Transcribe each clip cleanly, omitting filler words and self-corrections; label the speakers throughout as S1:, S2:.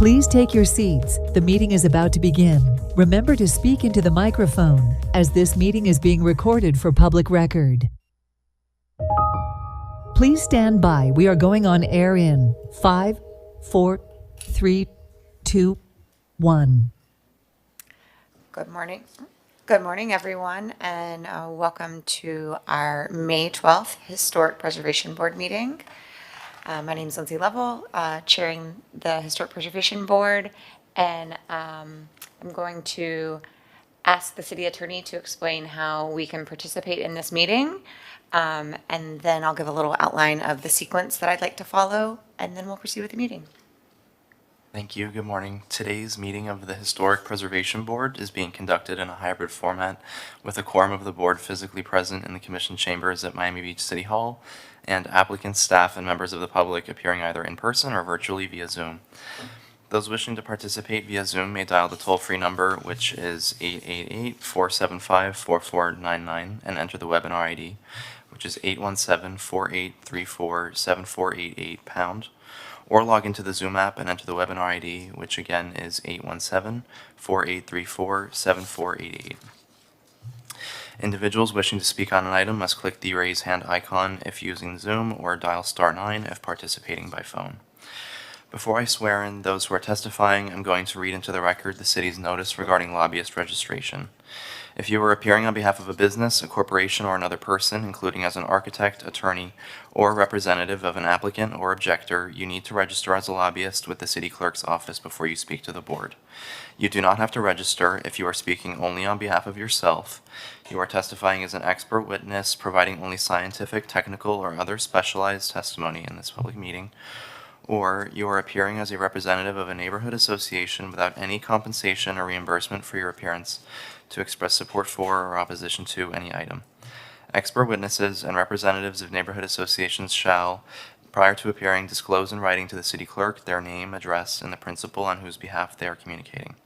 S1: Please take your seats. The meeting is about to begin. Remember to speak into the microphone, as this meeting is being recorded for public record. Please stand by. We are going on air in 5, 4, 3, 2, 1.
S2: Good morning. Good morning, everyone, and welcome to our May 12th Historic Preservation Board meeting. My name is Lindsay Lovell, chairing the Historic Preservation Board, and I'm going to ask the city attorney to explain how we can participate in this meeting, and then I'll give a little outline of the sequence that I'd like to follow, and then we'll proceed with the meeting.
S3: Thank you. Good morning. Today's meeting of the Historic Preservation Board is being conducted in a hybrid format with a quorum of the board physically present in the commission chambers at Miami Beach City Hall and applicants, staff, and members of the public appearing either in person or virtually via Zoom. Those wishing to participate via Zoom may dial the toll-free number, which is 888-475-4499, and enter the webinar ID, which is 817-4834-7488#. Or log into the Zoom app and enter the webinar ID, which again is 817-4834-7488. Individuals wishing to speak on an item must click the raise hand icon if using Zoom, or dial *9 if participating by phone. Before I swear in those who are testifying, I'm going to read into the record the city's notice regarding lobbyist registration. If you are appearing on behalf of a business, a corporation, or another person, including as an architect, attorney, or representative of an applicant or objector, you need to register as a lobbyist with the city clerk's office before you speak to the board. You do not have to register if you are speaking only on behalf of yourself. You are testifying as an expert witness, providing only scientific, technical, or other specialized testimony in this public meeting, or you are appearing as a representative of a neighborhood association without any compensation or reimbursement for your appearance to express support for or opposition to any item. Expert witnesses and representatives of neighborhood associations shall, prior to appearing, disclose in writing to the city clerk their name, address, and the principal on whose behalf they are communicating.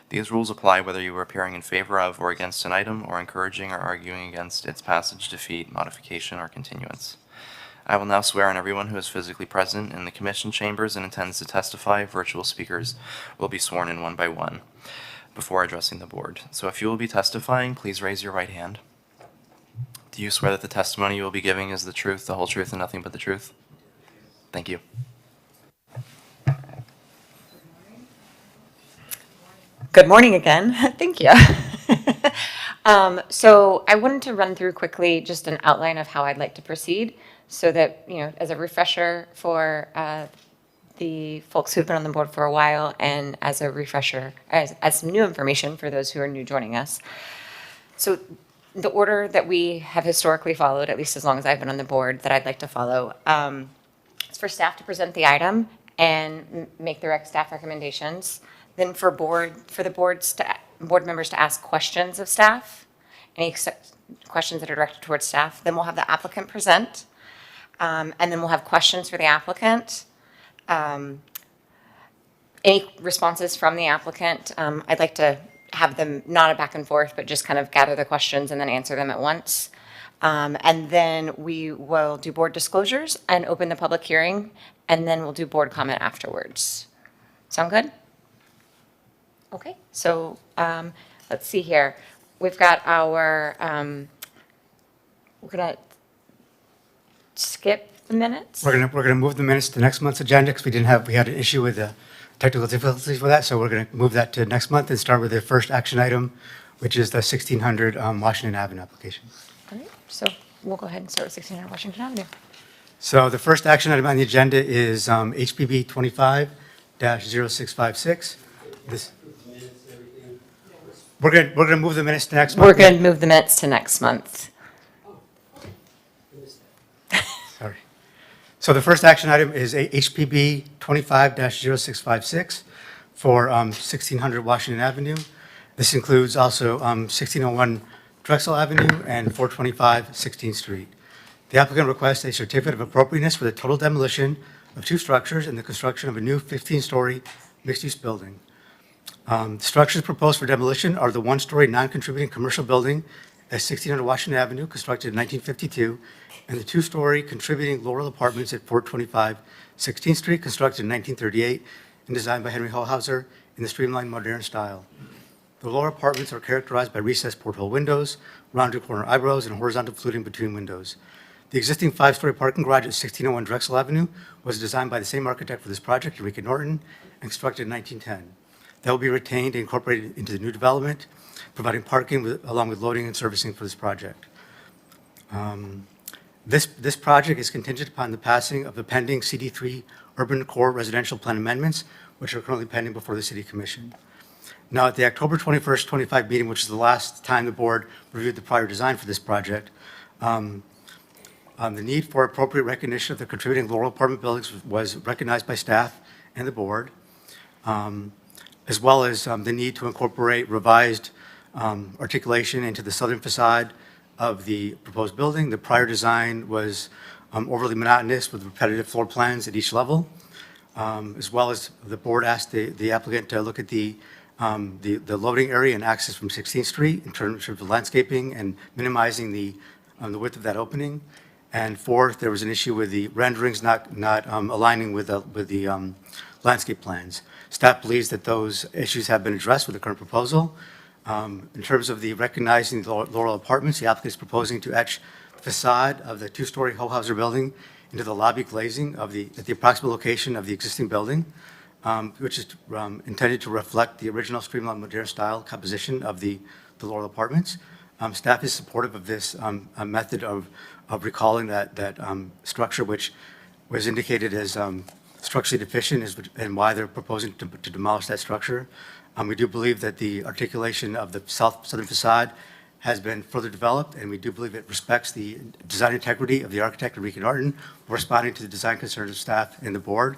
S3: These rules apply whether you are appearing in favor of or against an item, or encouraging or arguing against its passage, defeat, modification, or continuance. I will now swear on everyone who is physically present in the commission chambers and intends to testify. Virtual speakers will be sworn in one by one before addressing the board. So if you will be testifying, please raise your right hand. Do you swear that the testimony you will be giving is the truth, the whole truth, and nothing but the truth? Thank you.
S2: Good morning again. Thank you. So I wanted to run through quickly just an outline of how I'd like to proceed, so that, as a refresher for the folks who've been on the board for a while, and as a refresher, as some new information for those who are new joining us. So the order that we have historically followed, at least as long as I've been on the board, that I'd like to follow, is for staff to present the item and make the staff recommendations. Then for the board members to ask questions of staff, any questions that are directed towards staff. Then we'll have the applicant present, and then we'll have questions for the applicant. Any responses from the applicant, I'd like to have them not a back and forth, but just kind of gather the questions and then answer them at once. And then we will do board disclosures and open the public hearing, and then we'll do board comment afterwards. Sound good? Okay, so let's see here. We've got our, we're gonna skip the minutes.
S4: We're gonna move the minutes to next month's agenda because we had an issue with the technical difficulties with that, so we're gonna move that to next month and start with the first action item, which is the 1600 Washington Avenue application.
S2: All right, so we'll go ahead and start with 1600 Washington Avenue.
S4: So the first action item on the agenda is HPB 25-0656. We're gonna move the minutes to next month.
S2: We're going to move the minutes to next month.
S4: Sorry. So the first action item is HPB 25-0656 for 1600 Washington Avenue. This includes also 1601 Drexel Avenue and 425 16th Street. The applicant requests a certificate of appropriateness for the total demolition of two structures and the construction of a new 15-story mixed-use building. The structures proposed for demolition are the one-story non-contributing commercial building at 1600 Washington Avenue, constructed in 1952, and the two-story contributing Laurel Apartments at 425 16th Street, constructed in 1938, and designed by Henry Hollhauser in the streamlined modern style. The lower apartments are characterized by recessed porthole windows, rounded corner eyebrows, and horizontal fluting between windows. The existing 5-story parking garage at 1601 Drexel Avenue was designed by the same architect for this project, Enrique Norton, and constructed in 1910. That will be retained and incorporated into the new development, providing parking along with loading and servicing for this project. This project is contingent upon the passing of the pending CD3 Urban Core Residential Plan amendments, which are currently pending before the City Commission. Now, at the October 21st, 25 meeting, which is the last time the board reviewed the prior design for this project, the need for appropriate recognition of the contributing Laurel apartment buildings was recognized by staff and the board, as well as the need to incorporate revised articulation into the southern facade of the proposed building. The prior design was overly monotonous with repetitive floor plans at each level, as well as the board asked the applicant to look at the loading area and access from 16th Street in terms of the landscaping and minimizing the width of that opening. And fourth, there was an issue with the renderings not aligning with the landscape plans. Staff believes that those issues have been addressed with the current proposal. In terms of the recognizing the Laurel Apartments, the applicant is proposing to etch the facade of the 2-story Hollhauser building into the lobby glazing at the approximate location of the existing building, which is intended to reflect the original streamlined modern style composition of the Laurel Apartments. Staff is supportive of this method of recalling that structure, which was indicated as structurally deficient, and why they're proposing to demolish that structure. We do believe that the articulation of the southern facade has been further developed, and we do believe it respects the design integrity of the architect, Enrique Norton, responding to the design concerns of staff and the board.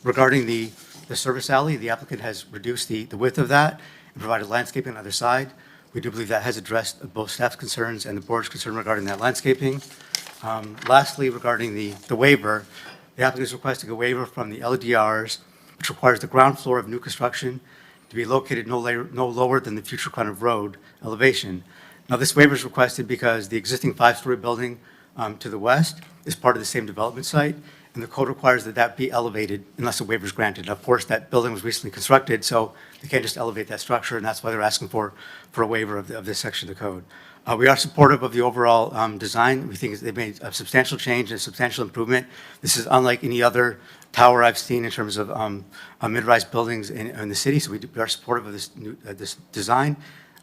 S4: Regarding the service alley, the applicant has reduced the width of that and provided landscaping on either side. We do believe that has addressed both staff's concerns and the board's concern regarding that landscaping. Lastly, regarding the waiver, the applicant is requesting a waiver from the LDRs, which requires the ground floor of new construction to be located no lower than the future Crown of Road elevation. Now, this waiver is requested because the existing 5-story building to the west is part of the same development site, and the code requires that that be elevated unless a waiver is granted. Of course, that building was recently constructed, so they can't just elevate that structure, and that's why they're asking for a waiver of this section of the code. We are supportive of the overall design. We think they've made a substantial change and a substantial improvement. This is unlike any other tower I've seen in terms of mid-rise buildings in the city, so we are supportive of this design.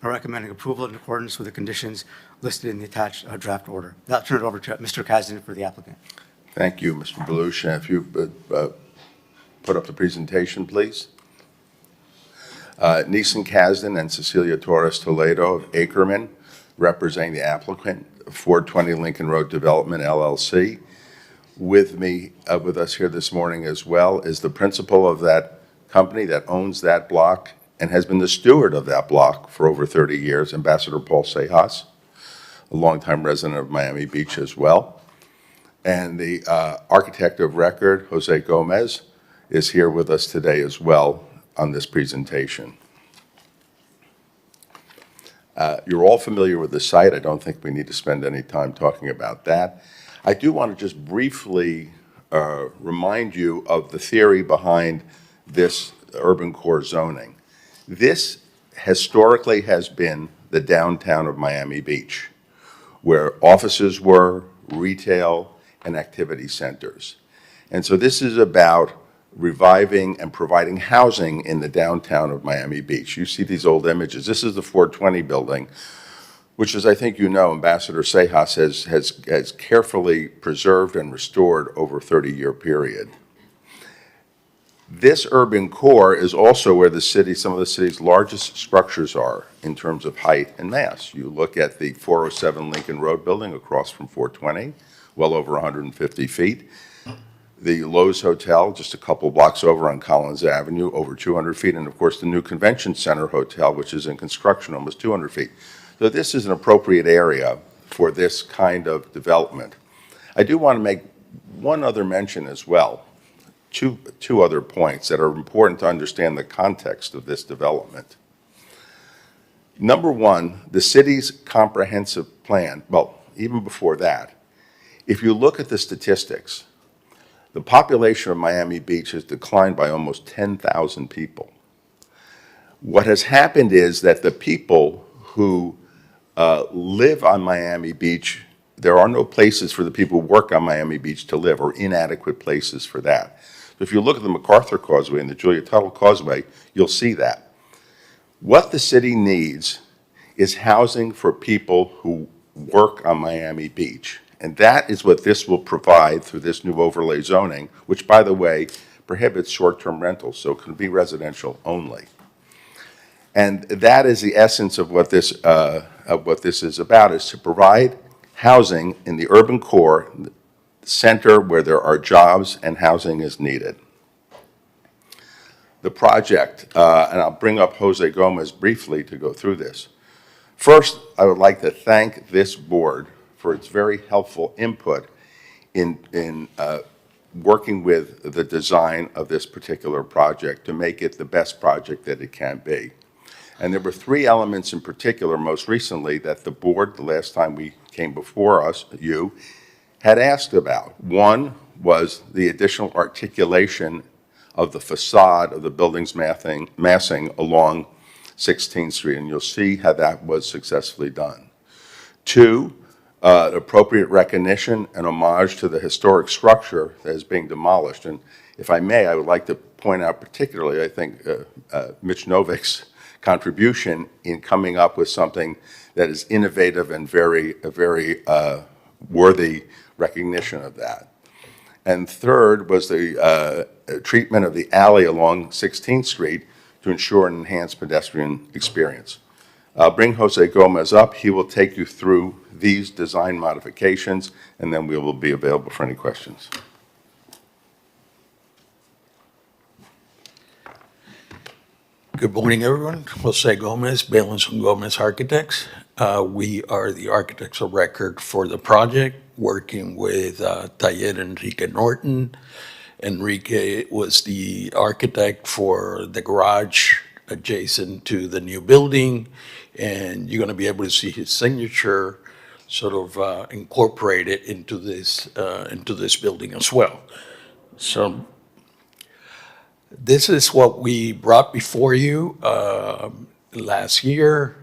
S4: I'm recommending approval in accordance with the conditions listed in the attached draft order. I'll turn it over to Mr. Kasdan for the applicant.
S5: Thank you, Mr. Belushi. If you put up the presentation, please. Neeson Kasdan and Cecilia Torres Toledo of Ackerman, representing the applicant, 420 Lincoln Road Development, LLC. With us here this morning as well is the principal of that company that owns that block and has been the steward of that block for over 30 years, Ambassador Paul Sejas, a longtime resident of Miami Beach as well. And the architect of record, Jose Gomez, is here with us today as well on this presentation. You're all familiar with the site. I don't think we need to spend any time talking about that. I do want to just briefly remind you of the theory behind this urban core zoning. This historically has been the downtown of Miami Beach, where offices were, retail, and activity centers. And so this is about reviving and providing housing in the downtown of Miami Beach. You see these old images. This is the 420 building, which, as I think you know, Ambassador Sejas has carefully preserved and restored over a 30-year period. This urban core is also where some of the city's largest structures are in terms of height and mass. You look at the 407 Lincoln Road building across from 420, well over 150 feet. The Lowe's Hotel, just a couple blocks over on Collins Avenue, over 200 feet. And of course, the new Convention Center Hotel, which is in construction, almost 200 feet. So this is an appropriate area for this kind of development. I do want to make one other mention as well, two other points that are important to understand the context of this development. Number one, the city's comprehensive plan, well, even before that, if you look at the statistics, the population of Miami Beach has declined by almost 10,000 people. What has happened is that the people who live on Miami Beach, there are no places for the people who work on Miami Beach to live, or inadequate places for that. So if you look at the MacArthur Causeway and the Julia Tuttle Causeway, you'll see that. What the city needs is housing for people who work on Miami Beach. And that is what this will provide through this new overlay zoning, which, by the way, prohibits short-term rentals, so it can be residential only. And that is the essence of what this is about, is to provide housing in the urban core, center where there are jobs and housing is needed. The project, and I'll bring up Jose Gomez briefly to go through this. First, I would like to thank this board for its very helpful input in working with the design of this particular project to make it the best project that it can be. And there were three elements in particular, most recently, that the board, the last time we came before us, you, had asked about. One was the additional articulation of the facade of the building's massing along 16th Street, and you'll see how that was successfully done. Two, appropriate recognition and homage to the historic structure that is being demolished. And if I may, I would like to point out particularly, I think, Mitch Novick's contribution in coming up with something that is innovative and very worthy recognition of that. And third was the treatment of the alley along 16th Street to ensure an enhanced pedestrian experience. I'll bring Jose Gomez up. He will take you through these design modifications, and then we will be available for any questions.
S6: Good morning, everyone. Jose Gomez, Bailens & Gomez Architects. We are the architects of record for the project, working with Taller Enrique Norton. Enrique was the architect for the garage adjacent to the new building, and you're going to be able to see his signature sort of incorporated into this building as well. So this is what we brought before you last year.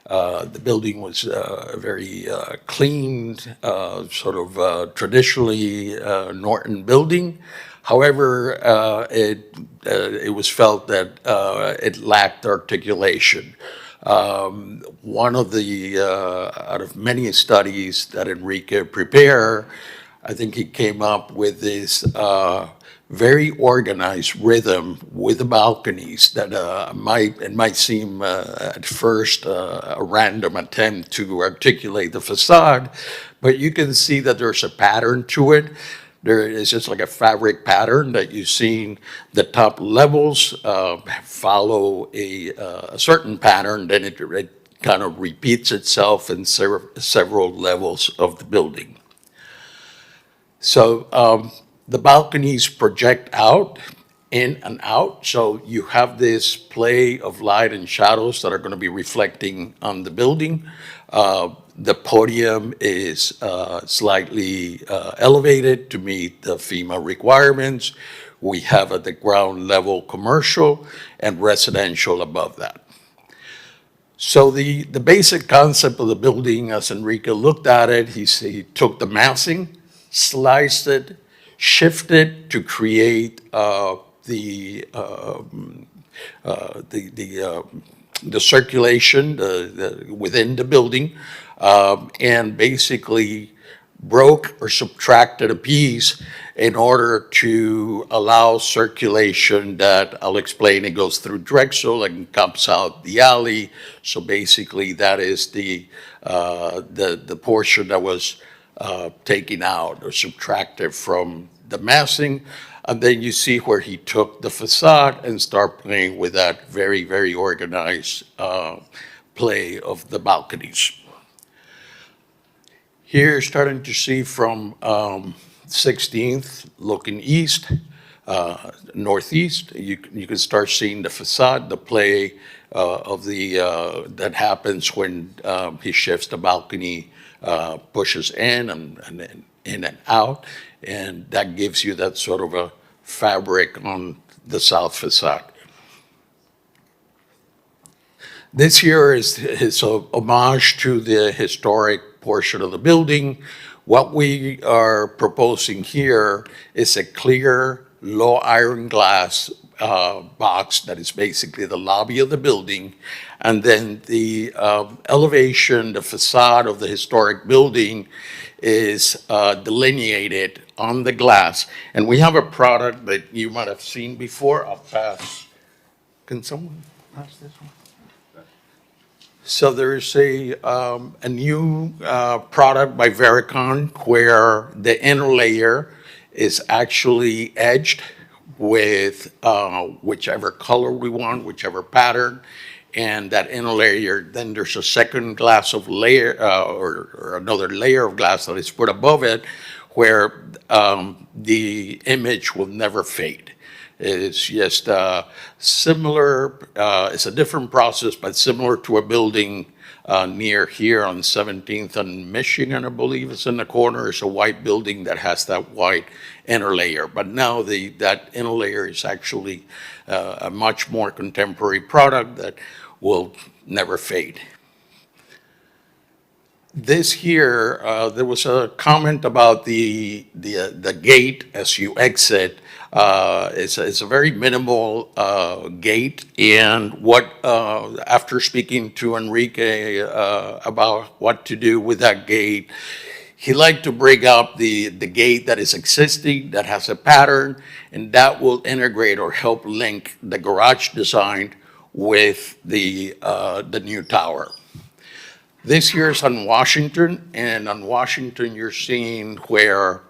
S6: The building was very clean, sort of traditionally Norton building. However, it was felt that it lacked articulation. One of the, out of many studies that Enrique prepared, I think he came up with this very organized rhythm with the balconies that it might seem at first a random attempt to articulate the facade, but you can see that there's a pattern to it. There is just like a fabric pattern that you've seen. The top levels follow a certain pattern, then it kind of repeats itself in several levels of the building. So the balconies project out, in and out, so you have this play of light and shadows that are going to be reflecting on the building. The podium is slightly elevated to meet the FEMA requirements. We have at the ground level commercial and residential above that. So the basic concept of the building, as Enrique looked at it, he took the massing, sliced it, shifted to create the circulation within the building, and basically broke or subtracted a piece in order to allow circulation that I'll explain. It goes through Drexel and comes out the alley. So basically that is the portion that was taken out or subtracted from the massing. And then you see where he took the facade and start playing with that very, very organized play of the balconies. Here, starting to see from 16th, looking east, northeast, you can start seeing the facade, the play of the that happens when he shifts the balcony, pushes in, and then in and out, and that gives you that sort of a fabric on the south facade. This here is a homage to the historic portion of the building. What we are proposing here is a clear, low iron glass box that is basically the lobby of the building. And then the elevation, the facade of the historic building is delineated on the glass. And we have a product that you might have seen before. I'll pass. Can someone pass this one? So there's a new product by Vericon where the inner layer is actually edged with whichever color we want, whichever pattern, and that inner layer, then there's a second glass of layer or another layer of glass that is put above it where the image will never fade. It's just similar, it's a different process, but similar to a building near here on 17th and Michigan, I believe it's in the corner. It's a white building that has that white inner layer. But now that inner layer is actually a much more contemporary product that will never fade. This here, there was a comment about the gate as you exit. It's a very minimal gate, and after speaking to Enrique about what to do with that gate, he liked to bring up the gate that is existing, that has a pattern, and that will integrate or help link the garage design with the new tower. This here is on Washington, and on Washington you're seeing where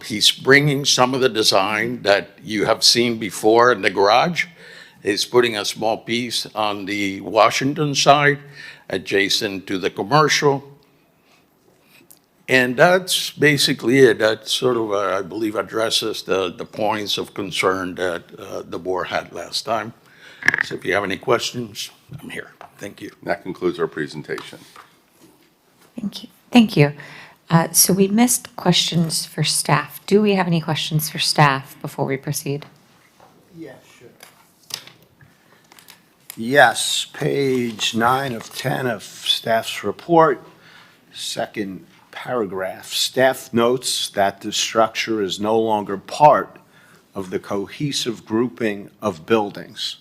S6: he's bringing some of the design that you have seen before in the garage. He's putting a small piece on the Washington side adjacent to the commercial. And that's basically it. That sort of, I believe, addresses the points of concern that the board had last time. So if you have any questions, I'm here. Thank you.
S5: That concludes our presentation.
S2: Thank you. Thank you. So we missed questions for staff. Do we have any questions for staff before we proceed?
S7: Yes, sure. Yes, page 9 of 10 of staff's report, second paragraph. Staff notes that the structure is no longer part of the cohesive grouping of buildings.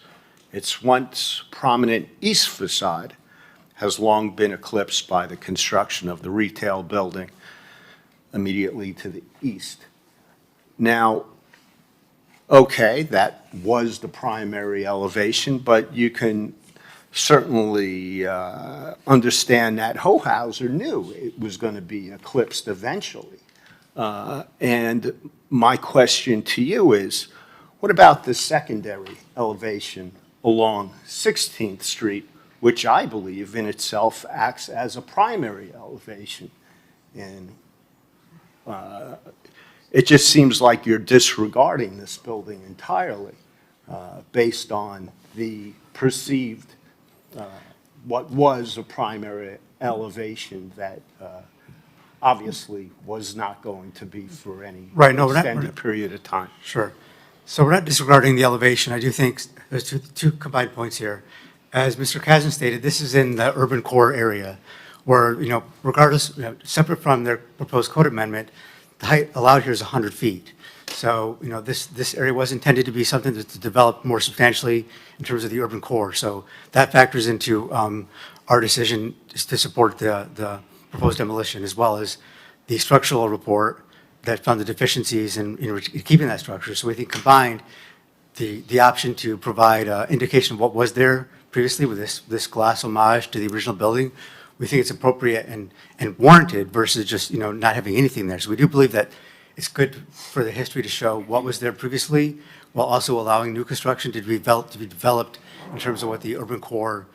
S7: Its once prominent east facade has long been eclipsed by the construction of the retail building immediately to the east. Now, okay, that was the primary elevation, but you can certainly understand that Hohauser knew it was going to be eclipsed eventually. And my question to you is, what about the secondary elevation along 16th Street, which I believe in itself acts as a primary elevation? And it just seems like you're disregarding this building entirely based on the perceived, what was a primary elevation that obviously was not going to be for any
S4: Right, no, we're not-
S7: extended period of time.
S4: Sure. So we're not disregarding the elevation. I do think there's two combined points here. As Mr. Kazan stated, this is in the urban core area where, regardless, separate from their proposed code amendment, the height allowed here is 100 feet. So, this area was intended to be something that's developed more substantially in terms of the urban core. So that factors into our decision to support the proposed demolition, as well as the structural report that found the deficiencies in keeping that structure. So we think combined, the option to provide indication of what was there previously with this glass homage to the original building, we think it's appropriate and warranted versus just, not having anything there. So we do believe that it's good for the history to show what was there previously, while also allowing new construction to be developed in terms of what the urban core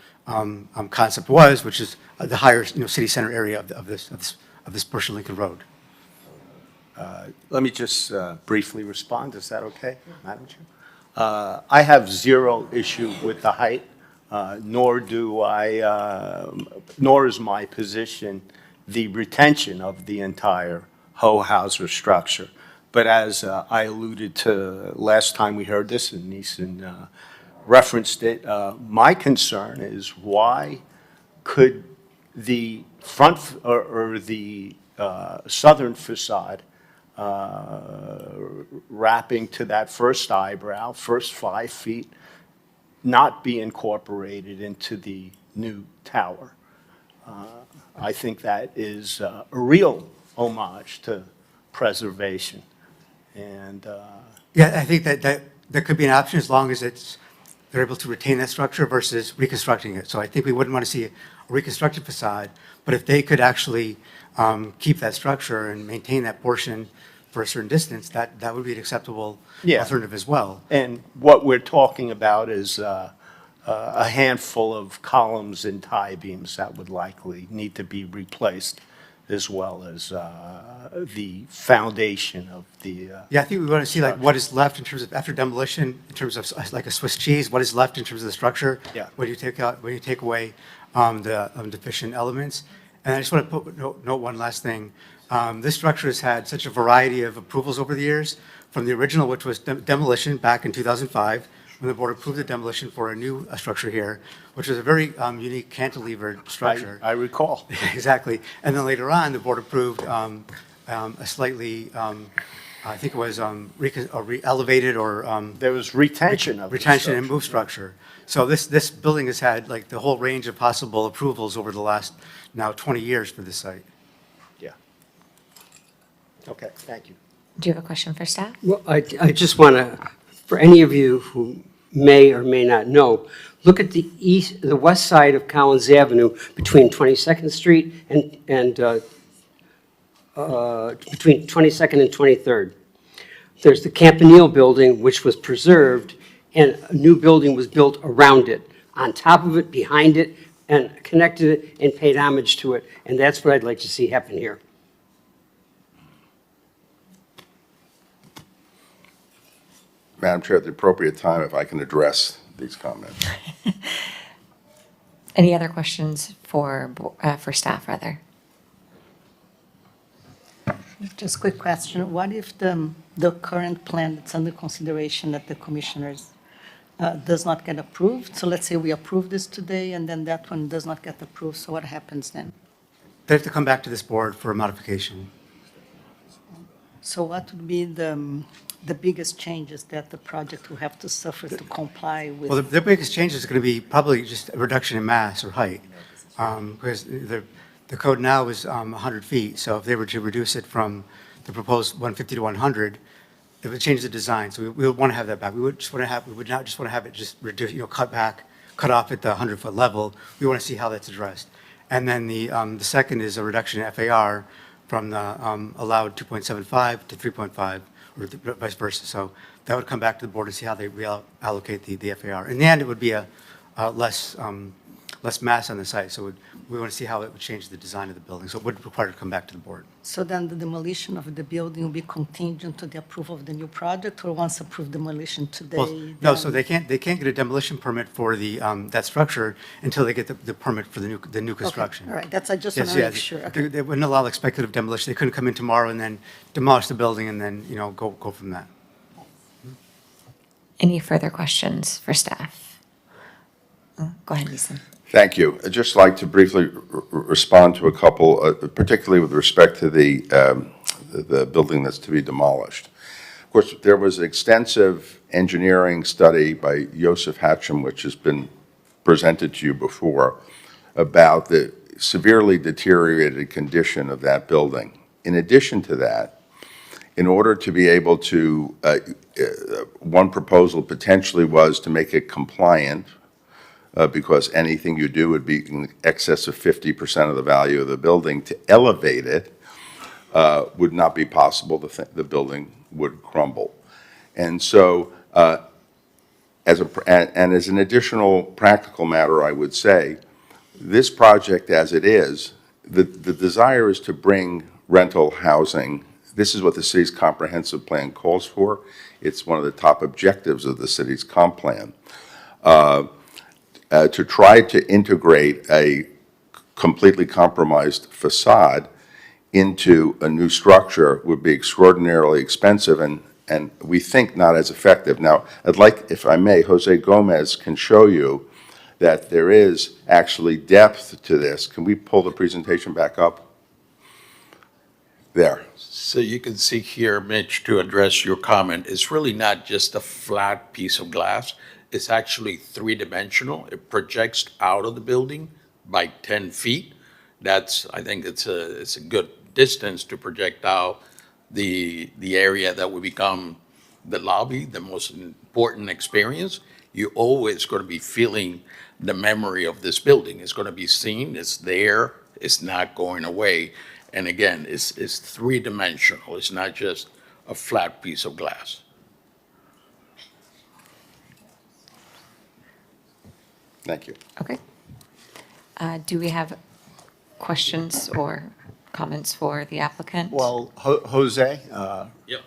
S4: concept was, which is the higher, city center area of this portion of Lincoln Road.
S7: Let me just briefly respond. Is that okay, Madam Chair? I have zero issue with the height, nor is my position the retention of the entire Hohauser structure. But as I alluded to last time we heard this, and Neeson referenced it, my concern is why could the front or the southern facade wrapping to that first eyebrow, first 5 feet, not be incorporated into the new tower? I think that is a real homage to preservation. And
S4: Yeah, I think that could be an option as long as they're able to retain that structure versus reconstructing it. So I think we wouldn't want to see a reconstructed facade, but if they could actually keep that structure and maintain that portion for a certain distance, that would be an acceptable
S7: Yeah.
S4: alternative as well.
S7: And what we're talking about is a handful of columns and tie beams that would likely need to be replaced, as well as the foundation of the.
S4: Yeah, I think we want to see like what is left in terms of, after demolition, in terms of like a Swiss cheese, what is left in terms of the structure?
S7: Yeah.
S4: When you take away the deficient elements. And I just want to note one last thing. This structure has had such a variety of approvals over the years, from the original, which was demolition back in 2005, when the board approved the demolition for a new structure here, which was a very unique cantilever structure.
S7: I recall.
S4: Exactly. And then later on, the board approved a slightly, I think it was elevated or
S7: There was retention of the
S4: retention and
S7: structure.
S4: move structure. So this building has had like the whole range of possible approvals over the last now 20 years for this site.
S7: Yeah. Okay, thank you.
S2: Do you have a question for staff?
S8: Well, I just want to, for any of you who may or may not know, look at the west side of Collins Avenue between 22nd Street and between 22nd and 23rd. There's the Campanile building, which was preserved, and a new building was built around it, on top of it, behind it, and connected it and paid homage to it. And that's what I'd like to see happen here.
S5: Madam Chair, at the appropriate time, if I can address these comments.
S2: Any other questions for staff, rather?
S9: Just a quick question. What if the current plan that's under consideration that the commissioners does not get approved? So let's say we approve this today and then that one does not get approved, so what happens then?
S4: They have to come back to this board for a modification.
S9: So what would be the biggest changes that the project will have to suffer to comply with?
S4: Well, the biggest change is going to be probably just a reduction in mass or height, because the code now is 100 feet. So if they were to reduce it from the proposed 150 to 100, it would change the design. So we would want to have that back. We would not just want to have it just reduce, cut off at the 100-foot level. We want to see how that's addressed. And then the second is a reduction in FAR from the allowed 2.75 to 3.5, or vice versa. So that would come back to the board to see how they reallocate the FAR. In the end, it would be a less mass on the site, so we want to see how it would change the design of the building. So it would require to come back to the board.
S9: So then the demolition of the building will be contingent to the approval of the new project, or once approved demolition today?
S4: Well, no,
S9: then-
S4: so they can't get a demolition permit for the that structure until they get the permit for the new
S9: Okay,
S4: construction.
S9: all right, that's, I just
S4: Yes,
S9: want to
S4: yeah,
S9: make sure.
S4: they wouldn't allow expected of demolition. They couldn't come in tomorrow and then demolish the building and then, go from that.
S2: Any further questions for staff? Go ahead, Neeson.
S5: Thank you. I'd just like to briefly respond to a couple, particularly with respect to the building that's to be demolished. Of course, there was extensive engineering study by Joseph Hatcham, which has been presented to you before, about the severely deteriorated condition of that building. In addition to that, in order to be able to, one proposal potentially was to make it compliant, because anything you do would be in excess of 50% of the value of the building. To elevate it would not be possible. The building would crumble. And so, as an additional practical matter, I would say, this project as it is, the desire is to bring rental housing. This is what the city's comprehensive plan calls for. It's one of the top objectives of the city's comp plan. To try to integrate a completely compromised facade into a new structure would be extraordinarily expensive and we think not as effective. Now, I'd like, if I may, Jose Gomez can show you that there is actually depth to this. Can we pull the presentation back up? There.
S6: So you can see here, Mitch, to address your comment, it's really not just a flat piece of glass. It's actually three-dimensional. It projects out of the building by 10 feet. That's, I think it's a good distance to project out the area that will become the lobby, the most important experience. You're always going to be feeling the memory of this building. It's going to be seen, it's there, it's not going away. And again, it's three-dimensional. It's not just a flat piece of glass.
S5: Thank you.
S2: Okay. Do we have questions or comments for the applicant?
S7: Well, Jose,
S6: Yep.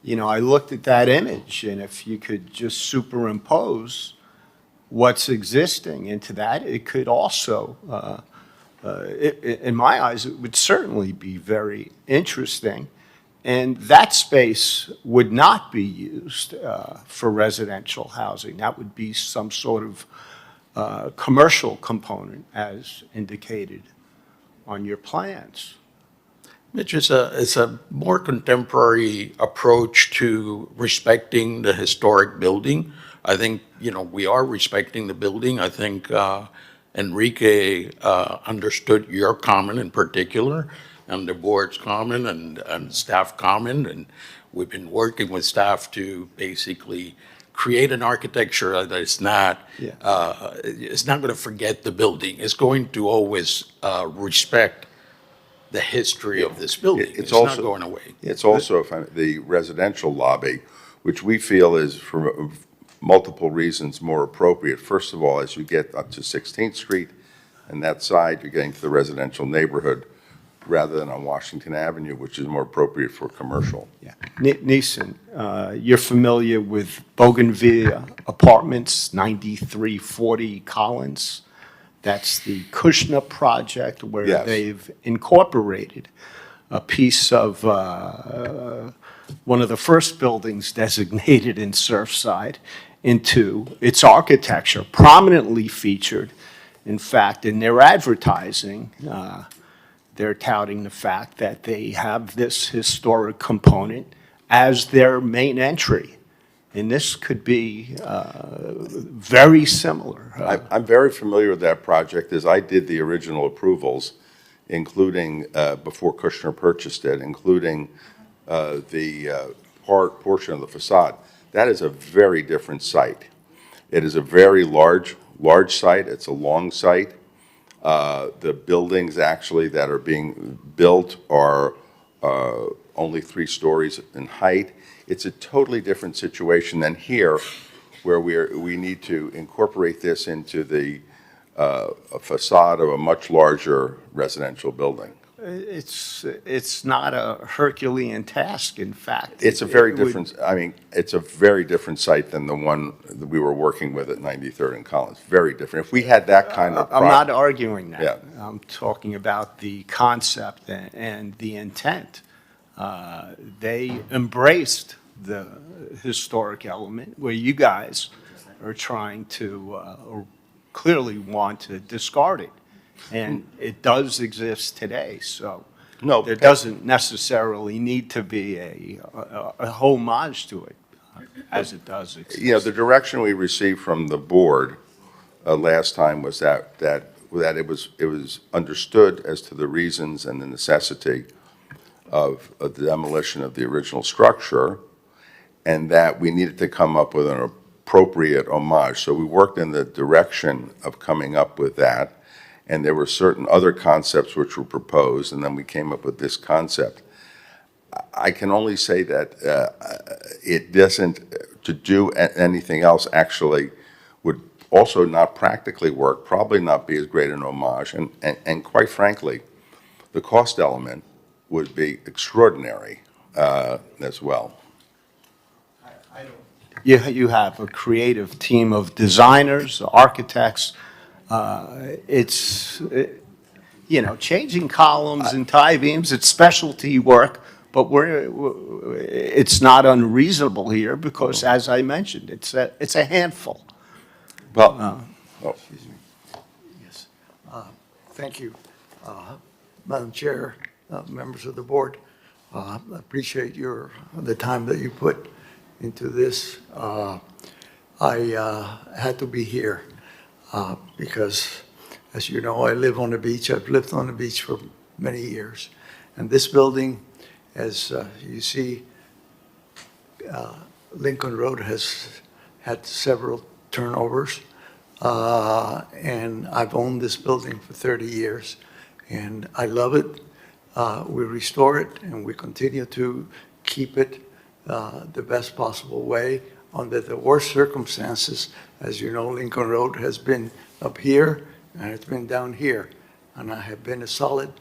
S7: you know, I looked at that image, and if you could just superimpose what's existing into that, it could also, in my eyes, it would certainly be very interesting. And that space would not be used for residential housing. That would be some sort of commercial component, as indicated on your plans.
S6: Mitch, it's a more contemporary approach to respecting the historic building. I think, you know, we are respecting the building. I think Enrique understood your comment in particular, and the board's comment and staff comment, and we've been working with staff to basically create an architecture that is not, it's not going to forget the building. It's going to always respect the history of this building. It's not going away.
S5: It's also the residential lobby, which we feel is, for multiple reasons, more appropriate. First of all, as you get up to 16th Street and that side, you're getting to the residential neighborhood rather than on Washington Avenue, which is more appropriate for commercial.
S7: Yeah. Neeson, you're familiar with Bougainvillea Apartments, 9340 Collins? That's the Kushner project where
S5: Yes.
S7: they've incorporated a piece of one of the first buildings designated in Surfside into its architecture, prominently featured, in fact, in their advertising. They're touting the fact that they have this historic component as their main entry. And this could be very similar.
S5: I'm very familiar with that project, as I did the original approvals, including, before Kushner purchased it, including the portion of the facade. That is a very different site. It is a very large site. It's a long site. The buildings actually that are being built are only 3 stories in height. It's a totally different situation than here, where we need to incorporate this into the facade of a much larger residential building.
S7: It's not a Herculean task, in fact.
S5: It's a very
S7: It would-
S5: different, I mean, it's a very different site than the one that we were working with at 93rd and Collins. Very different. If we had that kind of.
S7: I'm not arguing that.
S5: Yeah.
S7: I'm talking about the concept and the intent. They embraced the historic element, where you guys are trying to, or clearly want to discard it. And it does exist today, so
S5: No,
S7: there doesn't necessarily need to be a homage to it, as it does exist.
S5: You know, the direction we received from the board last time was that it was understood as to the reasons and the necessity of the demolition of the original structure, and that we needed to come up with an appropriate homage. So we worked in the direction of coming up with that, and there were certain other concepts which were proposed, and then we came up with this concept. I can only say that it doesn't, to do anything else actually would also not practically work, probably not be as great an homage, and quite frankly, the cost element would be extraordinary as well.
S7: You have a creative team of designers, architects. you know, changing columns and tie beams, it's specialty work, but it's not unreasonable here because, as I mentioned, it's a handful.
S5: Well, oh,
S6: Yes. Thank you, Madam Chair, members of the board. I appreciate the time that you put into this. I had to be here because, as you know, I live on the beach. I've lived on the beach for many years. And this building, as you see, Lincoln Road has had several turnovers. And I've owned this building for 30 years, and I love it. We restore it, and we continue to keep it the best possible way under the worst circumstances. As you know, Lincoln Road has been up here, and it's been down here. And I have been a solid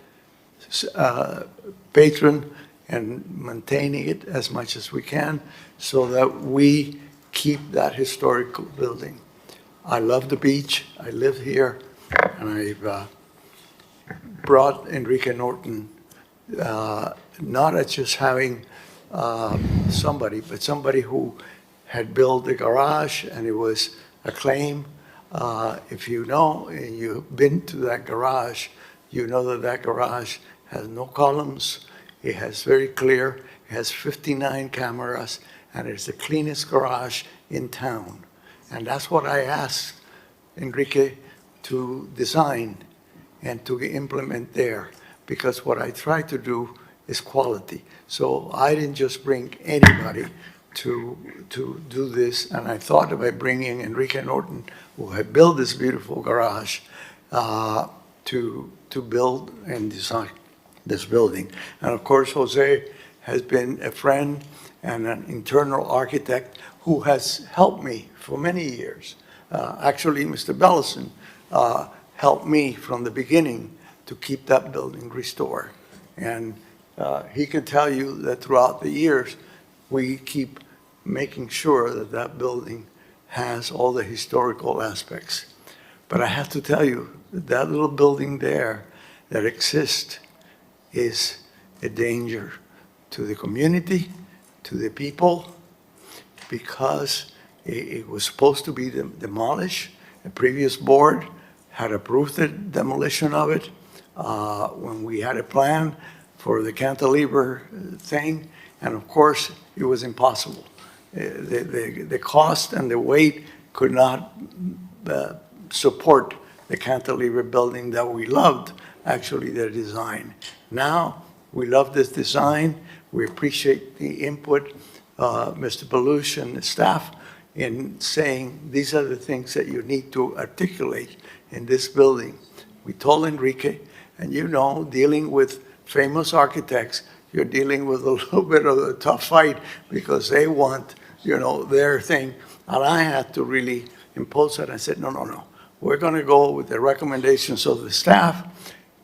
S6: patron and maintaining it as much as we can so that we keep that historical building. I love the beach. I live here, and I've brought Enrique Norton, not as just having somebody, but somebody who had built a garage, and it was a claim. If you know, and you've been to that garage, you know that that garage has no columns. It has very clear, it has 59 cameras, and it's the cleanest garage in town. And that's what I asked Enrique to design and to implement there, because what I try to do is quality. So I didn't just bring anybody to do this, and I thought about bringing Enrique Norton, who had built this beautiful garage, to build and design this building. And of course, Jose has been a friend and an internal architect who has helped me for many years. Actually, Mr. Bellison helped me from the beginning to keep that building restored. And he can tell you that throughout the years, we keep making sure that that building has all the historical aspects. But I have to tell you that that little building there that exists is a danger to the community, to the people, because it was supposed to be demolished. The previous board had approved the demolition of it when we had a plan for the cantilever thing, and of course, it was impossible. The cost and the weight could not support the cantilever building that we loved, actually, their design. Now, we love this design. We appreciate the input, Mr. Belush and the staff, in saying these are the things that you need to articulate in this building. We told Enrique, and you know, dealing with famous architects, you're dealing with a little bit of a tough fight because they want, you know, their thing. And I had to really impose that. I said, no. We're going to go with the recommendations of the staff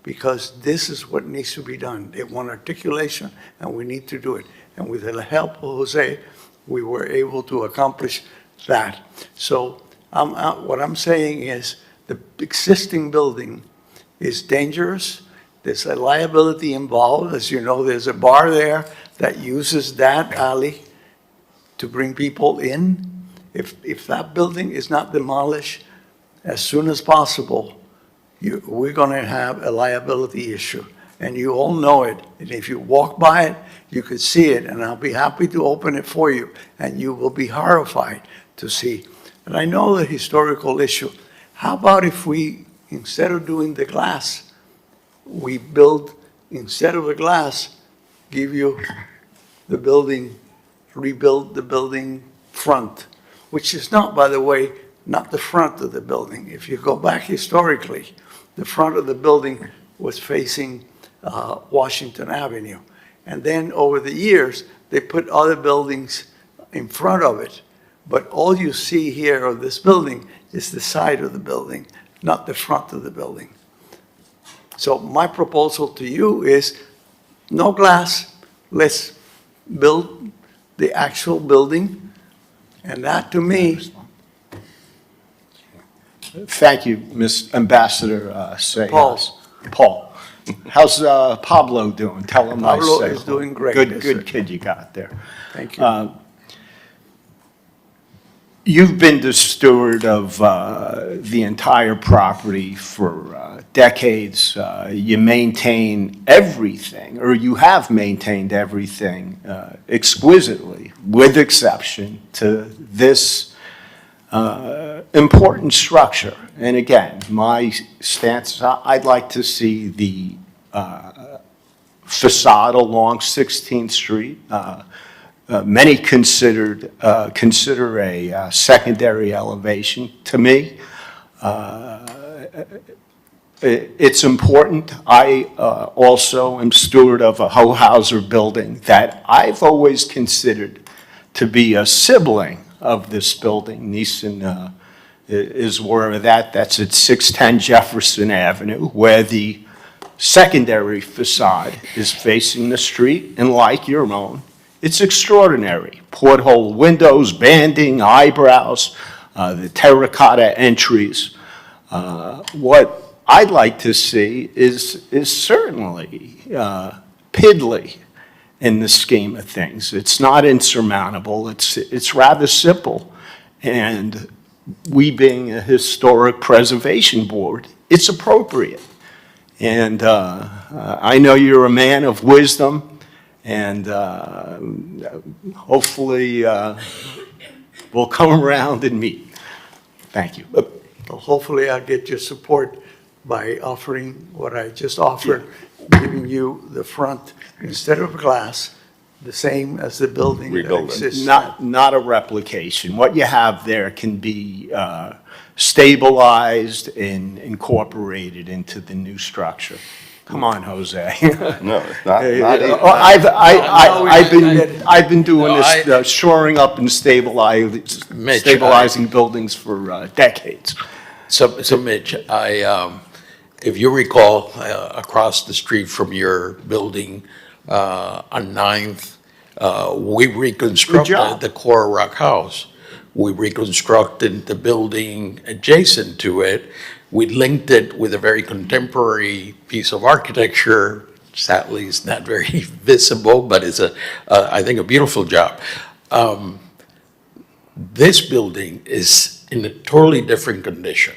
S6: because this is what needs to be done. They want articulation, and we need to do it. And with the help of Jose, we were able to accomplish that. So what I'm saying is the existing building is dangerous. There's a liability involved. As you know, there's a bar there that uses that alley to bring people in. If that building is not demolished as soon as possible, we're going to have a liability issue. And you all know it. And if you walk by it, you could see it. And I'll be happy to open it for you. And you will be horrified to see. And I know the historical issue. How about if we, instead of doing the glass, we build, instead of a glass, give you the building, rebuild the building front, which is not, by the way, not the front of the building. If you go back historically, the front of the building was facing Washington Avenue. And then over the years, they put other buildings in front of it. But all you see here of this building is the side of the building, not the front of the building. So my proposal to you is no glass. Let's build the actual building. And that, to me,
S7: Thank you, Ms. Ambassador Seijas.
S6: Paul.
S7: Paul. How's Pablo doing? Tell him I
S6: Pablo
S7: say
S6: is
S7: hello.
S6: doing great,
S7: Good,
S6: yes,
S7: good
S6: sir.
S7: kid you got there.
S6: Thank you.
S7: You've been the steward of the entire property for decades. You maintain everything, or you have maintained everything exquisitely, with exception to this important structure. And again, my stance, I'd like to see the facade along 16th Street. Many consider a secondary elevation. To me, it's important. I also am steward of a Hohauser building that I've always considered to be a sibling of this building. Neeson is aware of that. That's at 610 Jefferson Avenue, where the secondary facade is facing the street, and like your own, it's extraordinary. Porthole windows, banding, eyebrows, the terracotta entries. What I'd like to see is certainly piddly in the scheme of things. It's not insurmountable. It's rather simple. And we being a historic preservation board, it's appropriate. And I know you're a man of wisdom. And hopefully, we'll come around and meet. Thank you.
S6: Hopefully I'll get your support by offering what I just offered, giving you the front, instead of glass, the same as the building that
S5: Rebuild it.
S6: exists.
S7: Not a replication. What you have there can be stabilized and incorporated into the new structure. Come on, Jose.
S5: No, it's not even.
S7: I've been doing
S6: No,
S7: this, shoring up and
S6: Mitch,
S7: stabilizing buildings for decades.
S6: So Mitch, if you recall, across the street from your building, on 9th, we reconstructed the Core Rock House. We reconstructed the building adjacent to it. We linked it with a very contemporary piece of architecture. Sadly, it's not very visible, but it's I think, a beautiful job. This building is in a totally different condition.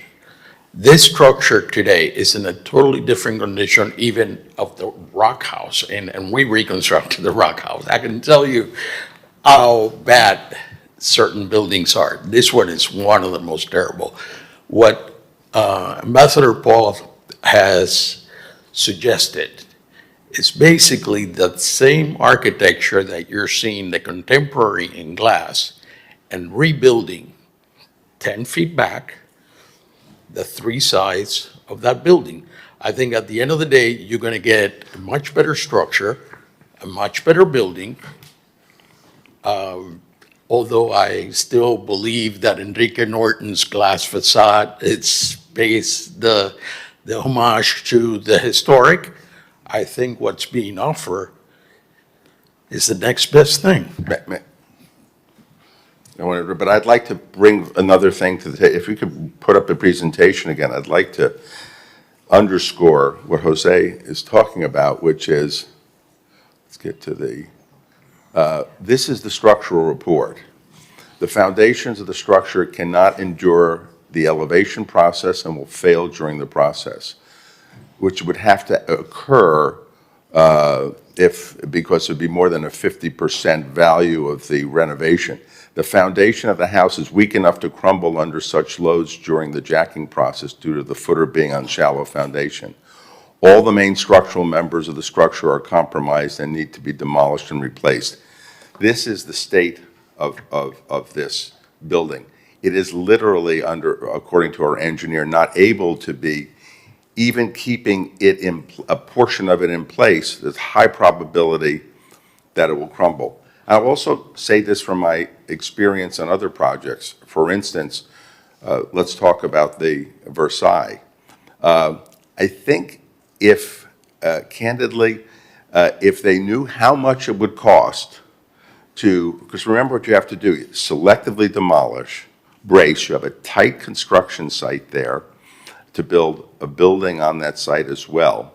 S6: This structure today is in a totally different condition even of the Rock House, and we reconstructed the Rock House. I can tell you how bad certain buildings are. This one is one of the most terrible. What Ambassador Paul has suggested is basically the same architecture that you're seeing, the contemporary in glass, and rebuilding 10 feet back the three sides of that building. I think at the end of the day, you're going to get a much better structure, a much better building. Although I still believe that Enrique Norton's glass facade, it's based the homage to the historic. I think what's being offered is the next best thing.
S5: But I'd like to bring another thing to the table. If we could put up the presentation again, I'd like to underscore what Jose is talking about, which is, let's get to the, this is the structural report. The foundations of the structure cannot endure the elevation process and will fail during the process, which would have to occur because it would be more than a 50% value of the renovation. The foundation of the house is weak enough to crumble under such loads during the jacking process due to the footer being on shallow foundation. All the main structural members of the structure are compromised and need to be demolished and replaced. This is the state of this building. It is literally according to our engineer, not able to be even keeping it in a portion of it in place. There's high probability that it will crumble. I'll also say this from my experience on other projects. For instance, let's talk about the Versailles. I think if, candidly, if they knew how much it would cost because remember what you have to do, selectively demolish, brace, you have a tight construction site there to build a building on that site as well.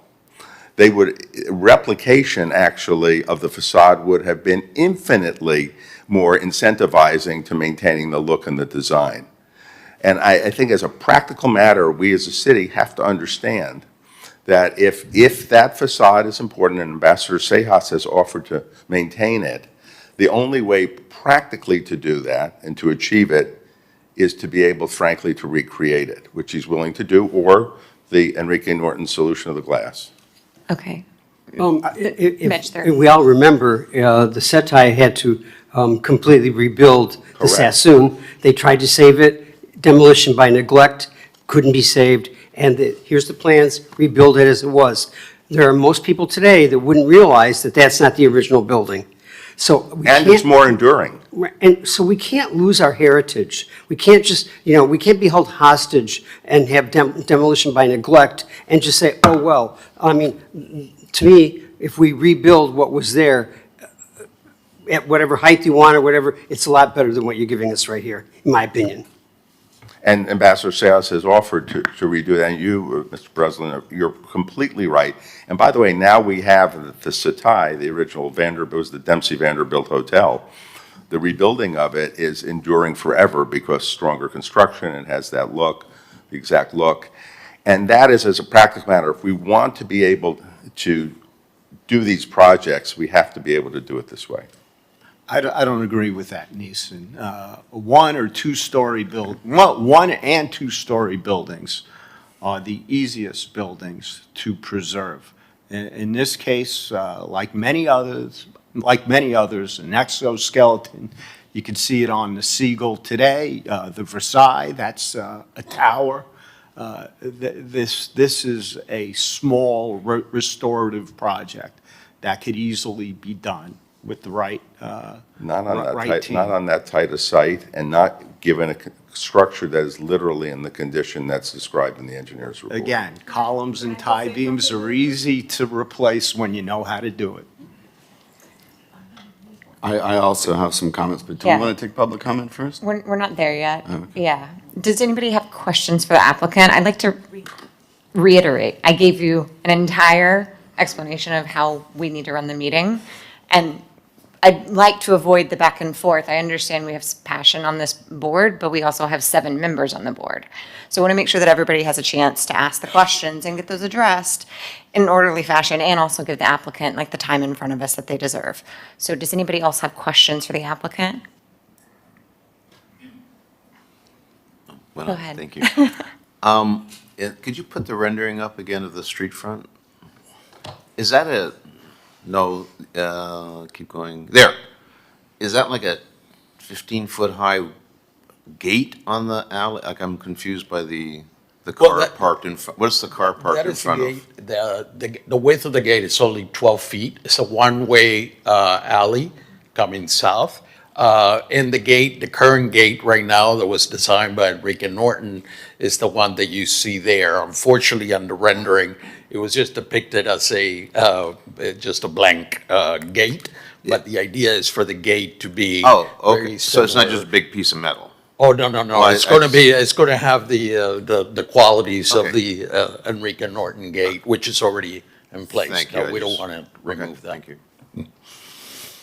S5: replication actually of the facade would have been infinitely more incentivizing to maintaining the look and the design. And I think as a practical matter, we as a city have to understand that if that facade is important and Ambassador Sejas has offered to maintain it, the only way practically to do that and to achieve it is to be able, frankly, to recreate it, which he's willing to do, or the Enrique Norton solution of the glass.
S2: Okay.
S8: If
S2: there.
S8: we all remember, the Setai had to completely rebuild the
S5: Correct.
S8: Sassoon. They tried to save it, demolition by neglect, couldn't be saved, and here's the plans, rebuild it as it was. There are most people today that wouldn't realize that that's not the original building. So we
S5: And it's
S8: can't-
S5: more enduring.
S8: And so we can't lose our heritage. We can't just, we can't be held hostage and have demolition by neglect and just say, oh, well. I mean, to me, if we rebuild what was there at whatever height you want or whatever, it's a lot better than what you're giving us right here, in my opinion.
S5: And Ambassador Sejas has offered to redo that. And you, Mr. Breslin, you're completely right. And by the way, now we have the Setai, the original Vanderbilt, it was the Dempsey Vanderbilt Hotel. The rebuilding of it is enduring forever because stronger construction, it has that look, the exact look. And that is, as a practical matter, if we want to be able to do these projects, we have to be able to do it this way.
S7: I don't agree with that, Neeson. One and two-story buildings are the easiest buildings to preserve. In this case, like many others, an exoskeleton, you can see it on the Seagull today, the Versailles, that's a tower. This is a small restorative project that could easily be done with the right team.
S5: Not on that tight a site, and not given a structure that is literally in the condition that's described in the engineer's report.
S7: Again, columns and tie beams are easy to replace when you know how to do it.
S10: I also have some comments, but do
S2: Yeah.
S10: you want to take public comment first?
S2: We're not there yet.
S10: Okay.
S2: Yeah. Does anybody have questions for the applicant? I'd like to reiterate, I gave you an entire explanation of how we need to run the meeting. And I'd like to avoid the back and forth. I understand we have passion on this board, but we also have 7 members on the board. So I want to make sure that everybody has a chance to ask the questions and get those addressed in an orderly fashion, and also give the applicant like the time in front of us that they deserve. So does anybody else have questions for the applicant?
S11: Well,
S2: Go ahead.
S11: Thank you. Could you put the rendering up again of the street front? Is that keep going, there. Is that like a 15-foot high gate on the alley? Like, I'm confused by the car parked in front. What's the car parked
S6: That
S11: in
S6: is
S11: front
S6: the
S11: of?
S6: gate. The width of the gate is only 12 feet. It's a one-way alley coming south. And the current gate right now that was designed by Enrique Norton is the one that you see there. Unfortunately, on the rendering, it was just depicted as just a blank gate. But the idea is for the gate to be
S11: Oh, okay.
S6: very
S11: So it's not
S6: similar.
S11: just a big piece of metal?
S6: Oh, no.
S11: Well,
S6: It's going to be, it's going to have the qualities of
S11: Okay.
S6: the Enrique Norton gate, which is already in place.
S11: Thank you.
S6: No,
S11: I
S6: we don't
S11: just-
S6: want to remove that.
S11: Thank you.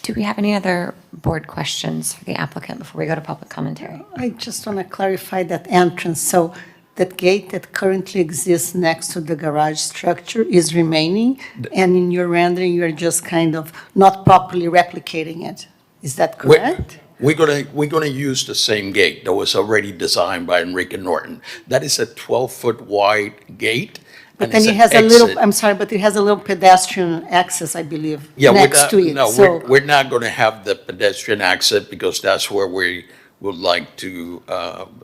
S2: Do we have any other board questions for the applicant before we go to public commentary?
S9: I just want to clarify that entrance. So that gate that currently exists next to the garage structure is remaining, and in your rendering, you're just kind of not properly replicating it. Is that correct?
S6: We're gonna use the same gate that was already designed by Enrique Norton. That is a 12-foot wide gate.
S9: But
S6: and
S9: then
S6: it's
S9: it
S6: an
S9: has a little,
S6: exit.
S9: I'm sorry, but it has a little pedestrian access, I believe,
S6: Yeah,
S9: next to it.
S6: No,
S9: So,
S6: we're not gonna have the pedestrian access because that's where we would like to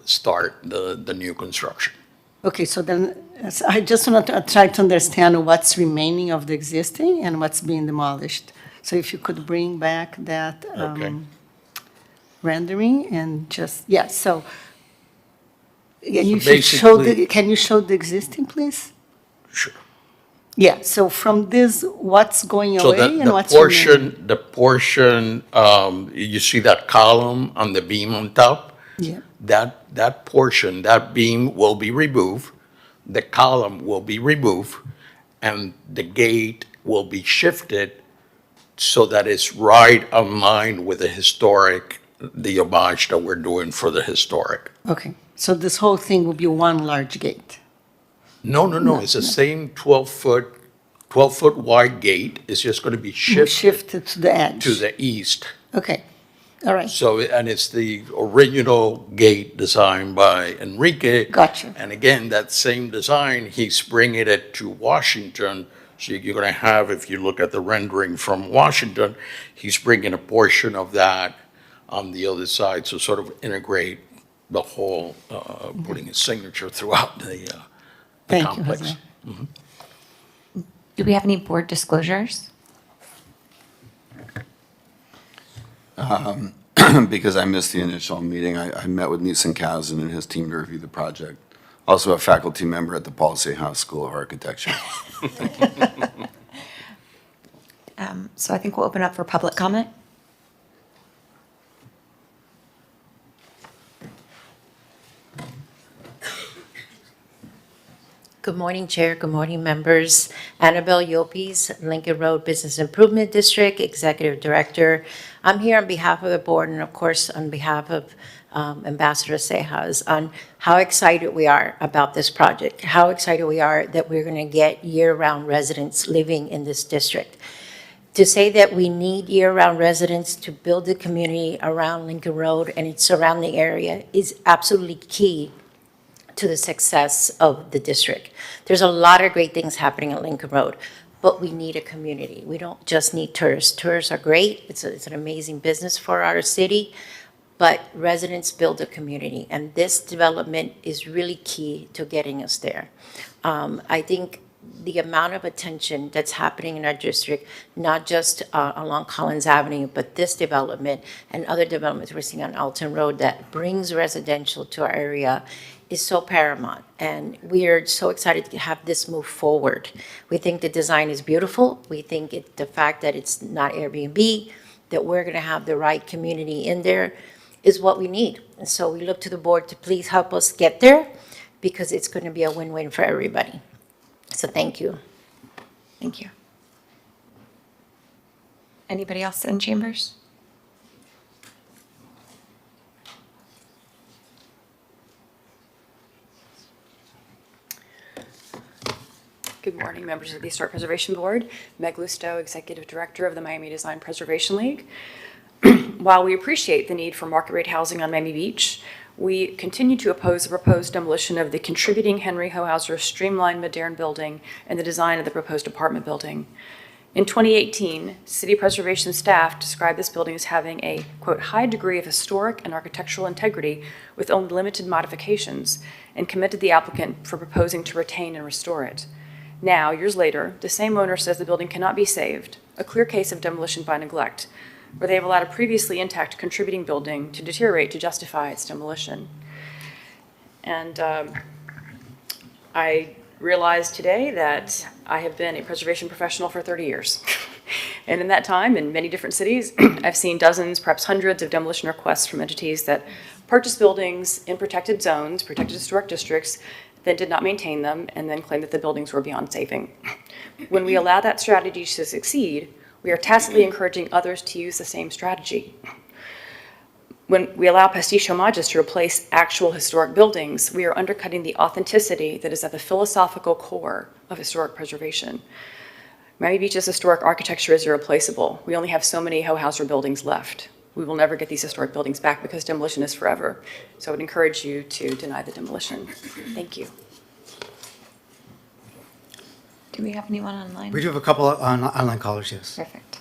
S6: start the new construction.
S9: okay, so then, I just want to try to understand what's remaining of the existing and what's being demolished. So if you could bring back that
S6: Okay.
S9: rendering and just, yeah, so, and you
S6: So
S9: should show
S6: basically-
S9: can you show the existing, please?
S6: Sure.
S9: Yeah, so from this, what's going
S6: So
S9: away and
S6: the
S9: what's remaining?
S6: portion, you see that column on the beam on top?
S9: Yeah,
S6: That portion, that beam will be removed, the column will be removed, and the gate will be shifted so that it's right on line with the homage that we're doing for the historic.
S9: Okay, so this whole thing will be one large gate?
S6: No, it's the same 12-foot wide gate. It's just going to be
S9: Shifted to the edge?
S6: to the east.
S9: Okay, all right.
S6: So, and it's the original gate designed by Enrique.
S9: Gotcha.
S6: And again, that same design, he's bringing it to Washington. So you're going to have, if you look at the rendering from Washington, he's bringing a portion of that on the other side to sort of integrate the whole, putting his signature throughout the
S9: Thank you,
S6: complex.
S9: Jose.
S2: Do we have any board disclosures?
S10: Because I missed the initial meeting, I met with Nielsen-Kausen and his team to review the project. Also a faculty member at the Paul C. House School of Architecture.
S2: So I think we'll open up for public comment.
S12: Good morning, Chair. Good morning, members. Annabelle Yopes, Lincoln Road Business Improvement District, Executive Director. I'm here on behalf of the board and, of course, on behalf of Ambassador Cejas on how excited we are about this project, how excited we are that we're going to get year-round residents living in this district. To say that we need year-round residents to build the community around Lincoln Road and its surrounding area is absolutely key to the success of the district. There's a lot of great things happening at Lincoln Road, but we need a community. We don't just need tourists. Tourists are great. It's an amazing business for our city, but residents build a community, and this development is really key to getting us there. I think the amount of attention that's happening in our district, not just along Collins Avenue, but this development and other developments we're seeing on Alton Road that brings residential to our area is so paramount. And we are so excited to have this move forward. We think the design is beautiful. We think the fact that it's not Airbnb, that we're going to have the right community in there is what we need. And so we look to the board to please help us get there because it's going to be a win-win for everybody. So thank you.
S2: Thank you. Anybody else in chambers?
S13: Good morning, members of the Historic Preservation Board. Meg Lustow, Executive Director of the Miami Design Preservation League. While we appreciate the need for market rate housing on Miami Beach, we continue to oppose the proposed demolition of the contributing Henry Hohauser streamlined modern building and the design of the proposed apartment building. In 2018, city preservation staff described this building as having a, quote, high degree of historic and architectural integrity with only limited modifications, and commended the applicant for proposing to retain and restore it. Now, years later, the same owner says the building cannot be saved, a clear case of demolition by neglect, where they have allowed a previously intact contributing building to deteriorate to justify its demolition. And I realized today that I have been a preservation professional for 30 years. And in that time, in many different cities, I've seen dozens, perhaps hundreds of demolition requests from entities that purchase buildings in protected zones, protected historic districts, then did not maintain them, and then claimed that the buildings were beyond saving. When we allow that strategy to succeed, we are tacitly encouraging others to use the same strategy. When we allow pastiche homages to replace actual historic buildings, we are undercutting the authenticity that is at the philosophical core of historic preservation. Miami Beach's historic architecture is irreplaceable. We only have so many Hohauser buildings left. We will never get these historic buildings back because demolition is forever. So I would encourage you to deny the demolition. Thank you.
S2: Do we have anyone online?
S4: We do have a couple of online callers, yes.
S2: Perfect.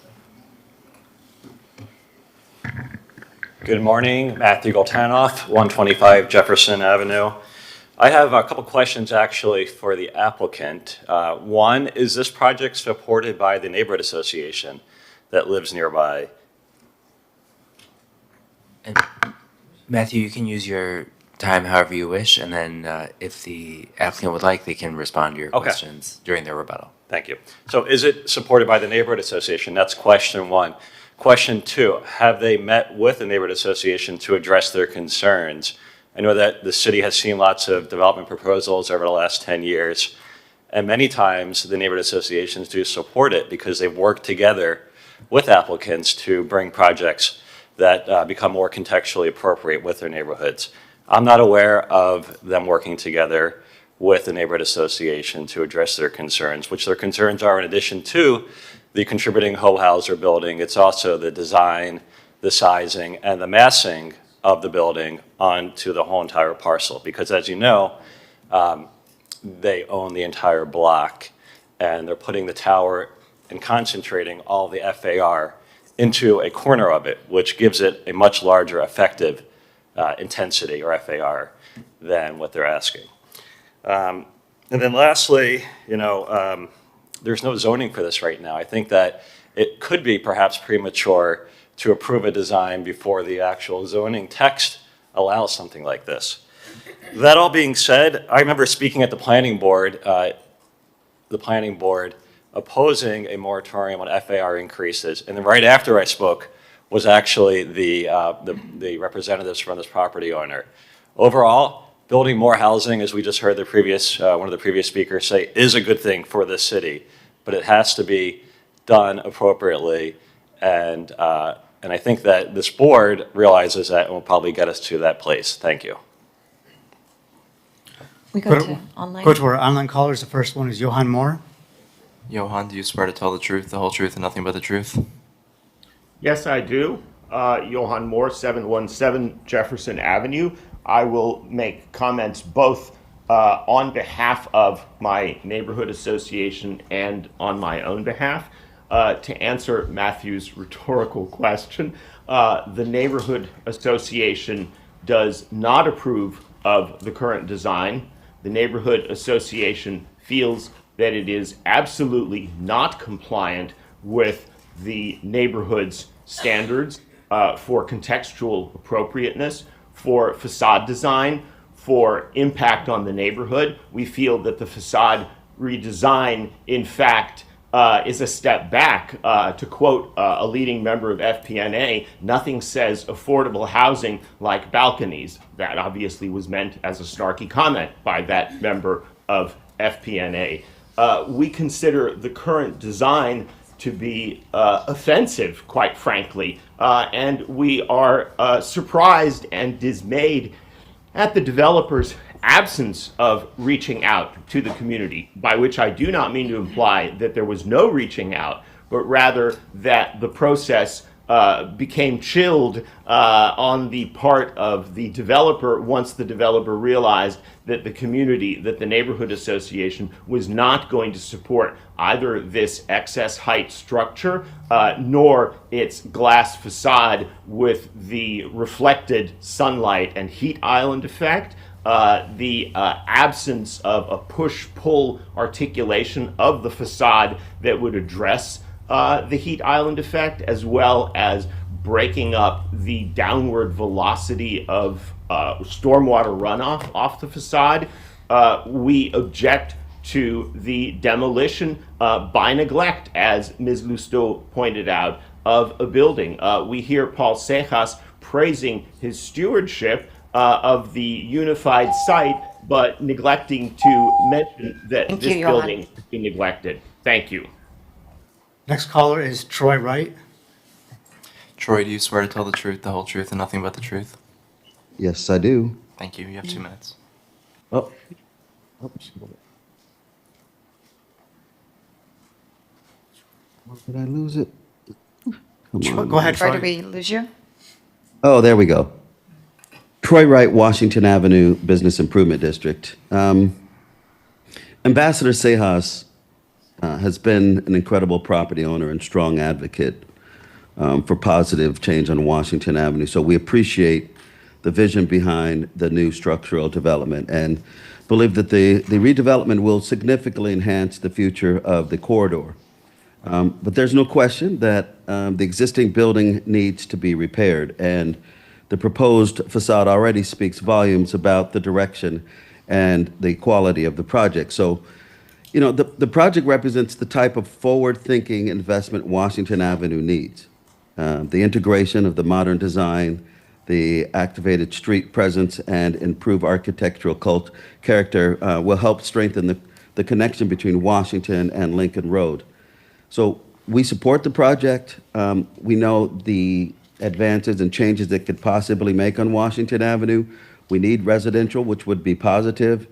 S14: Good morning, Matthew Goltanoff, 125 Jefferson Avenue. I have a couple questions actually for the applicant. One, is this project supported by the neighborhood association that lives nearby?
S15: And Matthew, you can use your time however you wish, and then if the applicant would like, they can respond to your questions during their rebuttal.
S14: Thank you. So is it supported by the neighborhood association? That's question one. Question two, have they met with the neighborhood association to address their concerns? I know that the city has seen lots of development proposals over the last 10 years, And many times, the neighborhood associations do support it because they've worked together with applicants to bring projects that become more contextually appropriate with their neighborhoods. I'm not aware of them working together with the neighborhood association to address their concerns, which their concerns are in addition to the contributing Hohauser building. It's also the design, the sizing, and the massing of the building onto the whole entire parcel. Because as you know, they own the entire block, and they're putting the tower and concentrating all the FAR into a corner of it, which gives it a much larger effective intensity, or FAR, than what they're asking. And then lastly, there's no zoning for this right now. I think that it could be perhaps premature to approve a design before the actual zoning text allows something like this. That all being said, I remember speaking at the planning board opposing a moratorium on FAR increases, and then right after I spoke was actually the representatives from this property owner. Overall, building more housing, as we just heard one of the previous speakers say, is a good thing for this city, but it has to be done appropriately, and I think that this board realizes that and will probably get us to that place. Thank you.
S2: We go to online.
S4: Go to our online callers. The first one is Johan Moore.
S3: Johan, do you swear to tell the truth, the whole truth, and nothing but the truth?
S16: Yes, I do. Johan Moore, 717 Jefferson Avenue. I will make comments both on behalf of my neighborhood association and on my own behalf. To answer Matthew's rhetorical question, the neighborhood association does not approve of the current design. The neighborhood association feels that it is absolutely not compliant with the neighborhood's standards for contextual appropriateness, for facade design, for impact on the neighborhood. We feel that the facade redesign, in fact, is a step back. To quote a leading member of FPNA, nothing says affordable housing like balconies. That obviously was meant as a snarky comment by that member of FPNA. We consider the current design to be offensive, quite frankly, and we are surprised and dismayed at the developer's absence of reaching out to the community, by which I do not mean to imply that there was no reaching out, but rather that the process became chilled on the part of the developer once the developer realized that the community, that the neighborhood association was not going to support either this excess height structure nor its glass facade with the reflected sunlight and heat island effect. The absence of a push-pull articulation of the facade that would address the heat island effect, as well as breaking up the downward velocity of stormwater runoff off the facade. We object to the demolition by neglect, as Ms. Lousteau pointed out, of a building. We hear Paul Cejas praising his stewardship of the unified site, but neglecting to mention that this building has been neglected. Thank you.
S4: Next caller is Troy Wright.
S3: Troy, do you swear to tell the truth, the whole truth, and nothing but the truth?
S17: Yes, I do.
S3: Thank you. You have 2 minutes.
S17: Oh. Oops. Did I lose it? Come on.
S4: Go ahead,
S2: Troy,
S4: Troy.
S2: did we lose you?
S17: Oh, there we go. Troy Wright, Washington Avenue Business Improvement District. Ambassador Cejas has been an incredible property owner and strong advocate for positive change on Washington Avenue. So we appreciate the vision behind the new structural development and believe that the redevelopment will significantly enhance the future of the corridor. But there's no question that the existing building needs to be repaired, and the proposed facade already speaks volumes about the direction and the quality of the project. So, you know, the project represents the type of forward-thinking investment Washington Avenue needs. The integration of the modern design, the activated street presence, and improve architectural character will help strengthen the connection between Washington and Lincoln Road. So we support the project. We know the advances and changes that could possibly make on Washington Avenue. We need residential, which would be positive.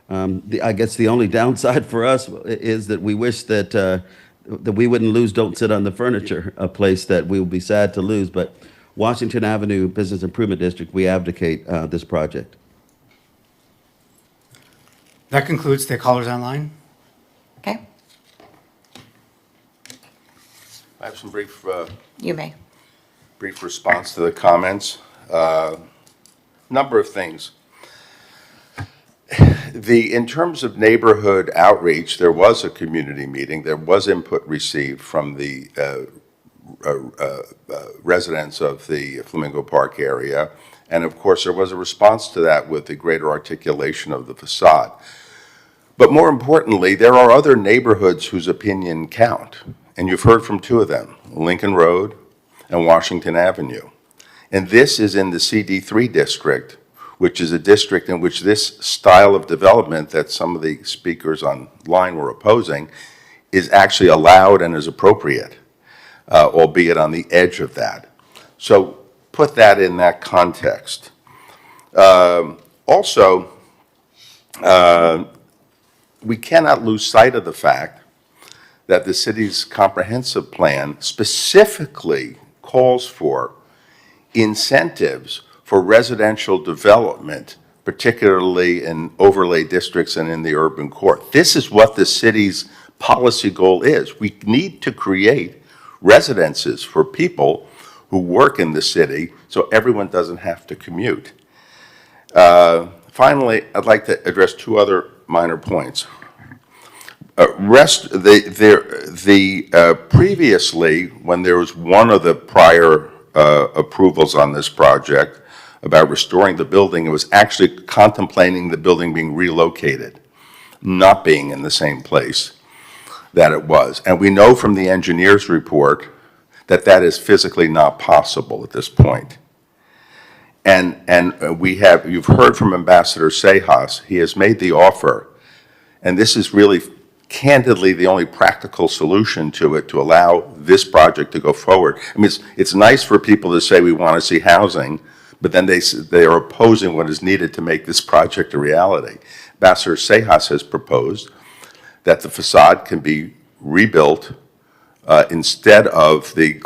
S17: I guess the only downside for us is that we wish that we wouldn't lose Don't Sit on the Furniture, a place that we would be sad to lose. But Washington Avenue Business Improvement District, we advocate this project.
S4: That concludes the callers online.
S2: Okay,
S5: I have some brief
S2: you may.
S5: brief response to the comments. Number of things. In terms of neighborhood outreach, there was a community meeting. There was input received from the residents of the Flamingo Park area. And of course, there was a response to that with the greater articulation of the facade. But more importantly, there are other neighborhoods whose opinion count. And you've heard from two of them, Lincoln Road and Washington Avenue. And this is in the CD3 district, which is a district in which this style of development that some of the speakers online were opposing is actually allowed and is appropriate, albeit on the edge of that. So put that in that context. Also, we cannot lose sight of the fact that the city's comprehensive plan specifically calls for incentives for residential development, particularly in overlay districts and in the urban core. This is what the city's policy goal is. We need to create residences for people who work in the city so everyone doesn't have to commute. Finally, I'd like to address two other minor points. Previously, when there was one of the prior approvals on this project about restoring the building, it was actually contemplating the building being relocated, not being in the same place that it was. And we know from the engineer's report that that is physically not possible at this point. And you've heard from Ambassador Seijas. He has made the offer, and this is really candidly the only practical solution to it, to allow this project to go forward. I mean, it's nice for people to say we want to see housing, but then they are opposing what is needed to make this project a reality. Ambassador Seijas has proposed that the facade can be rebuilt instead of the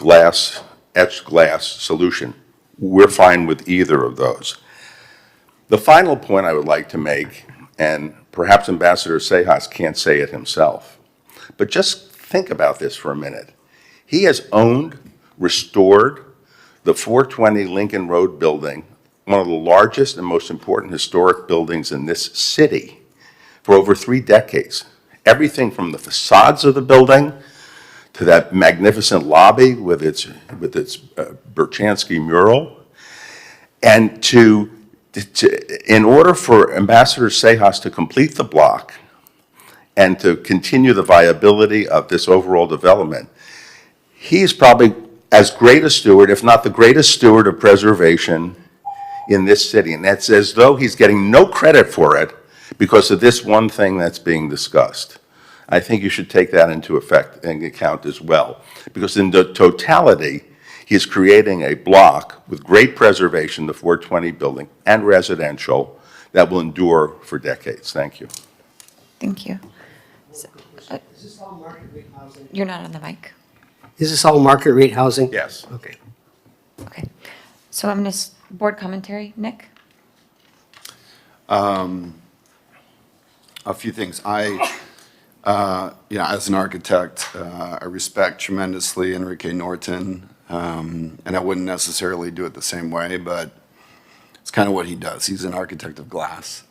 S5: etched glass solution. We're fine with either of those. The final point I would like to make, and perhaps Ambassador Seijas can't say it himself, but just think about this for a minute. He has owned, restored the 420 Lincoln Road building, one of the largest and most important historic buildings in this city, for over 3 decades. Everything from the facades of the building to that magnificent lobby with its Berchansky mural. And in order for Ambassador Seijas to complete the block and to continue the viability of this overall development, he's probably as great a steward, if not the greatest steward of preservation in this city. And that's as though he's getting no credit for it because of this one thing that's being discussed. I think you should take that into account as well, because in the totality, he's creating a block with great preservation, the 420 building, and residential that will endure for decades. Thank you.
S2: Thank you.
S8: Is this all market rate housing?
S2: You're not on the mic.
S8: Is this all market rate housing?
S5: Yes.
S8: Okay.
S2: Okay. So I'm going to, board commentary, Nick?
S10: A few things. As an architect, I respect tremendously Enrique Norton, and I wouldn't necessarily do it the same way, but it's kind of what he does. He's an architect of glass.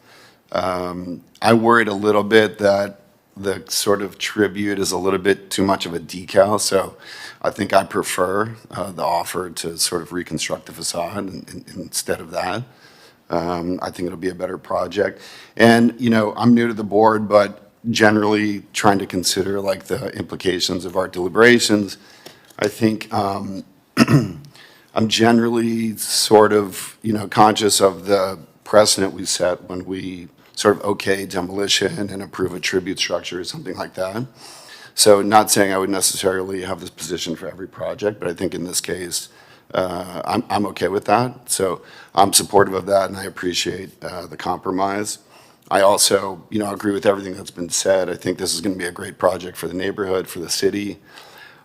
S10: I worried a little bit that the sort of tribute is a little bit too much of a decal, so I think I prefer the offer to sort of reconstruct the facade instead of that. I think it'll be a better project. And, I'm new to the board, but generally trying to consider like the implications of our deliberations. I think I'm generally sort of, conscious of the precedent we set when we sort of okay demolition and approve a tribute structure or something like that. So not saying I would necessarily have this position for every project, but I think in this case, I'm okay with that. So I'm supportive of that, and I appreciate the compromise. I also, agree with everything that's been said. I think this is going to be a great project for the neighborhood, for the city.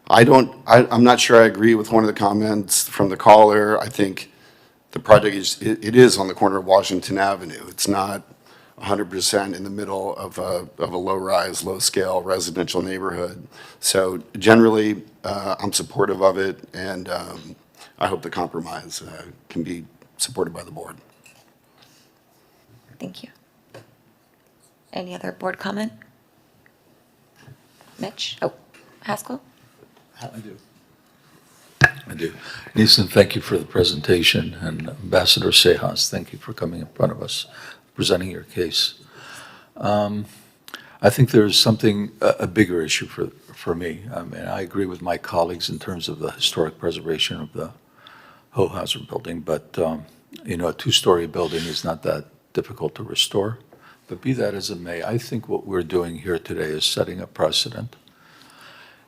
S10: I'm not sure I agree with one of the comments from the caller. I think the project is on the corner of Washington Avenue. It's not 100% in the middle of a low-rise, low-scale residential neighborhood. So generally, I'm supportive of it, and I hope the compromise can be supported by the board.
S2: Thank you. Any other board comment? Mitch? Oh, Haskell?
S6: I do. Neeson, thank you for the presentation, and Ambassador Sejas, thank you for coming in front of us, presenting your case. I think there's a bigger issue for me. I mean, I agree with my colleagues in terms of the historic preservation of the Hohauser building, but, a two-story building is not that difficult to restore. But be that as it may, I think what we're doing here today is setting a precedent.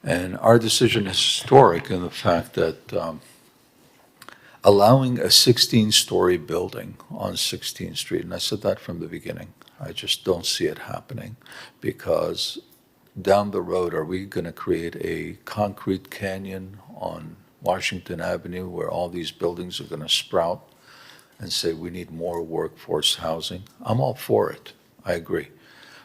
S6: And our decision is historic in the fact that allowing a 16-story building on 16th Street, and I said that from the beginning, I just don't see it happening, because down the road, are we going to create a concrete canyon on Washington Avenue where all these buildings are going to sprout and say we need more workforce housing? I'm all for it. I agree.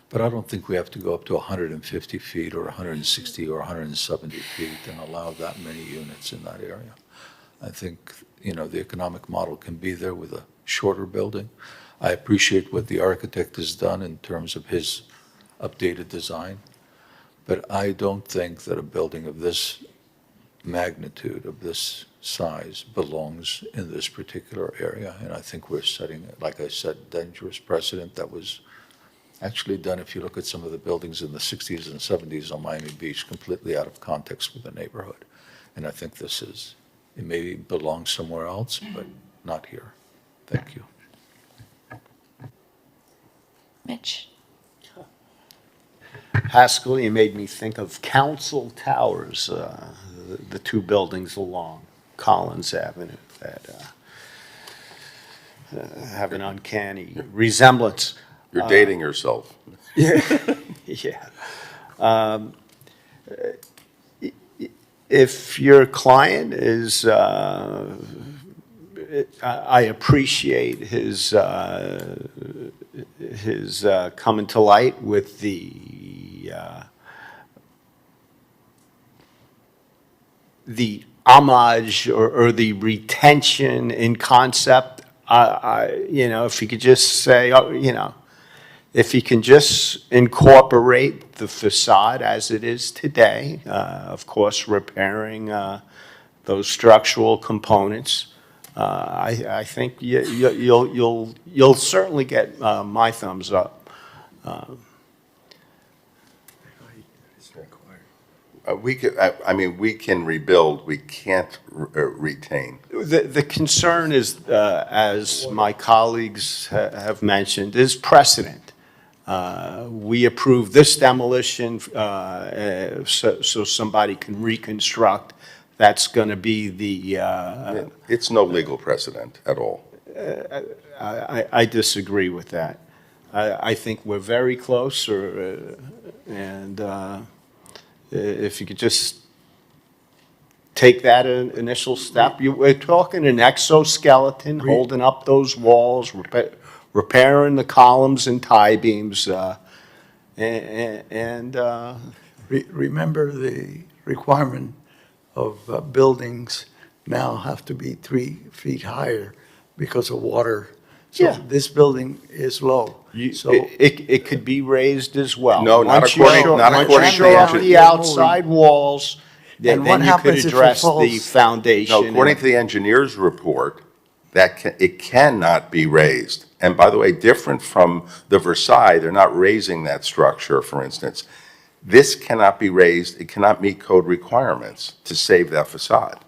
S6: But I don't think we have to go up to 150 feet or 160 or 170 feet and allow that many units in that area. I think, the economic model can be there with a shorter building. I appreciate what the architect has done in terms of his updated design, but I don't think that a building of this magnitude, of this size, belongs in this particular area. And I think we're setting, like I said, dangerous precedent that was actually done, if you look at some of the buildings in the 60s and 70s on Miami Beach, completely out of context with the neighborhood. And I think it maybe belongs somewhere else, but not here. Thank you.
S2: Mitch?
S7: Haskell, you made me think of Council Towers, the two buildings along Collins Avenue that have an uncanny resemblance.
S5: You're dating yourself.
S7: Yeah. If your client is, I appreciate his coming to light with the homage or the retention in concept. If you could just say, if you can just incorporate the facade as it is today, of course, repairing those structural components, I think you'll certainly get my thumbs up.
S5: We can rebuild, we can't retain.
S7: The concern is, as my colleagues have mentioned, is precedent. We approved this demolition so somebody can reconstruct. That's going to be the...
S5: It's no legal precedent at all.
S7: I disagree with that. I think we're very close, and if you could just take that initial step. We're talking an exoskeleton holding up those walls, repairing the columns and tie beams,
S6: Remember the requirement of buildings now have to be 3 feet higher because of water. So this building is low.
S7: It could be raised as well.
S5: No, not according to
S7: the outside walls, then you could address the foundation.
S5: No, according to the engineer's report, it cannot be raised. And by the way, different from the Versailles, they're not raising that structure, for instance. This cannot be raised. It cannot meet code requirements to save that facade.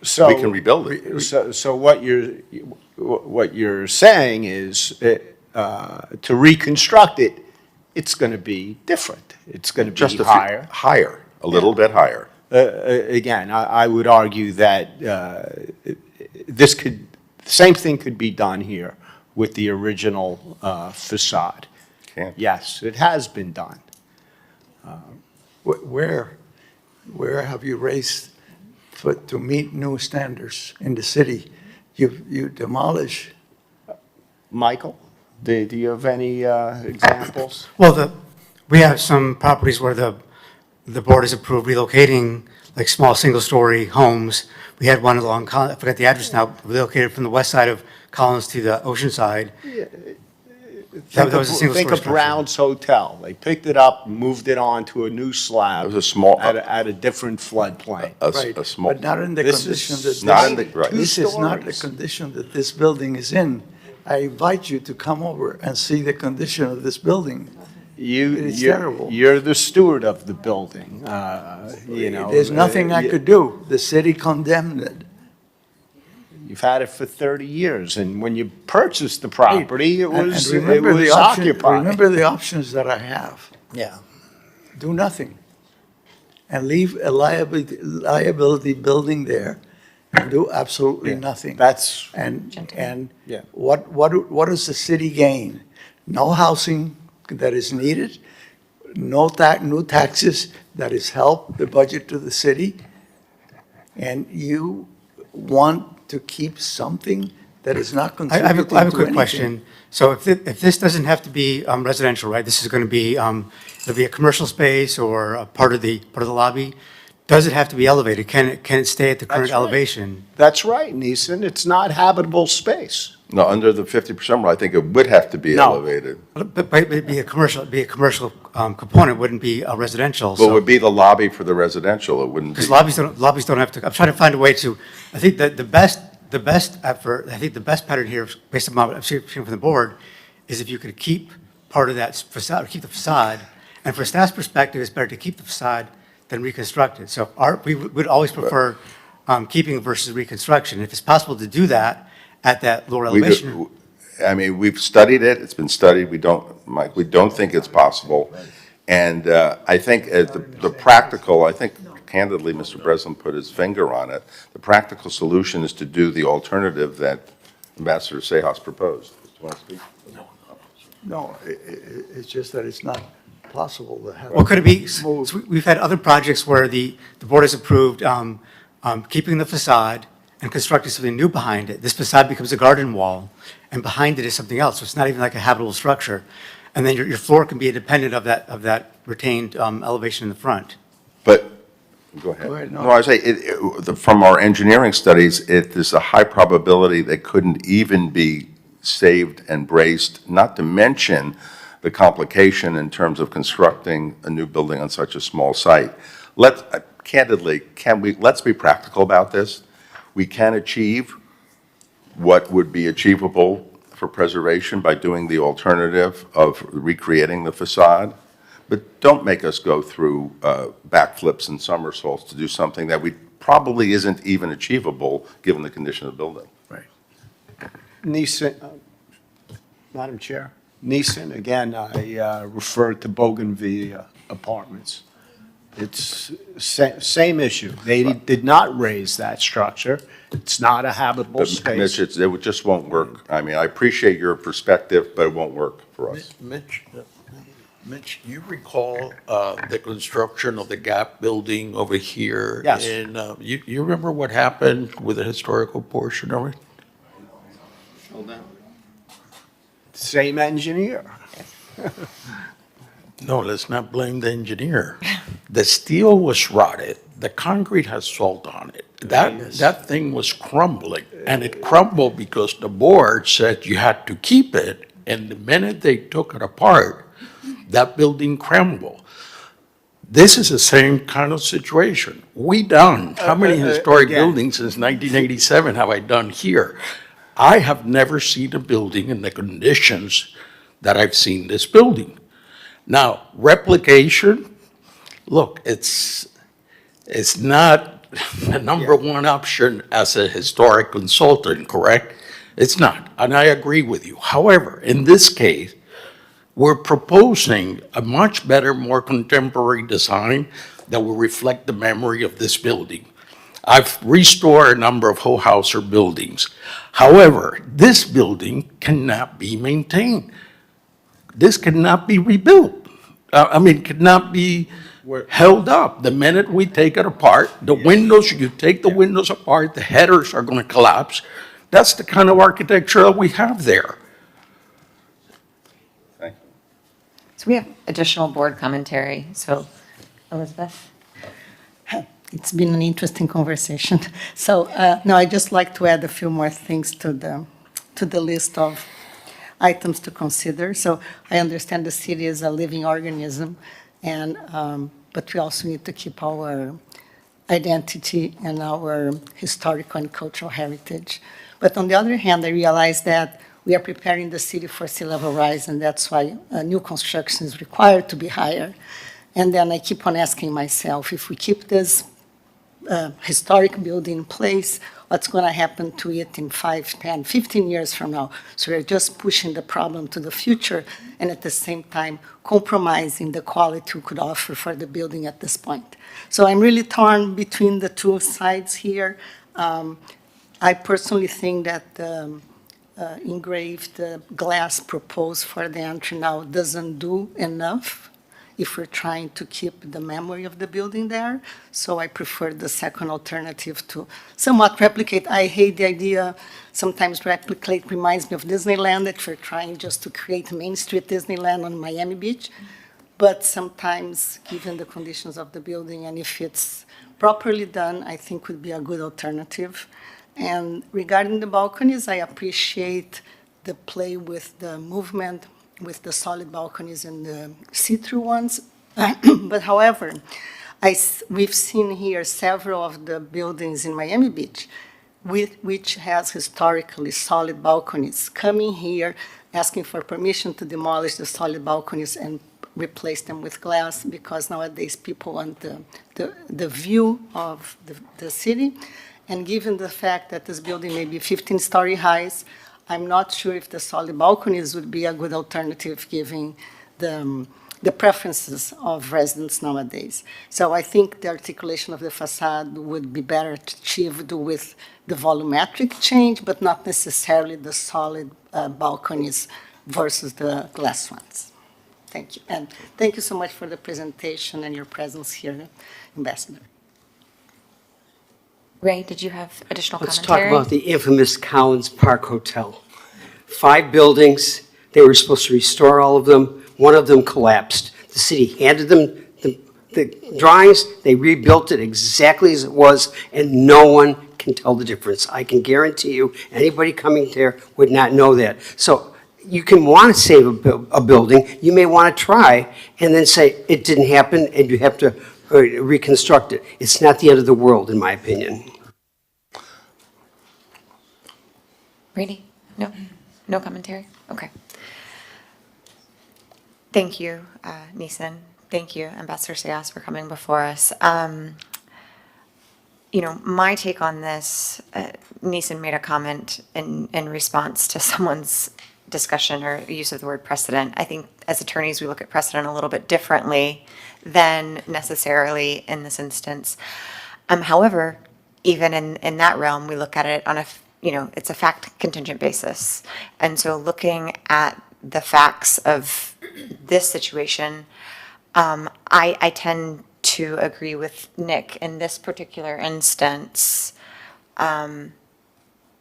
S7: So
S5: we can rebuild it.
S7: So what you're saying is, to reconstruct it, it's going to be different. It's going to be
S5: Just
S7: higher.
S5: higher, a little bit higher.
S7: Again, I would argue that same thing could be done here with the original facade.
S5: Can't.
S7: Yes, it has been done.
S6: Where have you raised to meet new standards in the city? You demolish.
S7: Michael, do you have any examples?
S4: Well, we have some properties where the board has approved relocating like small single-story homes. We had one along, I forget the address now, relocated from the west side of Collins to the ocean side. That was a single-story
S7: Think of
S4: structure.
S7: Brown's Hotel. They picked it up, moved it onto a new slab.
S5: It was a small-
S7: At a different floodplain.
S5: A small.
S6: But not in the
S7: This
S6: condition
S7: is
S6: that
S5: not in the- right.
S6: this is not the
S7: stories.
S6: condition that this building is in. I invite you to come over and see the condition of this building. It's terrible.
S7: You're the steward of the building, you know.
S6: There's nothing I could do. The city condemned it.
S7: You've had it for 30 years, and when you purchased the property, it
S6: And
S7: was
S6: remember the option-
S7: occupied.
S6: Remember the options that I have.
S7: Yeah.
S6: Do nothing. And leave a liability building there and do absolutely
S7: Yeah.
S6: nothing.
S7: That's,
S6: And
S7: Yeah.
S6: what does the city gain? No housing that is needed, new taxes that is help the budget to the city, and you want to keep something that is not
S4: I
S6: contributing
S4: have
S6: to
S4: a quick
S6: anything.
S4: question. So if this doesn't have to be residential, right? This is going to be, it'll be a commercial space or a part of the lobby. Does it have to be elevated? Can it stay at the current
S7: That's right.
S4: elevation?
S7: that's right, Neeson. It's not habitable space.
S5: No, under the 50% rule, I think it would have to be
S7: No.
S5: elevated.
S4: But it'd be a commercial component, wouldn't be a residential.
S5: But it would be the lobby for the residential, it wouldn't be.
S4: Because lobbies don't have to, I'm trying to find a way to, I think that the best effort, I think the best pattern here, based on what I've seen from the board, is if you could keep part of that facade, keep the facade, and for staff's perspective, it's better to keep the facade than reconstruct it. So we would always prefer keeping versus reconstruction. If it's possible to do that at that lower
S5: We
S4: elevation.
S5: do- I mean, we've studied it, it's been studied, Mike, we don't think it's possible. And I think the practical, I think candidly, Mr. Breslin put his finger on it. The practical solution is to do the alternative that Ambassador Sejas proposed. Do you want to speak?
S6: No, it's just that it's not possible to have.
S4: What could it be? So we've had other projects where the board has approved keeping the facade and constructing something new behind it. This facade becomes a garden wall, and behind it is something else. So it's not even like a habitable structure. And then your floor can be independent of that retained elevation in the front.
S5: But, go ahead.
S6: Go ahead, no.
S5: No, I was saying, from our engineering studies, there's a high probability that couldn't even be saved and braced, not to mention the complication in terms of constructing a new building on such a small site. Candidly, let's be practical about this. We can achieve what would be achievable for preservation by doing the alternative of recreating the facade, but don't make us go through backflips and somersaults to do something that probably isn't even achievable, given the condition of the building.
S7: Neeson, Madam Chair, Neeson, again, I refer to Bougainvillea Apartments. It's same issue. They did not raise that structure. It's not a habitable
S5: But
S7: space.
S5: Mitch, it just won't work. I mean, I appreciate your perspective, but it won't work for us.
S6: Mitch, you recall the construction of the Gap building over here?
S7: Yes.
S6: And you remember what happened with the historical portion of it?
S7: Same engineer.
S6: No, let's not blame the engineer. The steel was rotted, the concrete has salt on it. That thing was crumbling, and it crumbled because the board said you had to keep it, and the minute they took it apart, that building crumbled. This is the same kind of situation. How many historic
S7: again.
S6: buildings since 1987 have I done here? I have never seen a building in the conditions that I've seen this building. Now, replication, look, it's not the number one option as a historic consultant, correct? It's not, and I agree with you. However, in this case, we're proposing a much better, more contemporary design that will reflect the memory of this building. I've restored a number of Hochhauser buildings. However, this building cannot be maintained. This cannot be rebuilt. Cannot be held up. The minute we take it apart, the windows, you take the windows apart, the headers are going to collapse. That's the kind of architecture that we have there.
S2: So we have additional board commentary. So, Elizabeth?
S9: It's been an interesting conversation. So, no, I'd just like to add a few more things to the list of items to consider. So I understand the city is a living organism, and but we also need to keep our identity and our historical and cultural heritage. But on the other hand, I realize that we are preparing the city for sea level rise, and that's why new construction is required to be higher. And then I keep on asking myself, if we keep this historic building in place, what's going to happen to it in 5, 10, 15 years from now? So we're just pushing the problem to the future and at the same time compromising the quality we could offer for the building at this point. So I'm really torn between the two sides here. I personally think that the engraved glass proposed for the entry now doesn't do enough if we're trying to keep the memory of the building there. So I prefer the second alternative to somewhat replicate. I hate the idea, sometimes replicate reminds me of Disneyland, that we're trying just to create Main Street Disneyland on Miami Beach. But sometimes, given the conditions of the building, and if it's properly done, I think would be a good alternative. And regarding the balconies, I appreciate the play with the movement, with the solid balconies and the see-through ones. But however, we've seen here several of the buildings in Miami Beach which has historically solid balconies, coming here, asking for permission to demolish the solid balconies and replace them with glass, because nowadays people want the view of the city. And given the fact that this building may be 15-story highs, I'm not sure if the solid balconies would be a good alternative, given the preferences of residents nowadays. So I think the articulation of the facade would be better achieved with the volumetric change, but not necessarily the solid balconies versus the glass ones. Thank you. And thank you so much for the presentation and your presence here, Ambassador.
S2: Ray, did you have additional
S8: Let's
S2: commentary?
S8: talk about the infamous Collins Park Hotel. 5 buildings, they were supposed to restore all of them. One of them collapsed. The city handed them the drawings, they rebuilt it exactly as it was, and no one can tell the difference. I can guarantee you, anybody coming there would not know that. So you can want to save a building, you may want to try, and then say it didn't happen, and you have to reconstruct it. It's not the end of the world, in my opinion.
S2: Rainey? No? No commentary? Okay. Thank you, Neeson. Thank you, Ambassador Sayas, for coming before us. My take on this, Neeson made a comment in response to someone's discussion or use of the word precedent. I think as attorneys, we look at precedent a little bit differently than necessarily in this instance. However, even in that realm, we look at it on it's a fact contingent basis. And so looking at the facts of this situation, I tend to agree with Nick in this particular instance.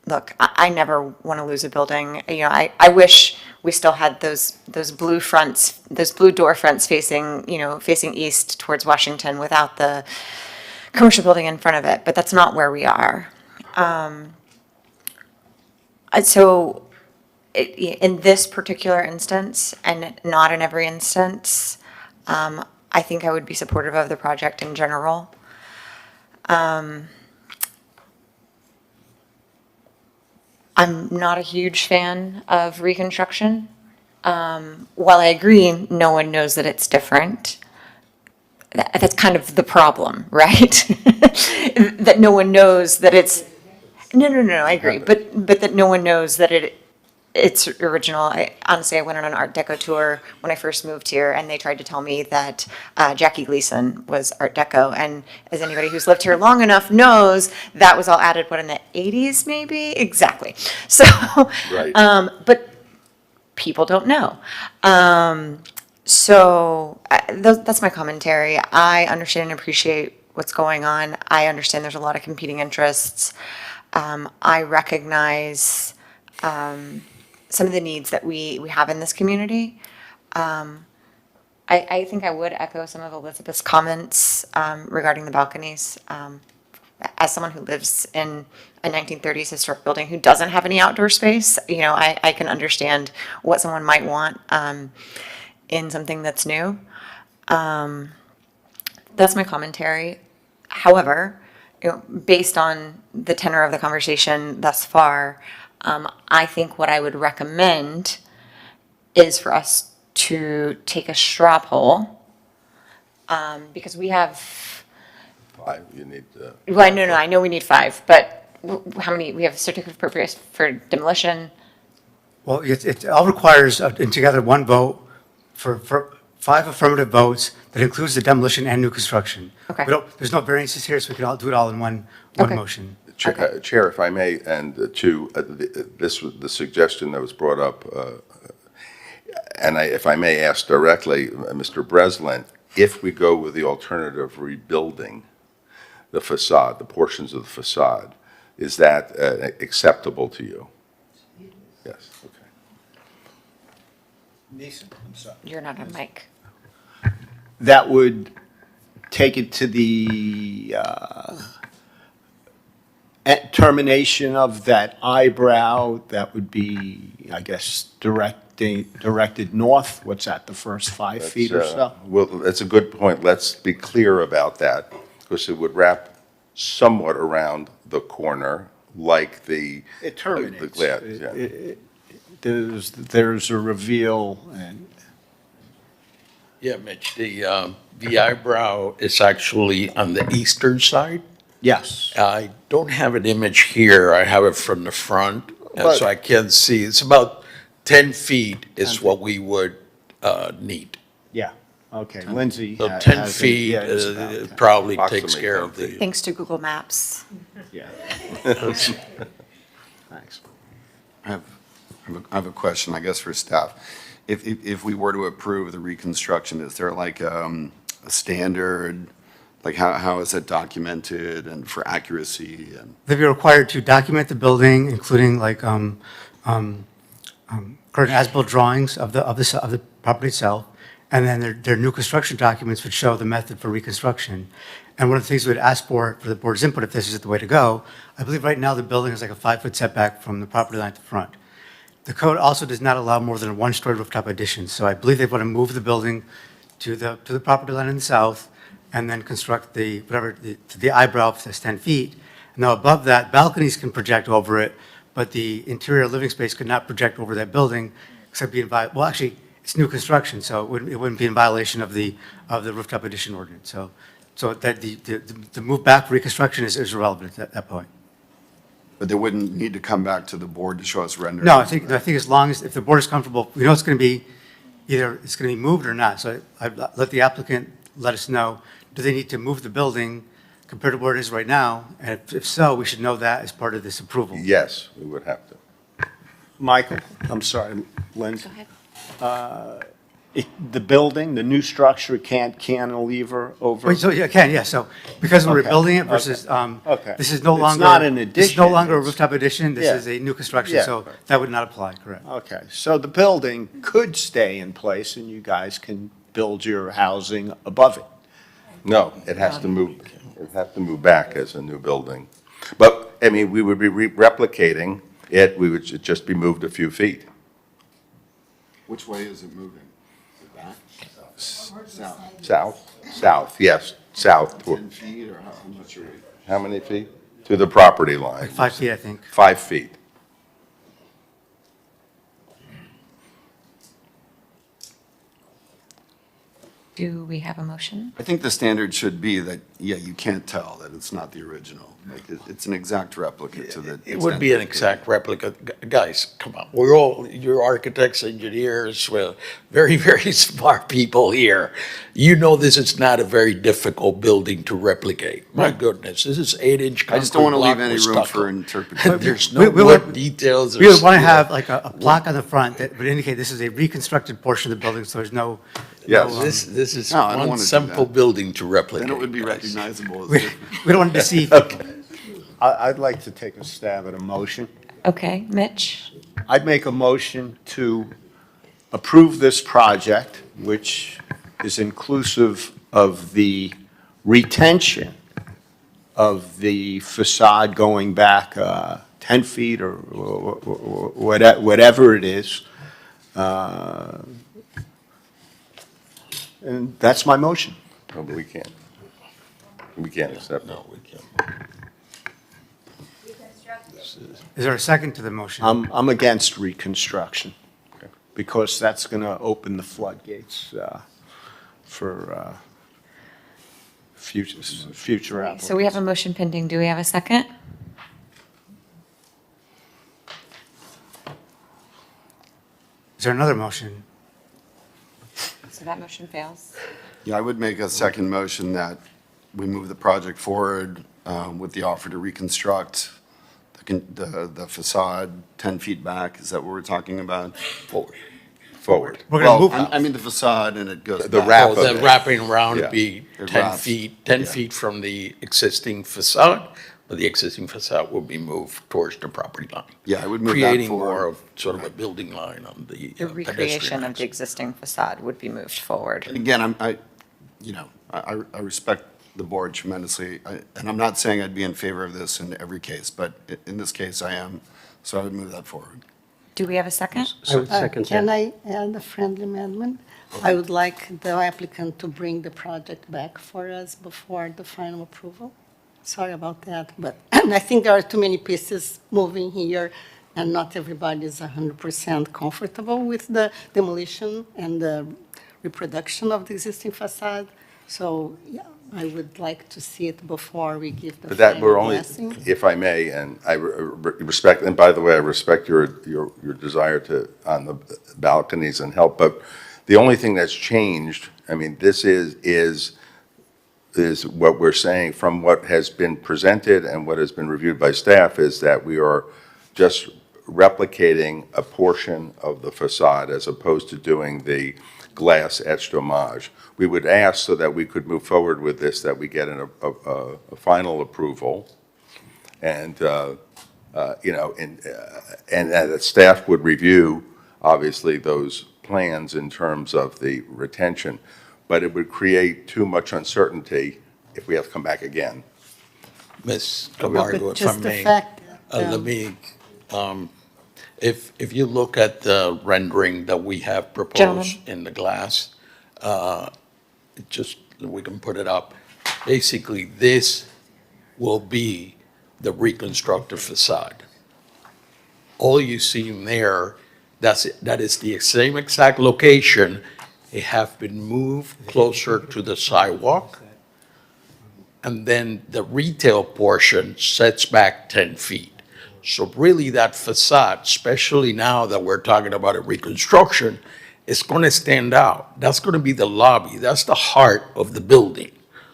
S2: Look, I never want to lose a building. I wish we still had those blue fronts, those blue door fronts facing east towards Washington without the commercial building in front of it, but that's not where we are. So in this particular instance, and not in every instance, I think I would be supportive of the project in general. I'm not a huge fan of reconstruction. While I agree, no one knows that it's different. That's kind of the problem, right? That no one knows that it's No, I agree, but that no one knows that it's original. Honestly, I went on an Art Deco tour when I first moved here, and they tried to tell me that Jackie Gleason was Art Deco, and as anybody who's lived here long enough knows, that was all added, what, in the 80s, maybe? Exactly. So,
S5: Right.
S2: But people don't know. That's my commentary. I understand and appreciate what's going on. I understand there's a lot of competing interests. I recognize some of the needs that we have in this community. I think I would echo some of Elizabeth's comments regarding the balconies. As someone who lives in a 1930s historic building who doesn't have any outdoor space, I can understand what someone might want in something that's new. That's my commentary. However, based on the tenor of the conversation thus far, I think what I would recommend is for us to take a straw poll, because we have,
S5: 5, you need,
S2: well, no, I know we need 5, but how many, we have certificate of appropriateness for demolition.
S4: Well, it all requires, together, one vote for 5 affirmative votes that includes the demolition and new construction.
S2: Okay.
S4: There's no variances here, so we can all do it all in one
S2: Okay.
S4: motion.
S5: Chair, if I may, and this was the suggestion that was brought up, and if I may ask directly, Mr. Breslin, if we go with the alternative rebuilding the facade, the portions of the facade, is that acceptable to you? Yes, okay.
S7: Neeson, I'm sorry.
S2: You're not on mic.
S7: That would take it to the termination of that eyebrow. That would be, I guess, directed north. What's that, the first 5 feet or so?
S5: Well, that's a good point. Let's be clear about that, because it would wrap somewhat around the corner, like the.
S7: It terminates.
S5: The glass, yeah.
S7: There's a reveal, and
S6: Yeah, Mitch, the eyebrow is actually on the eastern side.
S7: yes.
S6: I don't have an image here. I have it from the front, and
S7: But-
S6: so I can see, it's about 10 feet is what we would need.
S7: Yeah, okay, Lindsay.
S6: So
S7: ha-
S6: 10
S7: has it.
S6: feet
S7: Yeah, it's about 10.
S6: probably takes
S5: Approximately
S6: care
S5: 10
S6: of the.
S2: Thanks to Google Maps.
S7: Yeah. Thanks.
S10: I have a question, I guess, for staff. If we were to approve the reconstruction, is there like a standard, like how is it documented and for accuracy and?
S4: They'd be required to document the building, including like current as-built drawings of the property itself, and then their new construction documents would show the method for reconstruction. And one of the things we'd ask for the board's input, if this is the way to go, I believe right now the building is like a 5-foot setback from the property line to the front. The code also does not allow more than a 1-story rooftop addition, so I believe they want to move the building to the property line in the south, and then construct to the eyebrow that's 10 feet. Now, above that, balconies can project over it, but the interior living space could not project over that building, except being, well, actually, it's new construction, so it wouldn't be in violation of the rooftop addition ordinance. So that the move back for reconstruction is irrelevant at that point.
S10: But they wouldn't need to come back to the board to show us rendering?
S4: No, I think as long as, if the board is comfortable, we know it's going to be, either it's going to be moved or not. So I'd let the applicant let us know, do they need to move the building compared to where it is right now? And if so, we should know that as part of this approval.
S5: Yes, we would have to.
S7: Michael, I'm sorry, Lindsay.
S2: Go ahead.
S7: The building, the new structure can't cantilever over?
S4: Wait, so, yeah, can, yeah, so, because we're
S7: Okay,
S4: rebuilding it versus,
S7: okay.
S4: this is no
S7: It's
S4: longer.
S7: not an
S4: This is no
S7: addition,
S4: longer a
S7: it's-
S4: rooftop addition, this
S7: Yeah.
S4: is a new construction,
S7: Yeah.
S4: so that would not apply, correct?
S7: Okay, so the building could stay in place and you guys can build your housing above it?
S5: No, it has to move back as a new building. But, I mean, we would be replicating it, we would just be moved a few feet.
S10: Which way is it moving? Is it back?
S5: South, yes, south.
S10: 10 feet or how much are we?
S5: How many feet? To the property line.
S4: Like 5 feet, I think.
S5: 5 feet.
S2: Do we have a motion?
S10: I think the standard should be that, yeah, you can't tell that it's not the original. Like, it's an exact replica to the.
S6: It would be an exact replica. Guys, come on, we're all, you're architects, engineers, well, very, very smart people here. You know this is not a very difficult building to replicate. My goodness, this is 8-inch
S10: I just don't want to leave
S6: concrete
S10: any
S6: block
S10: room
S6: with
S10: for
S6: stucco.
S10: interpretation.
S6: There's no
S4: We
S6: wood
S4: would-
S6: details.
S4: We would want to
S6: there's,
S4: have like a plaque on the front that would indicate this is a reconstructed portion of the building, so there's no.
S5: Yes.
S4: no,
S6: This is
S10: No, I don't
S6: one
S10: wanna do
S6: simple
S10: that.
S6: building to replicate.
S10: Then it would be
S6: guys.
S10: recognizable as
S4: We
S10: different.
S4: we don't want to deceive people.
S7: I'd like to take a stab at a motion.
S2: Okay, Mitch?
S7: I'd make a motion to approve this project, which is inclusive of the retention of the facade going back 10 feet or whatever it is. And that's my motion.
S5: No, but we can't. We can't accept it.
S6: No, we can't.
S4: Is there a second to the motion?
S7: I'm against reconstruction because that's going to open the floodgates for future applicants.
S2: So we have a motion pending. Do we have a second?
S4: Is there another motion?
S2: So that motion fails.
S10: Yeah, I would make a second motion that we move the project forward with the offer to reconstruct the facade 10 feet back. Is that what we're talking about?
S6: Forward.
S5: Forward.
S4: We're going to
S10: Well,
S4: move.
S10: I mean the facade and it goes
S5: The
S10: back.
S5: wrap
S6: Oh,
S5: of
S6: the
S5: it.
S6: wrapping around
S5: Yeah.
S6: be
S10: It
S6: 10
S10: wraps.
S6: feet, 10
S10: Yeah.
S6: feet from the existing facade, but the existing facade will be moved towards the property line.
S10: Yeah, I would move that
S6: Creating
S10: forward.
S6: more of sort of a building line on the
S2: The recreation
S6: pedestrian
S2: of the
S6: access.
S2: existing facade would be moved forward.
S10: Again, I respect the board tremendously, and I'm not saying I'd be in favor of this in every case, but in this case I am, so I would move that forward.
S2: Do we have a second?
S8: I would second
S9: Can
S8: that.
S9: I add a friendly amendment? I would like the applicant to bring the project back for us before the final approval. Sorry about that, but I think there are too many pieces moving here, and not everybody is 100% comfortable with the demolition and the reproduction of the existing facade. So, yeah, I would like to see it before we give the
S5: But that, we're
S9: final
S5: only,
S9: blessing.
S5: if I may, and I respect, and by the way, I respect your desire to, on the balconies and help, but the only thing that's changed, I mean, this is what we're saying from what has been presented and what has been reviewed by staff is that we are just replicating a portion of the facade as opposed to doing the glass etched homage. We would ask so that we could move forward with this, that we get a final approval, and and that staff would review, obviously, those plans in terms of the retention, but it would create too much uncertainty if we have to come back again.
S6: Ms.
S9: But
S6: Camargo, if I
S9: just the
S6: may,
S9: fact
S6: let me, if you look at the rendering that we have proposed
S2: Gentlemen.
S6: in the glass, we can put it up. Basically, this will be the reconstructed facade. All you see in there, that is the same exact location. It have been moved closer to the sidewalk. And then the retail portion sets back 10 feet. So really that facade, especially now that we're talking about a reconstruction, is going to stand out. That's going to be the lobby. That's the heart of the building.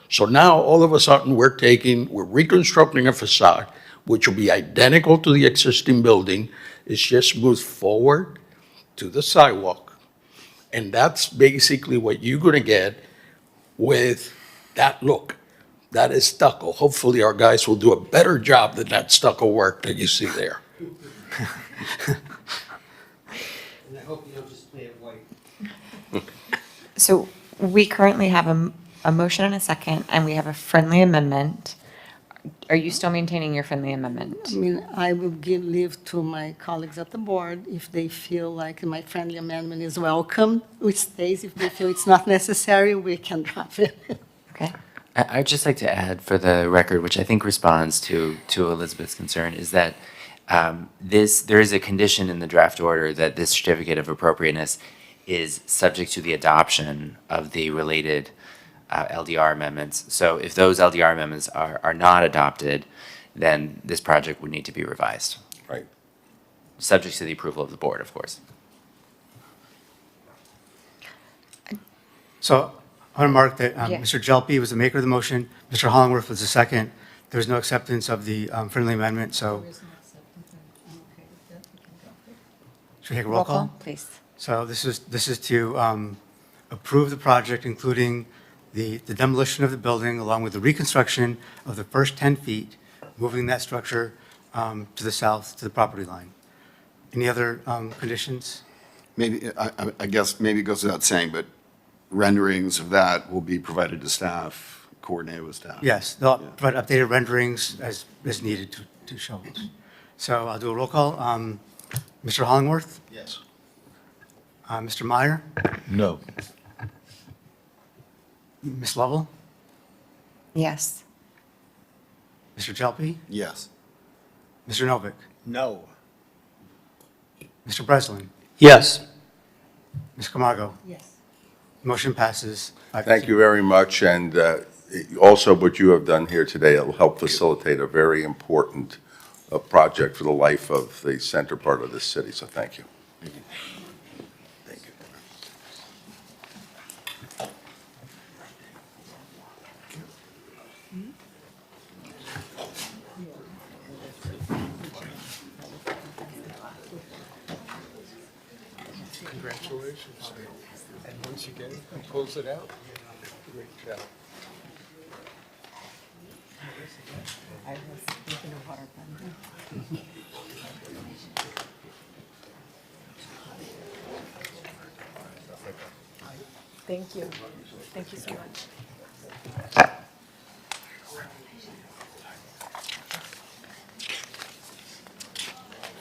S6: So now all of a sudden we're reconstructing a facade, which will be identical to the existing building. It's just moved forward to the sidewalk. And that's basically what you're going to get with that look. That is stucco. Hopefully, our guys will do a better job than that stucco work that you see there.
S8: And I hope you don't just play it white.
S2: So we currently have a motion and a second, and we have a friendly amendment. Are you still maintaining your friendly amendment?
S9: I mean, I will give leave to my colleagues at the board if they feel like my friendly amendment is welcome, which stays. If they feel it's not necessary, we can drop it.
S2: Okay.
S15: I'd just like to add for the record, which I think responds to Elizabeth's concern, is that there is a condition in the draft order that this certificate of appropriateness is subject to the adoption of the related LDR amendments. So if those LDR amendments are not adopted, then this project would need to be revised.
S5: Right.
S15: Subject to the approval of the board, of course.
S4: So I want to mark that
S2: Yeah.
S4: Mr. Jelpe was the maker of the motion, Mr. Hollingworth was the second. There was no acceptance of the friendly amendment, so. Should we take a roll call?
S2: Please.
S4: So this is to approve the project, including the demolition of the building, along with the reconstruction of the first 10 feet, moving that structure to the south, to the property line. Any other conditions?
S10: Maybe, I guess, maybe it goes without saying, but renderings of that will be provided to staff, coordinated with staff.
S4: Yes, they'll provide updated renderings as needed to show it. So I'll do a roll call. Mr. Hollingworth?
S6: Yes.
S4: Mr. Meyer?
S6: No.
S4: Ms. Lovell?
S2: Yes.
S4: Mr. Jelpe?
S10: Yes.
S4: Mr. Novick?
S7: No.
S4: Mr. Breslin?
S8: Yes.
S4: Ms. Camargo?
S9: Yes.
S4: Motion passes.
S5: Thank you very much, and also what you have done here today will help facilitate a very important project for the life of the center part of this city, so thank you. Thank you.
S6: Congratulations. And once you get it and pulls it out, great job.
S9: I was thinking of water pen. Thank you. Thank you so much.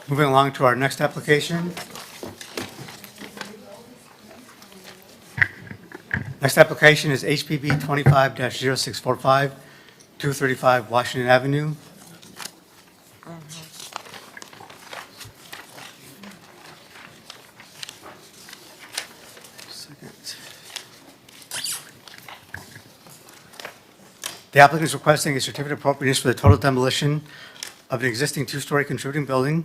S4: Moving along to our next application. Next application is HPB 25-0645, 235 Washington Avenue. The applicant is requesting a certificate of appropriateness for the total demolition of an existing two-story contributing building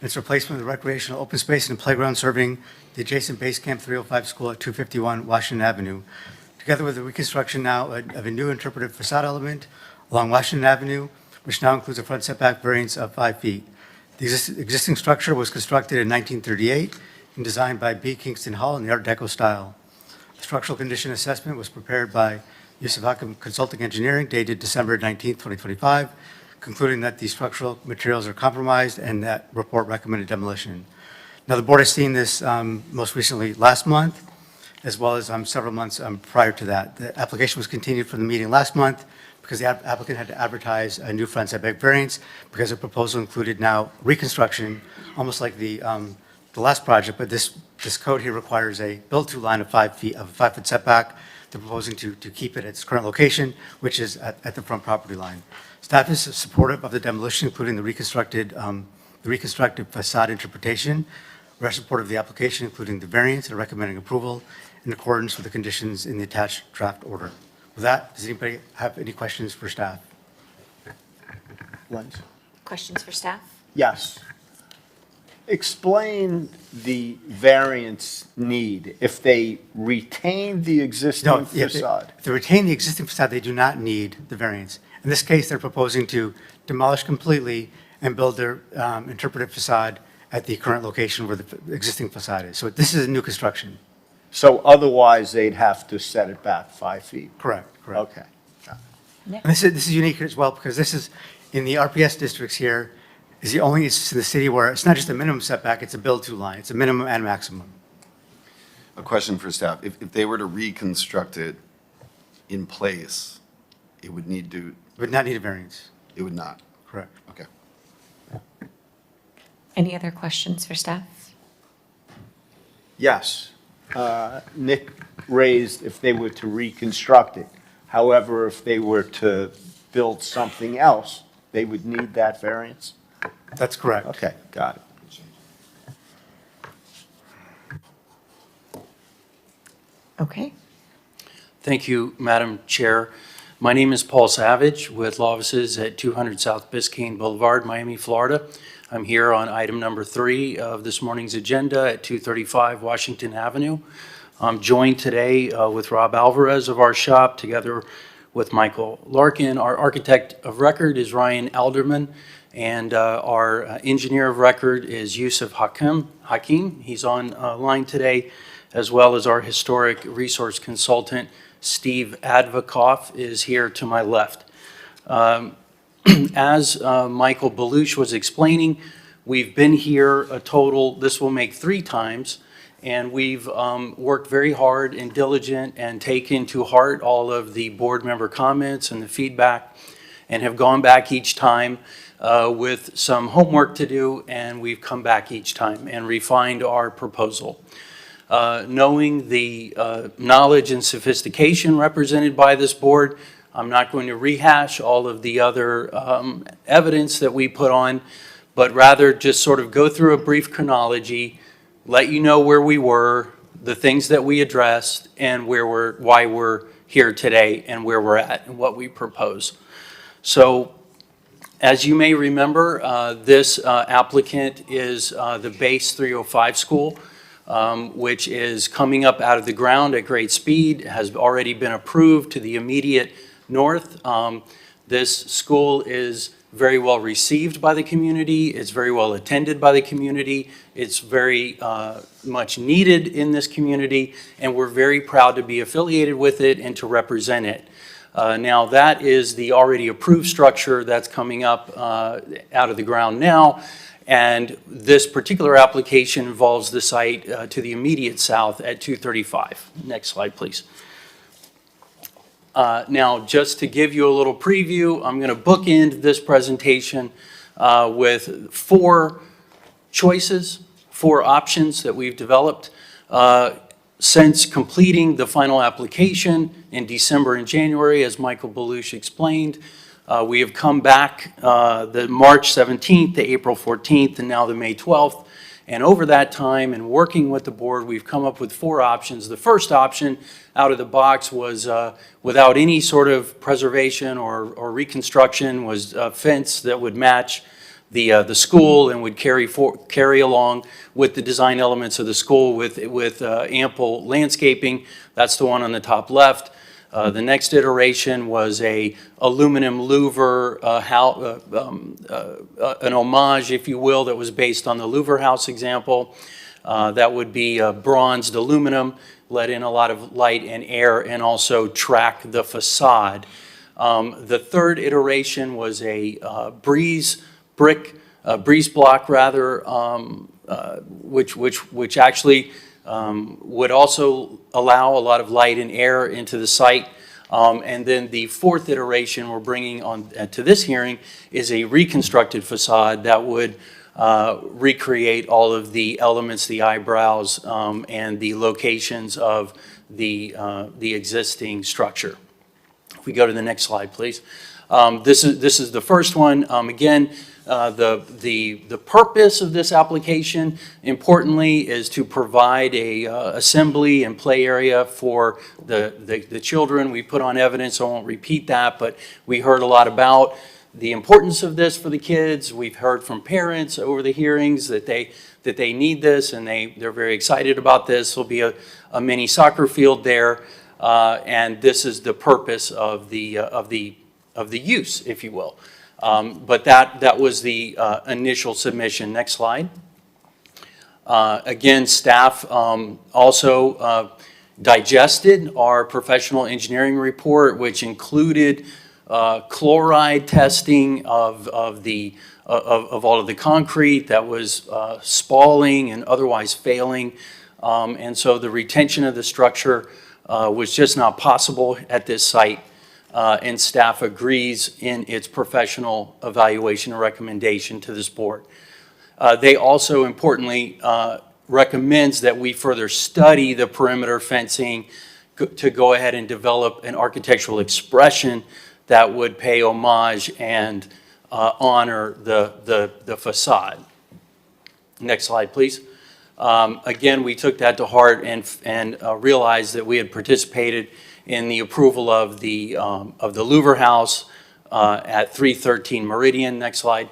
S4: and its replacement with recreational open space and a playground serving the adjacent Base Camp 305 school at 251 Washington Avenue, together with the reconstruction now of a new interpretive facade element along Washington Avenue, which now includes a front setback variance of 5 feet. The existing structure was constructed in 1938 and designed by B. Kingston Hall in the Art Deco style. The structural condition assessment was prepared by Yusuf Hakim Consulting Engineering dated December 19, 2025, concluding that the structural materials are compromised and that report recommended demolition. Now, the board has seen this most recently last month, as well as several months prior to that. The application was continued from the meeting last month because the applicant had to advertise a new front setback variance because the proposal included now reconstruction, almost like the last project, but this code here requires a build-to line of 5 feet, of a 5-foot setback. They're proposing to keep it at its current location, which is at the front property line. Staff is supportive of the demolition, including the reconstructed facade interpretation. We're supportive of the application, including the variance, and recommending approval in accordance with the conditions in the attached draft order. With that, does anybody have any questions for staff?
S7: Lens?
S2: Questions for staff?
S7: Yes. Explain the variance need if they retain the existing
S4: No, if
S7: facade.
S4: if they retain the existing facade, they do not need the variance. In this case, they're proposing to demolish completely and build their interpretive facade at the current location where the existing facade is. So this is a new construction.
S7: So otherwise, they'd have to set it back 5 feet?
S4: Correct, correct.
S7: Okay.
S4: And this is unique as well because this is, in the RPS districts here, is the only instance in the city where it's not just a minimum setback, it's a build-to line. It's a minimum and maximum.
S10: A question for staff. If they were to reconstruct it in place, it would need to,
S4: Would not need a variance.
S10: it would not?
S4: Correct.
S10: Okay.
S2: Any other questions for staff?
S7: Yes. Nick raised if they were to reconstruct it. However, if they were to build something else, they would need that variance?
S4: That's correct.
S7: Okay, got it.
S2: Okay.
S18: Thank you, Madam Chair. My name is Paul Savage with law offices at 200 South Biscayne Boulevard, Miami, Florida. I'm here on item number 3 of this morning's agenda at 235 Washington Avenue. I'm joined today with Rob Alvarez of our shop, together with Michael Larkin. Our architect of record is Ryan Alderman, and our engineer of record is Yusuf Hakim. He's on line today, as well as our historic resource consultant, Steve Advokoff, is here to my left. As Michael Belush was explaining, we've been here a total, this will make 3 times, and we've worked very hard and diligent and taken to heart all of the board member comments and the feedback, and have gone back each time with some homework to do, and we've come back each time and refined our proposal. Knowing the knowledge and sophistication represented by this board, I'm not going to rehash all of the other evidence that we put on, but rather just sort of go through a brief chronology, let you know where we were, the things that we addressed, and why we're here today, and where we're at, and what we propose. So, as you may remember, this applicant is the Base 305 school, which is coming up out of the ground at great speed, has already been approved to the immediate north. This school is very well received by the community. It's very well attended by the community. It's very much needed in this community, and we're very proud to be affiliated with it and to represent it. Now, that is the already approved structure that's coming up out of the ground now, and this particular application involves the site to the immediate south at 235. Next slide, please. Now, just to give you a little preview, I'm going to bookend this presentation with 4 choices, 4 options that we've developed. Since completing the final application in December and January, as Michael Belush explained, we have come back the March 17th, the April 14th, and now the May 12th. And over that time, and working with the board, we've come up with 4 options. The first option out of the box was without any sort of preservation or reconstruction, was a fence that would match the school and would carry along with the design elements of the school with ample landscaping. That's the one on the top left. The next iteration was a aluminum louver, an homage, if you will, that was based on the Louver House example. That would be bronzed aluminum, let in a lot of light and air, and also track the facade. The third iteration was a breeze block rather, which actually would also allow a lot of light and air into the site. And then the fourth iteration we're bringing on to this hearing is a reconstructed facade that would recreate all of the elements, the eyebrows, and the locations of the existing structure. If we go to the next slide, please. This is the first one. Again, the purpose of this application, importantly, is to provide a assembly and play area for the children. We put on evidence, so I won't repeat that, but we heard a lot about the importance of this for the kids. We've heard from parents over the hearings that they need this, and they're very excited about this. There'll be a mini soccer field there, and this is the purpose of the use, if you will. But that was the initial submission. Next slide. Again, staff also digested our professional engineering report, which included chloride testing of all of the concrete that was spalling and otherwise failing. And so the retention of the structure was just not possible at this site. And staff agrees in its professional evaluation and recommendation to this board. They also importantly recommends that we further study the perimeter fencing to go ahead and develop an architectural expression that would pay homage and honor the facade. Next slide, please. Again, we took that to heart and realized that we had participated in the approval of the louver house at 313 Meridian, next slide,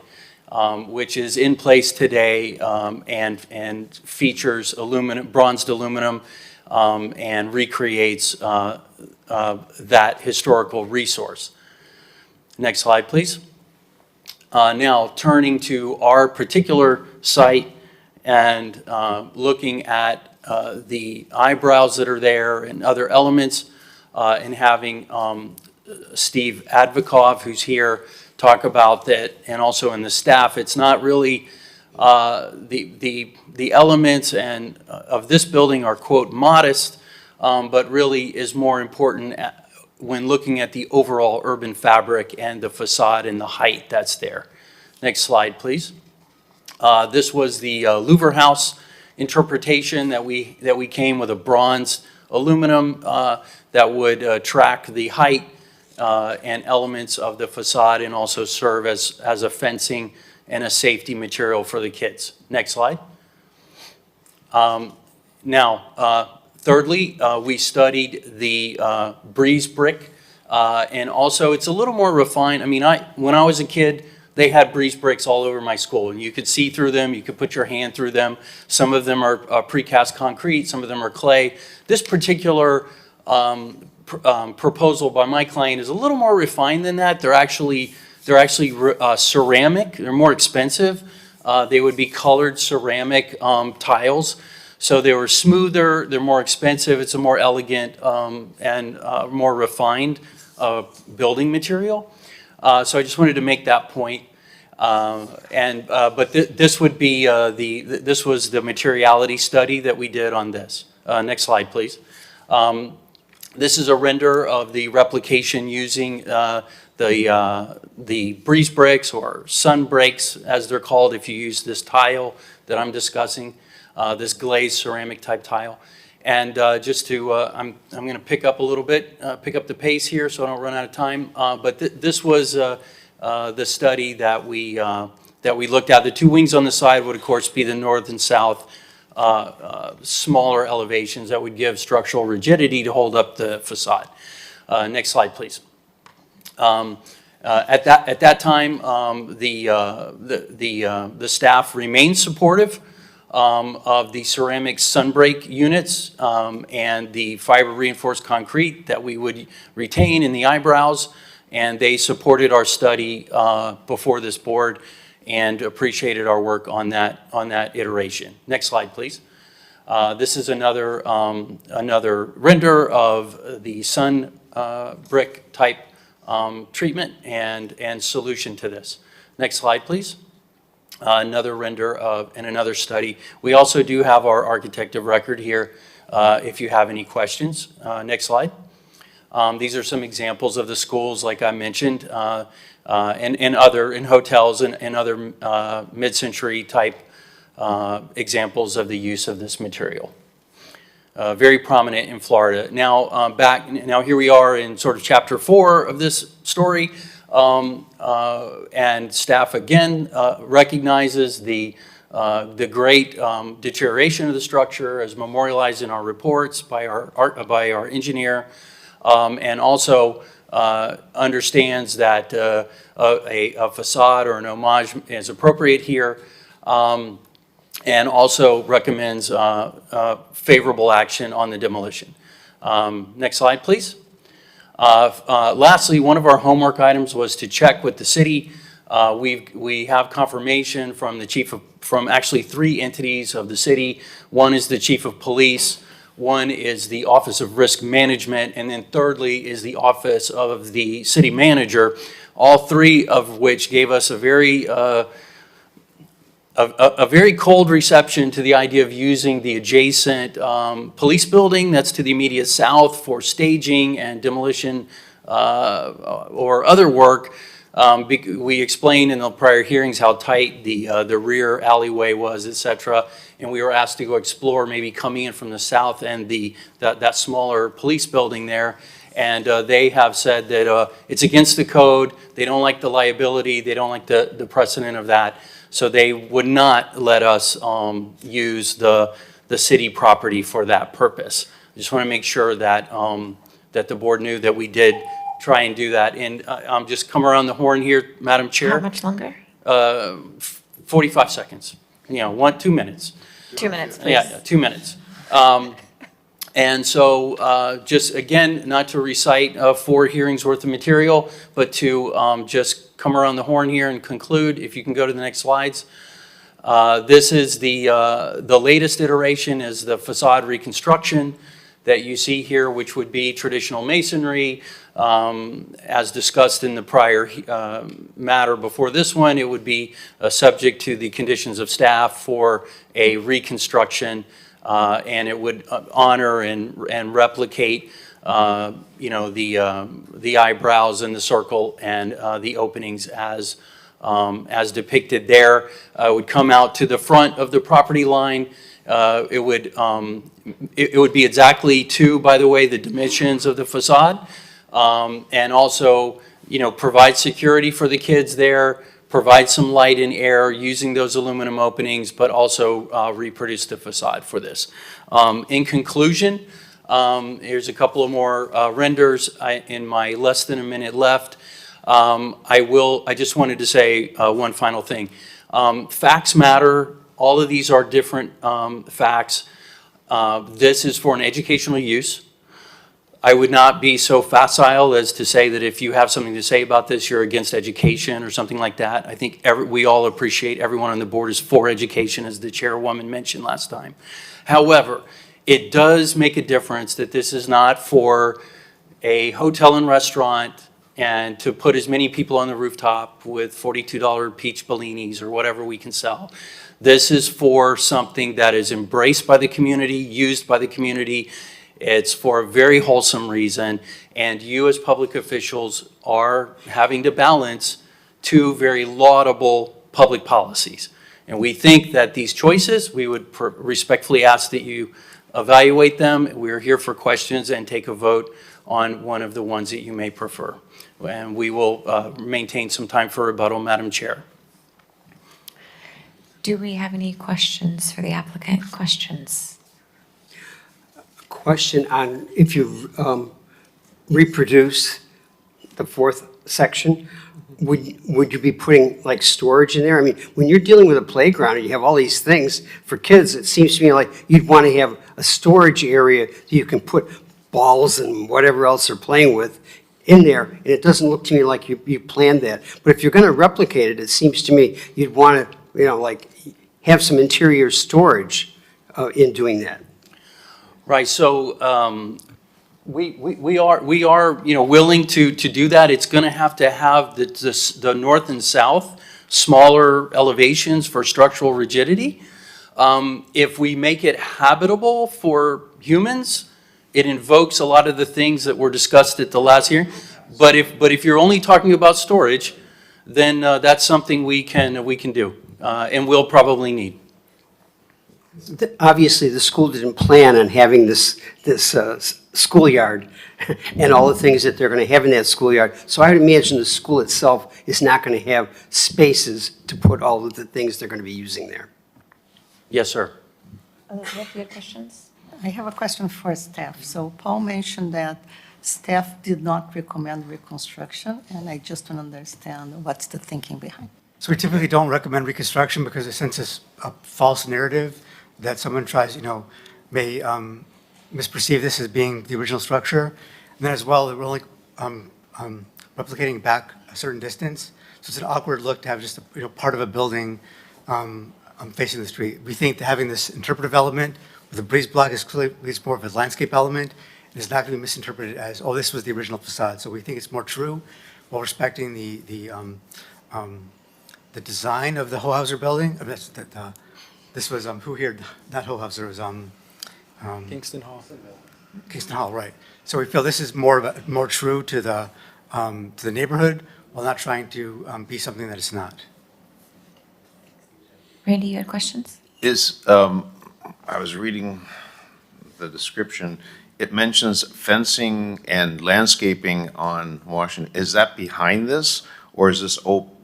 S18: which is in place today and features bronzed aluminum and recreates that historical resource. Next slide, please. Now, turning to our particular site and looking at the eyebrows that are there and other elements, and having Steve Advikov, who's here, talk about that, and also in the staff. It's not really the elements and of this building are, quote, modest, but really is more important when looking at the overall urban fabric and the facade and the height that's there. Next slide, please. This was the louver house interpretation that we came with a bronze aluminum that would track the height and elements of the facade and also serve as a fencing and a safety material for the kids. Next slide. Now, thirdly, we studied the breeze brick, and also it's a little more refined. I mean, when I was a kid, they had breeze bricks all over my school, and you could see through them, you could put your hand through them. Some of them are precast concrete, some of them are clay. This particular proposal by my client is a little more refined than that. They're actually ceramic. They're more expensive. They would be colored ceramic tiles. So they were smoother, they're more expensive, it's a more elegant and more refined building material. So I just wanted to make that point. But this would be this was the materiality study that we did on this. Next slide, please. This is a render of the replication using the breeze bricks or sun breaks, as they're called if you use this tile that I'm discussing, this glazed ceramic type tile. And just to, I'm going to pick up a little bit, pick up the pace here so I don't run out of time. But this was the study that we looked at. The two wings on the side would, of course, be the north and south smaller elevations that would give structural rigidity to hold up the facade. Next slide, please. At that time, the staff remained supportive of the ceramic sunbreak units and the fiber reinforced concrete that we would retain in the eyebrows, and they supported our study before this board and appreciated our work on that iteration. Next slide, please. This is another render of the sun brick type treatment and solution to this. Next slide, please. Another render and another study. We also do have our architect of record here if you have any questions. Next slide. These are some examples of the schools, like I mentioned, in hotels and other mid-century type examples of the use of this material. Very prominent in Florida. Now here we are in sort of chapter 4 of this story. And staff again recognizes the great deterioration of the structure as memorialized in our reports by our engineer, and also understands that a facade or an homage is appropriate here, and also recommends favorable action on the demolition. Next slide, please. Lastly, one of our homework items was to check with the city. We have confirmation from from actually 3 entities of the city. One is the chief of police, one is the Office of Risk Management, and then thirdly is the Office of the City Manager, all 3 of which gave us a very cold reception to the idea of using the adjacent police building that's to the immediate south for staging and demolition or other work. We explained in the prior hearings how tight the rear alleyway was, etc. And we were asked to go explore maybe coming in from the south and that smaller police building there. And they have said that it's against the code. They don't like the liability. They don't like the precedent of that. So they would not let us use the city property for that purpose. I just want to make sure that, that the board knew that we did try and do that. And just come around the horn here, Madam Chair.
S2: How much longer?
S18: 45 seconds, 2 minutes.
S2: 2 minutes, please.
S18: Yeah, 2 minutes. And so just again, not to recite 4 hearings worth of material, but to just come around the horn here and conclude. If you can go to the next slides. This is the latest iteration is the facade reconstruction that you see here, which would be traditional masonry. As discussed in the prior matter before this one, it would be subject to the conditions of staff for a reconstruction, and it would honor and replicate, the eyebrows and the circle and the openings as depicted there. It would come out to the front of the property line. It would be exactly to, by the way, the dimensions of the facade. And also, provide security for the kids there, provide some light and air using those aluminum openings, but also reproduce the facade for this. In conclusion, here's a couple of more renders in my less than a minute left. I just wanted to say one final thing. Facts matter. All of these are different facts. This is for an educational use. I would not be so facile as to say that if you have something to say about this, you're against education or something like that. I think we all appreciate everyone on the board is for education, as the chairwoman mentioned last time. However, it does make a difference that this is not for a hotel and restaurant and to put as many people on the rooftop with $42 peach bellinis or whatever we can sell. This is for something that is embraced by the community, used by the community. It's for a very wholesome reason, and you as public officials are having to balance 2 very laudable public policies. And we think that these choices, we would respectfully ask that you evaluate them. We're here for questions and take a vote on one of the ones that you may prefer. And we will maintain some time for rebuttal, Madam Chair.
S2: Do we have any questions for the applicant? Questions?
S8: Question on if you reproduce the 4th section, would you be putting like storage in there? I mean, when you're dealing with a playground and you have all these things for kids, it seems to me like you'd want to have a storage area that you can put balls and whatever else they're playing with in there. And it doesn't look to me like you planned that. But if you're going to replicate it, it seems to me you'd want to, like have some interior storage in doing that.
S18: Right, so we are willing to do that. It's going to have the north and south smaller elevations for structural rigidity. If we make it habitable for humans, it invokes a lot of the things that were discussed at the last hearing. But if you're only talking about storage, then that's something we can do and we'll probably need.
S8: Obviously, the school didn't plan on having this schoolyard and all the things that they're going to have in that schoolyard. So I would imagine the school itself is not going to have spaces to put all of the things they're going to be using there.
S18: Yes, sir.
S2: Elizabeth, you have questions?
S9: I have a question for staff. So Paul mentioned that staff did not recommend reconstruction, and I just want to understand what's the thinking behind.
S4: So we typically don't recommend reconstruction because it sends us a false narrative that someone tries, may misperceive this as being the original structure. And then as well, we're only replicating back a certain distance. So it's an awkward look to have just part of a building facing the street. We think that having this interpretive element with the breeze block is clearly more of a landscape element. And it's not going to be misinterpreted as, oh, this was the original facade. So we think it's more true while respecting the design of the Hohauser building. This was, who here, not Hohauser, it was
S18: Kingston Hall.
S4: Kingston Hall, right. So we feel this is more true to the neighborhood while not trying to be something that it's not.
S2: Randy, you had questions?
S11: I was reading the description. It mentions fencing and landscaping on Washington. Is that behind this, or is this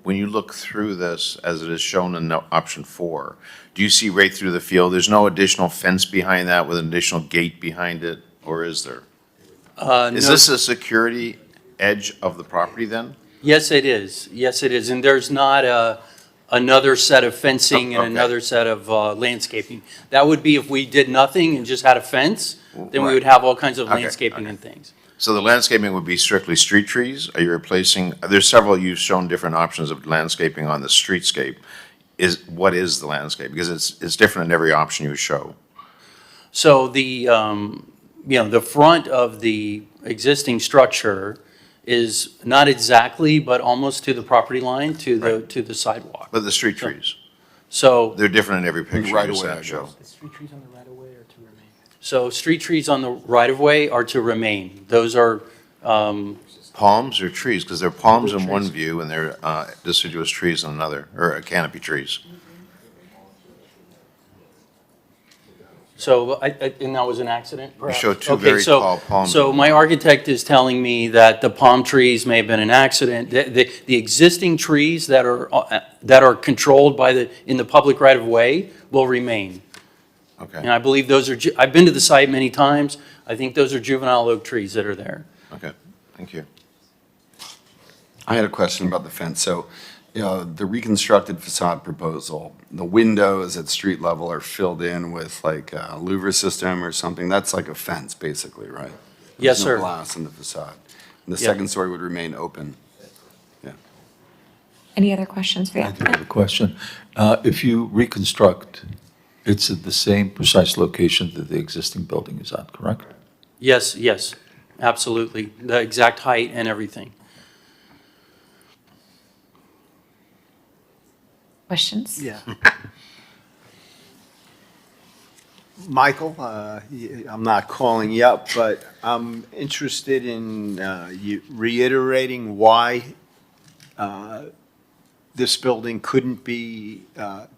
S11: when you look through this, as it is shown in option 4, do you see right through the field? There's no additional fence behind that with an additional gate behind it, or is there? Is
S18: No.
S11: this a security edge of the property then?
S18: Yes, it is. Yes, it is. And there's not another set of fencing and
S11: Okay.
S18: another set of landscaping. That would be if we did nothing and just had a fence, then we
S11: Right.
S18: would have all kinds of
S11: Okay,
S18: landscaping and things.
S11: So the landscaping would be strictly street trees? Are you replacing, there's several, you've shown different options of landscaping on the streetscape. What is the landscape? Because it's different in every option you show.
S18: So the front of the existing structure is not exactly, but almost to the property line, to the sidewalk.
S11: But the street trees,
S18: So,
S11: they're different in every picture
S10: Right
S11: you
S10: away, I
S11: sent, Joe.
S18: so street trees on the right-of-way are to remain. Those are,
S11: Palms or trees? Because they're palms in one view and they're deciduous trees in another, or canopy trees.
S18: so, and that was an accident,
S11: You
S18: perhaps?
S11: show two
S18: Okay,
S11: very
S18: so-
S11: tall palms.
S18: So my architect is telling me that the palm trees may have been an accident. The existing trees that are controlled in the public right-of-way will remain.
S11: Okay,
S18: And I believe those are, I've been to the site many times. I think those are juvenile oak trees that are there.
S11: okay, thank you.
S10: I had a question about the fence. So, the reconstructed facade proposal, the windows at street level are filled in with like a louver system or something. That's like a fence, basically, right?
S18: Yes,
S10: There's
S18: sir.
S10: no glass in the facade. And the
S18: Yeah.
S10: second story would remain open.
S2: Any other questions for the
S19: I do
S2: applicant?
S19: have a question. If you reconstruct, it's at the same precise location that the existing building is at, correct?
S18: Yes, yes, absolutely. The exact height and everything.
S2: Questions?
S7: Yeah. Michael, I'm not calling you up, but I'm interested in you reiterating why this building couldn't be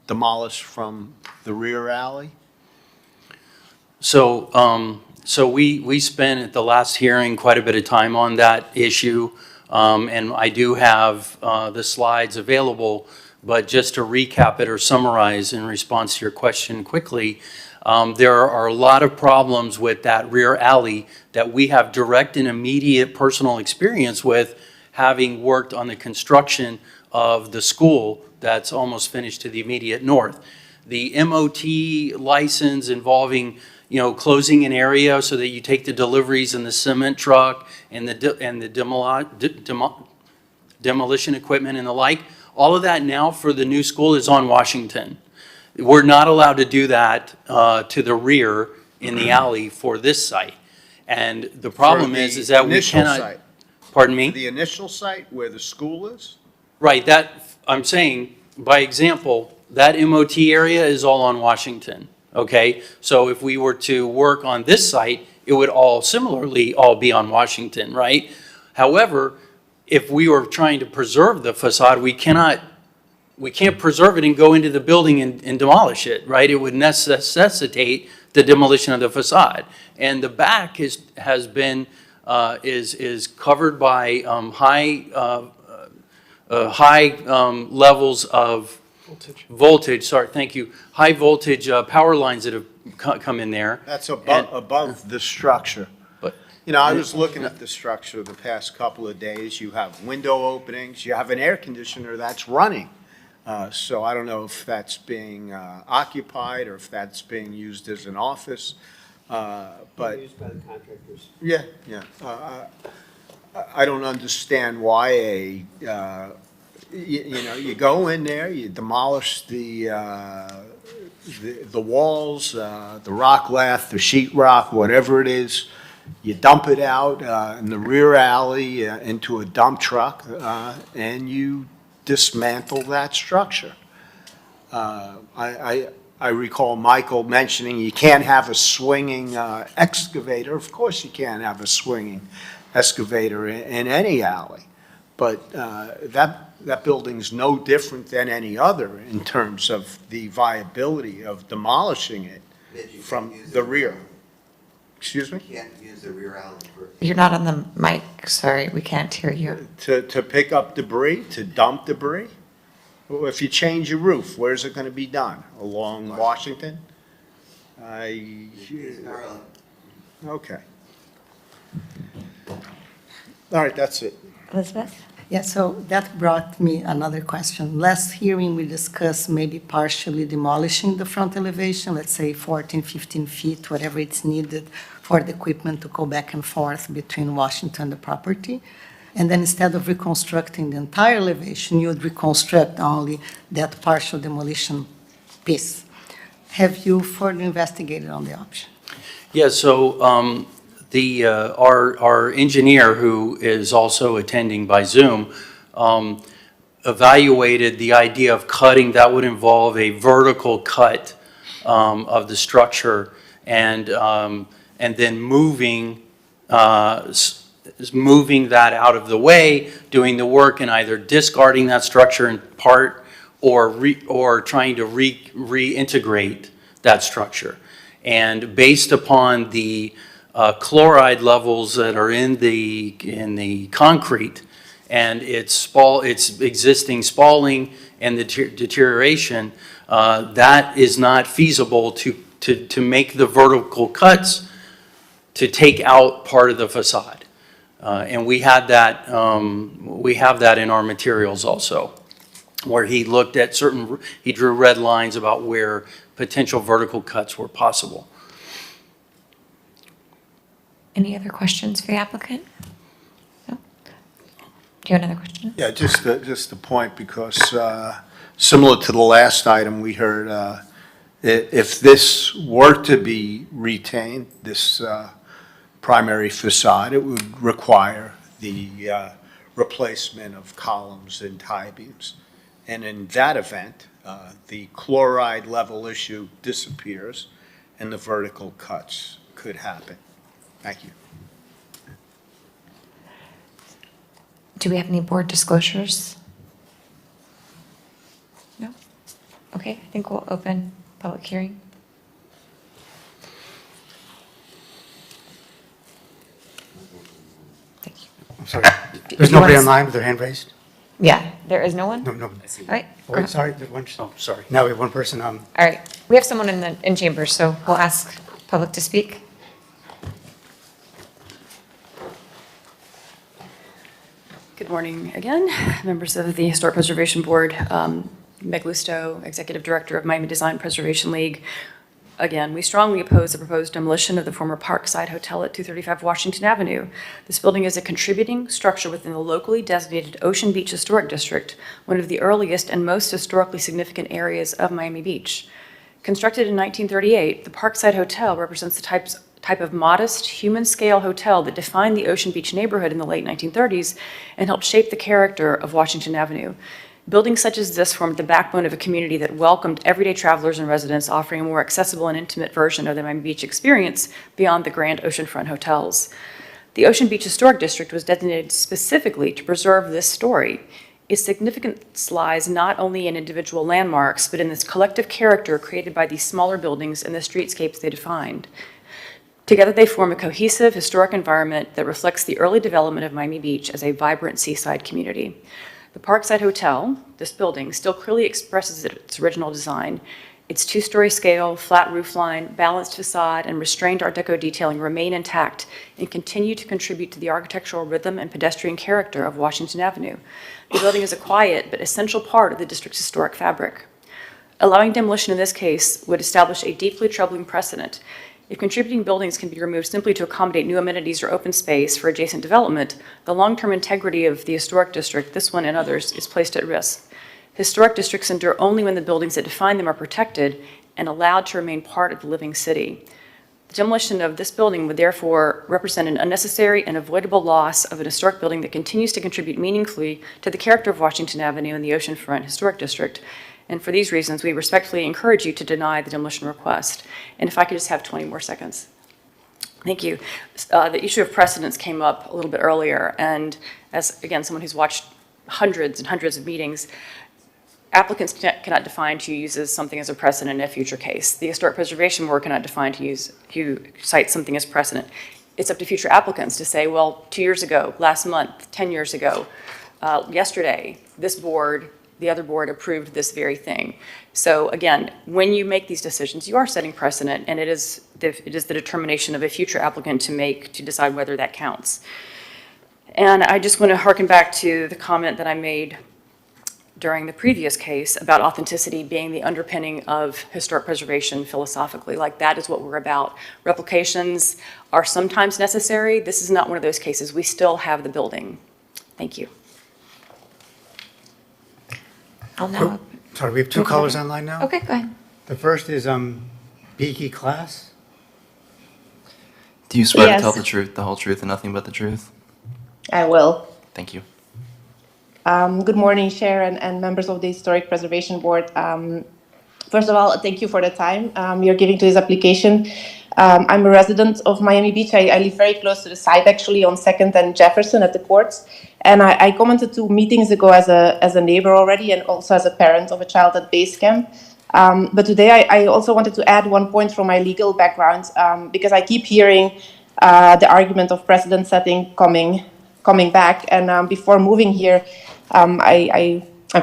S7: demolished from the rear alley?
S18: So we spent at the last hearing quite a bit of time on that issue, and I do have the slides available, but just to recap it or summarize in response to your question quickly, there are a lot of problems with that rear alley that we have direct and immediate personal experience with, having worked on the construction of the school that's almost finished to the immediate north. The MOT license involving, closing an area so that you take the deliveries in the cement truck and the demolition equipment and the like, all of that now for the new school is on Washington. We're not allowed to do that to the rear in the alley for this site. And the problem is that we cannot. Pardon me?
S7: The initial site where the school is?
S18: Right, I'm saying, by example, that MOT area is all on Washington, okay? So if we were to work on this site, it would all similarly all be on Washington, right? However, if we were trying to preserve the facade, we can't preserve it and go into the building and demolish it, right? It would necessitate the demolition of the facade. And the back is covered by high levels of voltage, sorry, thank you, high voltage power lines that have come in there.
S7: That's above the structure.
S18: But-
S7: I was looking at the structure the past couple of days. You have window openings, you have an air conditioner that's running. So I don't know if that's being occupied or if that's being used as an office, but.
S8: Used by the contractors.
S7: Yeah, yeah. I don't understand why you go in there, you demolish the walls, the rock lath, the sheet rock, whatever it is. You dump it out in the rear alley into a dump truck, and you dismantle that structure. I recall Michael mentioning you can't have a swinging excavator. Of course you can't have a swinging excavator in any alley. But that building's no different than any other in terms of the viability of demolishing it from the rear. Excuse me?
S5: Can't use the rear alley for.
S2: You're not on the mic, sorry, we can't hear you.
S7: To pick up debris, to dump debris? Well, if you change your roof, where's it gonna be done? Along Washington? Okay. All right, that's it.
S2: Elizabeth?
S9: Yeah, so that brought me another question. Last hearing, we discussed maybe partially demolishing the front elevation, let's say 14, 15 feet, whatever it's needed for the equipment to go back and forth between Washington and the property. And then instead of reconstructing the entire elevation, you would reconstruct only that partial demolition piece. Have you further investigated on the option?
S18: Yeah, so our engineer, who is also attending by Zoom, evaluated the idea of cutting. That would involve a vertical cut of the structure and then moving that out of the way, doing the work and either discarding that structure in part or trying to reintegrate that structure. And based upon the chloride levels that are in the concrete and its existing spalling and the deterioration, that is not feasible to make the vertical cuts to take out part of the facade. And we have that in our materials also, where he looked at he drew red lines about where potential vertical cuts were possible.
S2: Any other questions for the applicant? No? Do you have another question?
S7: Yeah, just a point, because similar to the last item, we heard if this were to be retained, this primary facade, it would require the replacement of columns and tie beams. And in that event, the chloride level issue disappears and the vertical cuts could happen. Thank you.
S2: Do we have any board disclosures? No? Okay, I think we'll open public hearing. Thank you.
S4: I'm sorry. There's nobody online with their hand raised?
S2: Yeah, there is no one?
S4: No.
S2: All right.
S4: Oh, wait, sorry, there's one.
S18: Oh, sorry.
S4: Now we have one person.
S2: All right, we have someone in chambers, so we'll ask public to speak.
S13: Good morning again, members of the Historic Preservation Board. Meg Lusto, Executive Director of Miami Design Preservation League. Again, we strongly oppose the proposed demolition of the former Parkside Hotel at 235 Washington Avenue. This building is a contributing structure within the locally designated Ocean Beach Historic District, one of the earliest and most historically significant areas of Miami Beach. Constructed in 1938, the Parkside Hotel represents the type of modest, human-scale hotel that defined the Ocean Beach neighborhood in the late 1930s and helped shape the character of Washington Avenue. Buildings such as this formed the backbone of a community that welcomed everyday travelers and residents, offering a more accessible and intimate version of the Miami Beach experience beyond the grand oceanfront hotels. The Ocean Beach Historic District was designated specifically to preserve this story. Its significance lies not only in individual landmarks, but in this collective character created by these smaller buildings and the streetscapes they defined. Together, they form a cohesive historic environment that reflects the early development of Miami Beach as a vibrant seaside community. The Parkside Hotel, this building, still clearly expresses its original design. Its two-story scale, flat roofline, balanced facade, and restrained Art Deco detailing remain intact and continue to contribute to the architectural rhythm and pedestrian character of Washington Avenue. The building is a quiet but essential part of the district's historic fabric. Allowing demolition in this case would establish a deeply troubling precedent. If contributing buildings can be removed simply to accommodate new amenities or open space for adjacent development, the long-term integrity of the historic district, this one and others, is placed at risk. Historic districts endure only when the buildings that define them are protected and allowed to remain part of the living city. The demolition of this building would therefore represent an unnecessary and avoidable loss of an historic building that continues to contribute meaningfully to the character of Washington Avenue and the Oceanfront Historic District. And for these reasons, we respectfully encourage you to deny the demolition request. And if I could just have 20 more seconds. Thank you. The issue of precedence came up a little bit earlier. And as, again, someone who's watched hundreds and hundreds of meetings, applicants cannot define to use as something as a precedent in a future case. The Historic Preservation Board cannot define to cite something as precedent. It's up to future applicants to say, well, 2 years ago, last month, 10 years ago, yesterday, this board, the other board approved this very thing. So again, when you make these decisions, you are setting precedent, and it is the determination of a future applicant to make to decide whether that counts. And I just want to harken back to the comment that I made during the previous case about authenticity being the underpinning of historic preservation philosophically. Like, that is what we're about. Replications are sometimes necessary. This is not one of those cases. We still have the building. Thank you.
S4: Sorry, we have two callers online now.
S2: Okay, go ahead.
S4: The first is Beaky Class.
S3: Do you swear
S20: Yes.
S3: to tell the truth, the whole truth, and nothing but the truth?
S20: I will.
S3: Thank you.
S20: Good morning, Chair and members of the Historic Preservation Board. First of all, thank you for the time you're giving to this application. I'm a resident of Miami Beach. I live very close to the site, actually, on 2nd and Jefferson at the courts. And I commented 2 meetings ago as a neighbor already, and also as a parent of a child at base camp. But today I also wanted to add one point from my legal background, because I keep hearing the argument of precedent setting coming back. And before moving here, I'm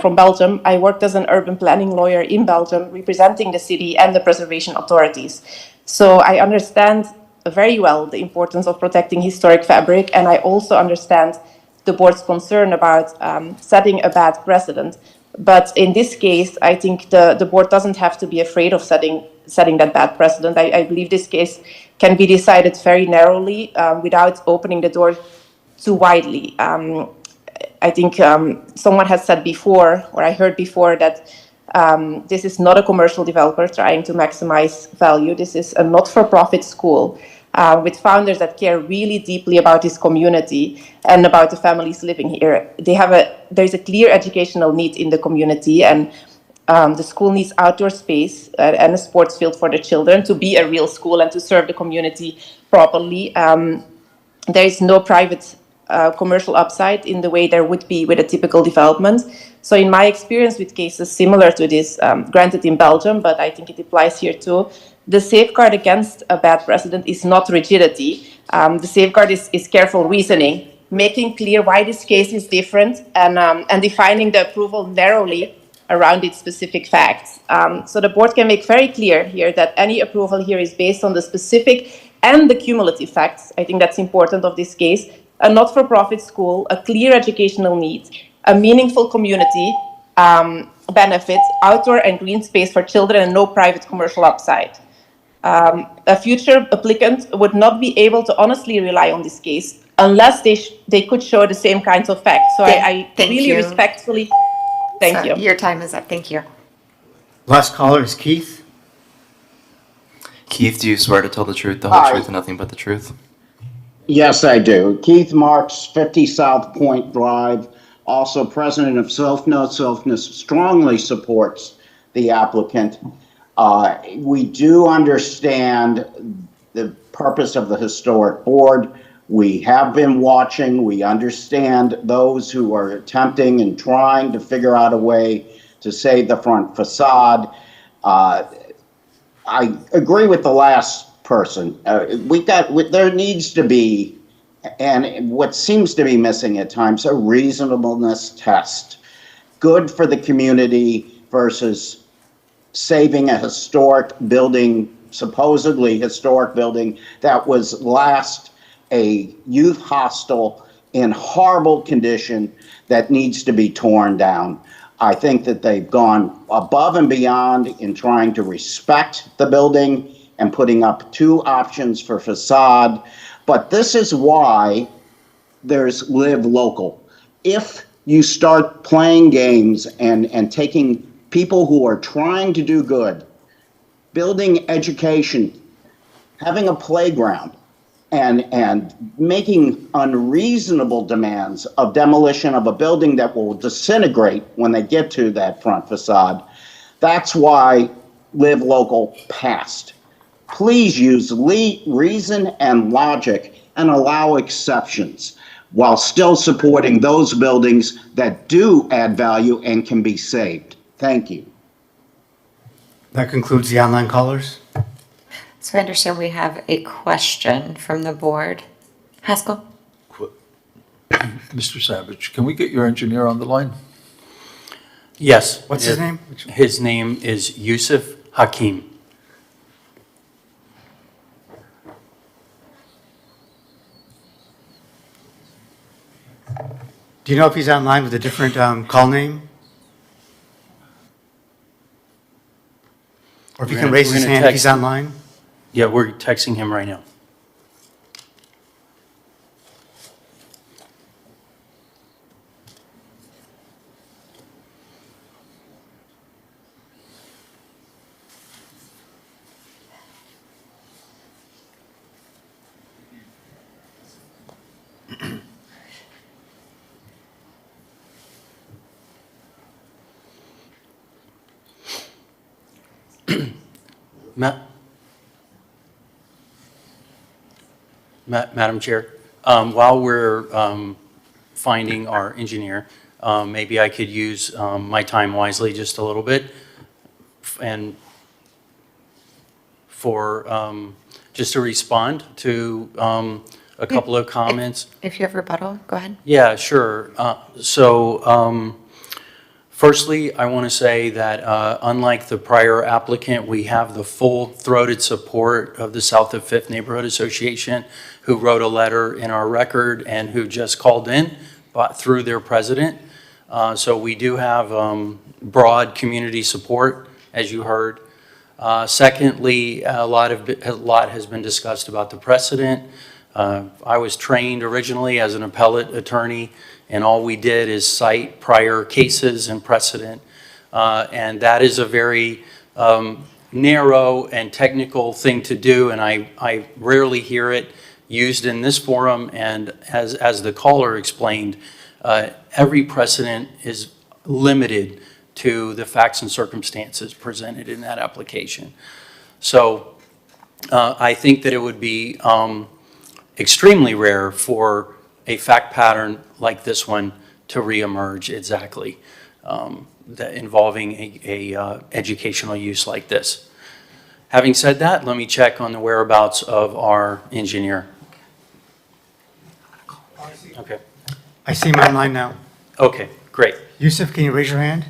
S20: from Belgium. I worked as an urban planning lawyer in Belgium, representing the city and the preservation authorities. So I understand very well the importance of protecting historic fabric, and I also understand the board's concern about setting a bad precedent. But in this case, I think the board doesn't have to be afraid of setting that bad precedent. I believe this case can be decided very narrowly without opening the door too widely. I think someone has said before, or I heard before, that this is not a commercial developer trying to maximize value. This is a not-for-profit school with founders that care really deeply about this community and about the families living here. There's a clear educational need in the community, and the school needs outdoor space and a sports field for the children to be a real school and to serve the community properly. There is no private commercial upside in the way there would be with a typical development. So in my experience with cases similar to this, granted in Belgium, but I think it applies here too, the safeguard against a bad precedent is not rigidity. The safeguard is careful reasoning, making clear why this case is different, and defining the approval narrowly around its specific facts. So the board can make very clear here that any approval here is based on the specific and the cumulative facts. I think that's important of this case. A not-for-profit school, a clear educational need, a meaningful community benefit, outdoor and green space for children, and no private commercial upside. A future applicant would not be able to honestly rely on this case unless they could show the same kinds of facts. So I really respectfully thank you.
S2: Your time is up. Thank you.
S4: Last caller is Keith.
S3: Keith, do you swear to tell the truth, the whole truth, and nothing but the truth?
S21: Yes, I do. Keith Marks, 50 South Point Drive, also president of SOFNA. SOFNA strongly supports the applicant. We do understand the purpose of the historic board. We have been watching. We understand those who are attempting and trying to figure out a way to save the front facade. I agree with the last person. There needs to be, and what seems to be missing at times, a reasonableness test. Good for the community versus saving a historic building, supposedly historic building, that was last a youth hostel in horrible condition that needs to be torn down. I think that they've gone above and beyond in trying to respect the building and putting up 2 options for facade. But this is why there's Live Local. If you start playing games and taking people who are trying to do good, building education, having a playground, and making unreasonable demands of demolition of a building that will disintegrate when they get to that front facade, that's why Live Local passed. Please use reason and logic and allow exceptions while still supporting those buildings that do add value and can be saved. Thank you.
S4: That concludes the online callers.
S2: So I understand we have a question from the board. Haskell?
S19: Mr. Savage, can we get your engineer on the line?
S18: Yes.
S4: What's his name?
S18: His name is Yusuf Hakim.
S4: Do you know if he's online with a different call name? Or if he
S18: We're
S4: can
S18: gonna-
S4: raise
S18: we're
S4: his
S18: gonna
S4: hand if
S18: text
S4: he's
S18: him.
S4: online?
S18: Yeah, we're texting him right now. Madam Chair, while we're finding our engineer, maybe I could use my time wisely just a little bit and for just to respond to a couple of comments.
S2: If you have rebuttal, go ahead.
S18: Yeah, sure. Firstly, I want to say that unlike the prior applicant, we have the full-throated support of the South of Fifth Neighborhood Association, who wrote a letter in our record and who just called in through their president. So we do have broad community support, as you heard. Secondly, a lot has been discussed about the precedent. I was trained originally as an appellate attorney, and all we did is cite prior cases and precedent. And that is a very narrow and technical thing to do, and I rarely hear it used in this forum. And as the caller explained, every precedent is limited to the facts and circumstances presented in that application. So I think that it would be extremely rare for a fact pattern like this one to reemerge exactly, involving a educational use like this. Having said that, let me check on the whereabouts of our engineer. Okay.
S4: I see him online now.
S18: Okay, great.
S4: Yusuf, can you raise your hand?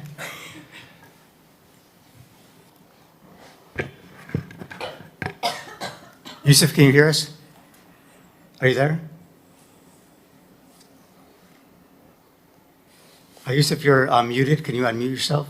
S4: Yusuf, can you hear us? Are you there? Yusuf, you're muted. Can you unmute yourself?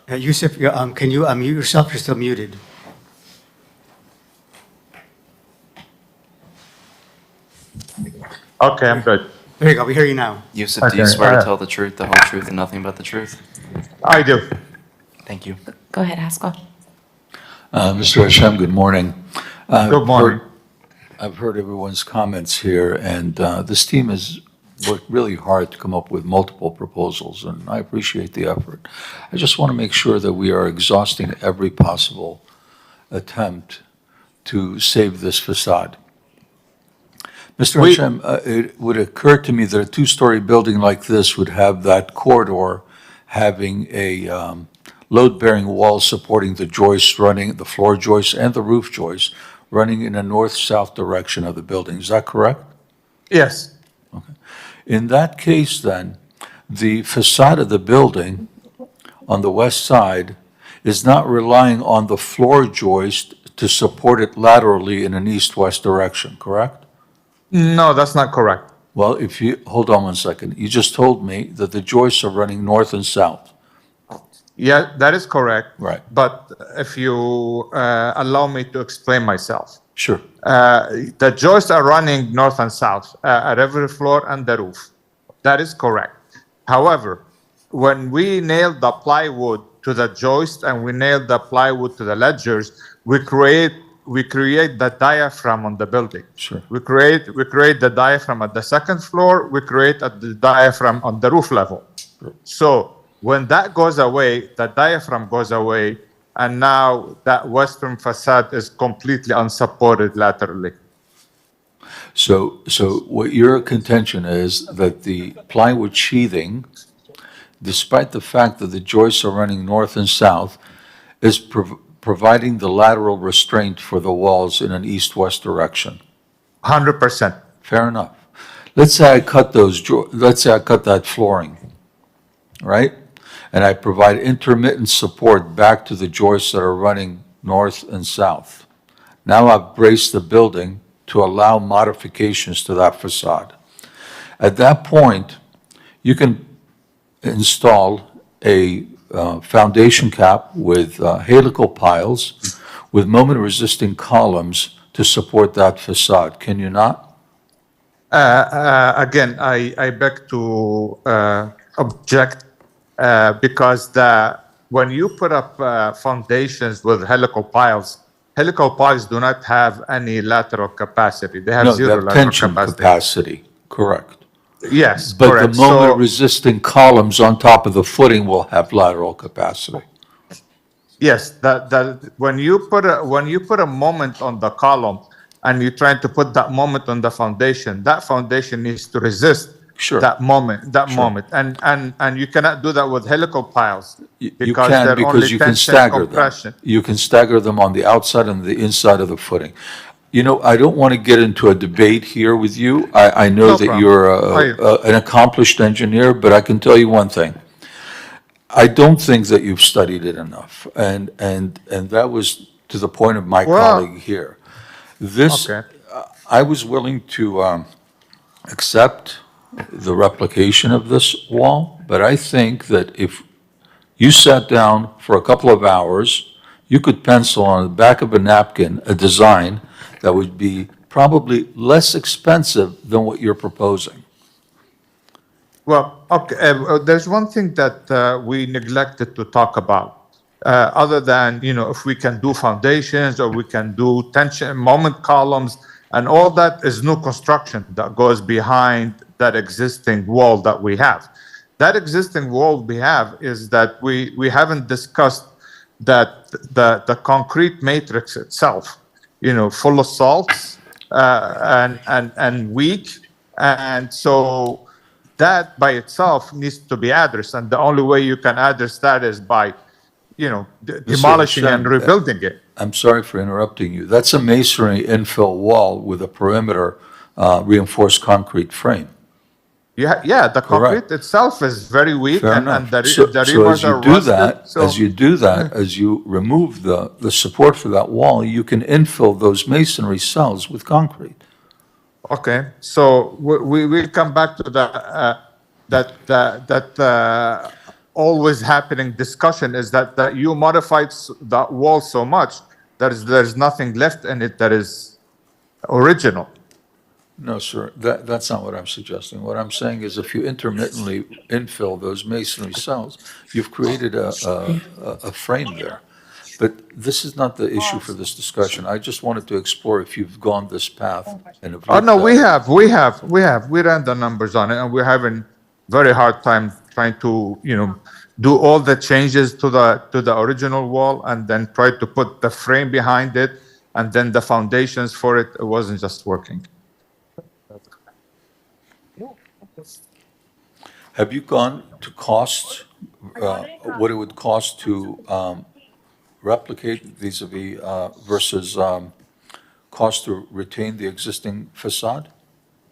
S4: Yusuf, can you unmute yourself? You're still muted.
S1: Okay, I'm good.
S4: There you go. We hear you now.
S3: Yusuf, do you swear to tell the truth, the whole truth, and nothing but the truth?
S1: I do.
S3: Thank you.
S2: Go ahead, Haskell.
S19: Mr. Hashem, good morning.
S1: Good morning.
S19: I've heard everyone's comments here, and this team has worked really hard to come up with multiple proposals, and I appreciate the effort. I just want to make sure that we are exhausting every possible attempt to save this facade. Mr. Hashem, it would occur to me that a two-story building like this would have that corridor having a load-bearing wall supporting the joists running, the floor joists and the roof joists running in a north-south direction of the building. Is that correct?
S1: Yes.
S19: In that case, then, the facade of the building on the west side is not relying on the floor joist to support it laterally in an east-west direction, correct?
S1: No, that's not correct.
S19: Well, if you, hold on one second. You just told me that the joists are running north and south.
S1: Yeah, that is correct.
S19: Right.
S1: But if you allow me to explain myself.
S19: Sure.
S1: The joists are running north and south at every floor and the roof. That is correct. However, when we nailed the plywood to the joist and we nailed the plywood to the ledgers, we we create the diaphragm on the building.
S19: Sure.
S1: We create the diaphragm at the second floor. We create the diaphragm on the roof level. So when that goes away, the diaphragm goes away, and now that western facade is completely unsupported laterally.
S19: So what your contention is that the plywood sheathing, despite the fact that the joists are running north and south, is providing the lateral restraint for the walls in an east-west direction.
S1: 100%.
S19: Fair enough. Let's say I cut that flooring, right? And I provide intermittent support back to the joists that are running north and south. Now I've braced the building to allow modifications to that facade. At that point, you can install a foundation cap with helical piles with moment-resisting columns to support that facade. Can you not?
S1: Again, I beg to object because when you put up foundations with helical piles do not have any lateral capacity. They have
S19: No,
S1: zero
S19: they have
S1: lateral
S19: tension
S1: capacity.
S19: capacity, correct.
S1: Yes,
S19: But
S1: correct.
S19: the moment-resisting columns on top of the footing will have lateral capacity.
S1: Yes, when you put a moment on the column and you're trying to put that moment on the foundation, that foundation needs to resist that moment, and you cannot do that with helical piles
S19: You
S1: because
S19: can,
S1: they're
S19: because
S1: only
S19: you can
S1: tension
S19: stagger them.
S1: compression.
S19: You can stagger them on the outside and the inside of the footing. You know, I don't want to get into a debate here with you. I know
S1: No
S19: that
S1: problem.
S19: you're an accomplished engineer, but I can tell you one thing. I don't think that you've studied it enough, and that was to the point of my colleague here. This, I was willing to accept the replication of this wall, but I think that if you sat down for a couple of hours, you could pencil on the back of a napkin a design that would be probably less expensive than what you're proposing.
S1: Well, okay, there's one thing that we neglected to talk about, other than, if we can do foundations or we can do tension moment columns, and all that is new construction that goes behind that existing wall that we have. That existing wall we have is that we haven't discussed that the concrete matrix itself, full of salts and weak, and so that by itself needs to be addressed, and the only way you can address that is by, demolishing and rebuilding it.
S19: I'm sorry for interrupting you. That's a masonry infill wall with a perimeter reinforced concrete frame.
S1: Yeah, the concrete itself is very weak,
S19: Fair
S1: and
S19: enough.
S1: the
S19: So
S1: rebars are rusted.
S19: as you remove the support for that wall, you can infill those masonry cells with concrete.
S1: Okay, so we will come back to that always happening discussion is that you modified that wall so much that there's nothing left in it that is original.
S19: No, sir, that's not what I'm suggesting. What I'm saying is if you intermittently infill those masonry cells, you've created a frame there. But this is not the issue for this discussion. I just wanted to explore if you've gone this path and have
S1: Oh, no,
S19: looked
S1: we
S19: at
S1: have. We ran the numbers on it, and we're having very hard time trying to, do all the changes to the original wall and then try to put the frame behind it and then the foundations for it. It wasn't just working.
S19: Have you gone to costs, what it would cost to replicate vis-à-vis versus cost to retain the existing facade?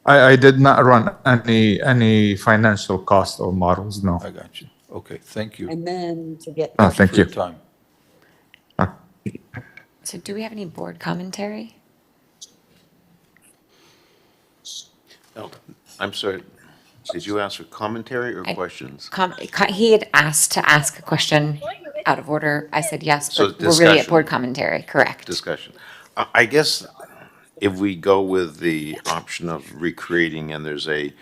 S1: I did not run any financial cost or models, no.
S19: I got you. Okay, thank you.
S12: And then to get.
S1: Thank you.
S19: For your time.
S2: So do we have any board commentary?
S11: Oh, I'm sorry, did you ask for commentary or questions?
S2: He had asked to ask a question out of order. I said yes,
S11: So
S2: but we're really at
S11: discussion.
S2: board commentary, correct?
S11: Discussion. I guess if we go with the option of recreating and there's a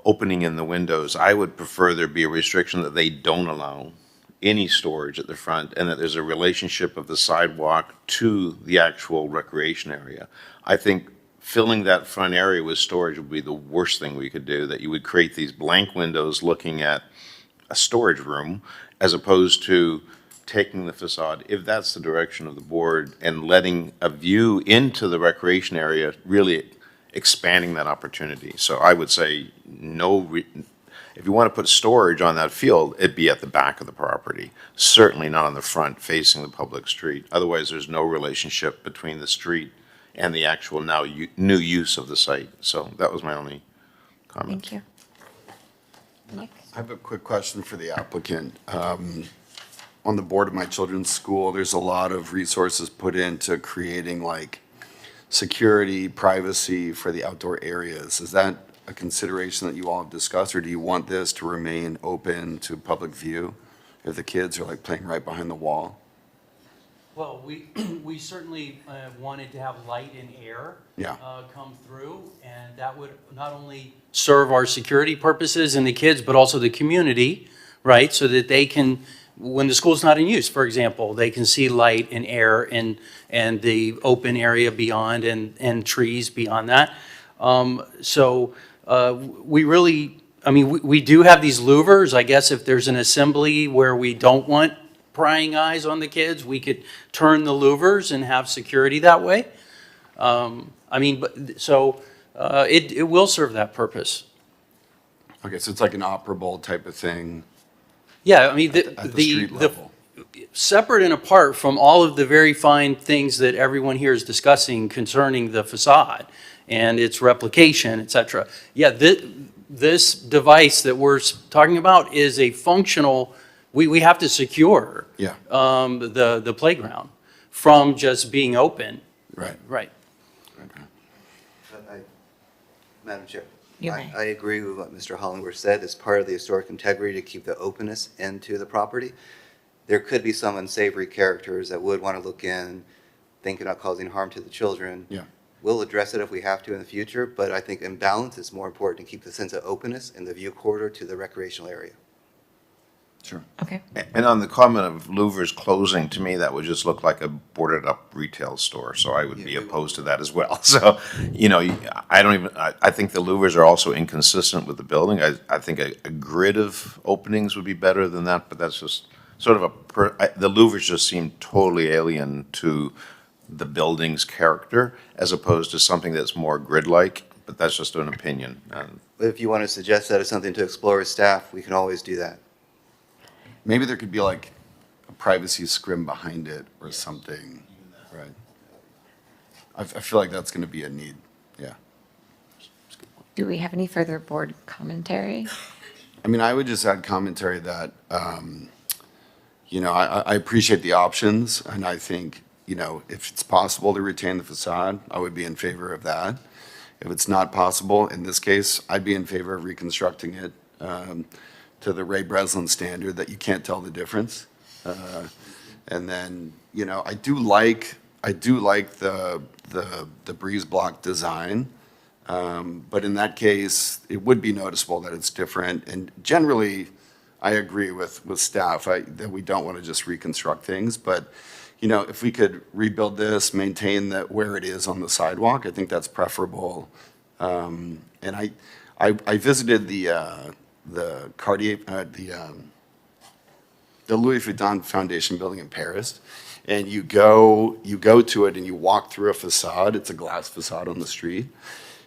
S11: opening in the windows, I would prefer there be a restriction that they don't allow any storage at the front, and that there's a relationship of the sidewalk to the actual recreation area. I think filling that front area with storage would be the worst thing we could do, that you would create these blank windows looking at a storage room as opposed to taking the facade, if that's the direction of the board, and letting a view into the recreation area, really expanding that opportunity. So I would say if you want to put storage on that field, it'd be at the back of the property, certainly not on the front facing the public street. Otherwise, there's no relationship between the street and the actual new use of the site. So that was my only comment.
S2: Thank you. Nick?
S10: I have a quick question for the applicant. On the board of my children's school, there's a lot of resources put into creating like security, privacy for the outdoor areas. Is that a consideration that you all have discussed, or do you want this to remain open to public view if the kids are like playing right behind the wall?
S18: Well, we certainly wanted to have light and air
S10: Yeah.
S18: come through, and that would not only serve our security purposes and the kids, but also the community, right? So that they can, when the school's not in use, for example, they can see light and air and the open area beyond and trees beyond that. We really, I mean, we do have these louvers. I guess if there's an assembly where we don't want prying eyes on the kids, we could turn the louvers and have security that way. It will serve that purpose.
S10: Okay, so it's like an operable type of thing.
S18: Yeah, I mean,
S10: At the street level.
S18: separate and apart from all of the very fine things that everyone here is discussing concerning the facade and its replication, et cetera. Yeah, this device that we're talking about is a functional, we have to secure
S10: Yeah.
S18: the playground from just being open.
S10: Right.
S18: Right.
S12: Madam Chair.
S2: You may.
S12: I agree with what Mr. Hollingworth said. It's part of the historic integrity to keep the openness into the property. There could be some unsavory characters that would want to look in, thinking about causing harm to the children.
S10: Yeah.
S12: We'll address it if we have to in the future, but I think in balance, it's more important to keep the sense of openness in the view corridor to the recreational area.
S10: Sure.
S2: Okay.
S11: And on the comment of louvers closing, to me, that would just look like a boarded up retail store, so I would be opposed to that as well. So, I think the louvers are also inconsistent with the building. I think a grid of openings would be better than that, but that's just sort of the louvers just seem totally alien to the building's character as opposed to something that's more grid-like, but that's just an opinion.
S12: If you want to suggest that as something to explore as staff, we can always do that.
S10: Maybe there could be like a privacy scrim behind it or something, right? I feel like that's going to be a need, yeah.
S2: Do we have any further board commentary?
S10: I mean, I would just add commentary that, I appreciate the options, and I think, if it's possible to retain the facade, I would be in favor of that. If it's not possible, in this case, I'd be in favor of reconstructing it to the Ray Breslin standard that you can't tell the difference. And then, I do like the breeze block design. But in that case, it would be noticeable that it's different. And generally, I agree with staff that we don't want to just reconstruct things. But, if we could rebuild this, maintain that where it is on the sidewalk, I think that's preferable. And I visited the Cartier, the Louis Vuitton Foundation building in Paris. And you go to it and you walk through a facade. It's a glass facade on the street.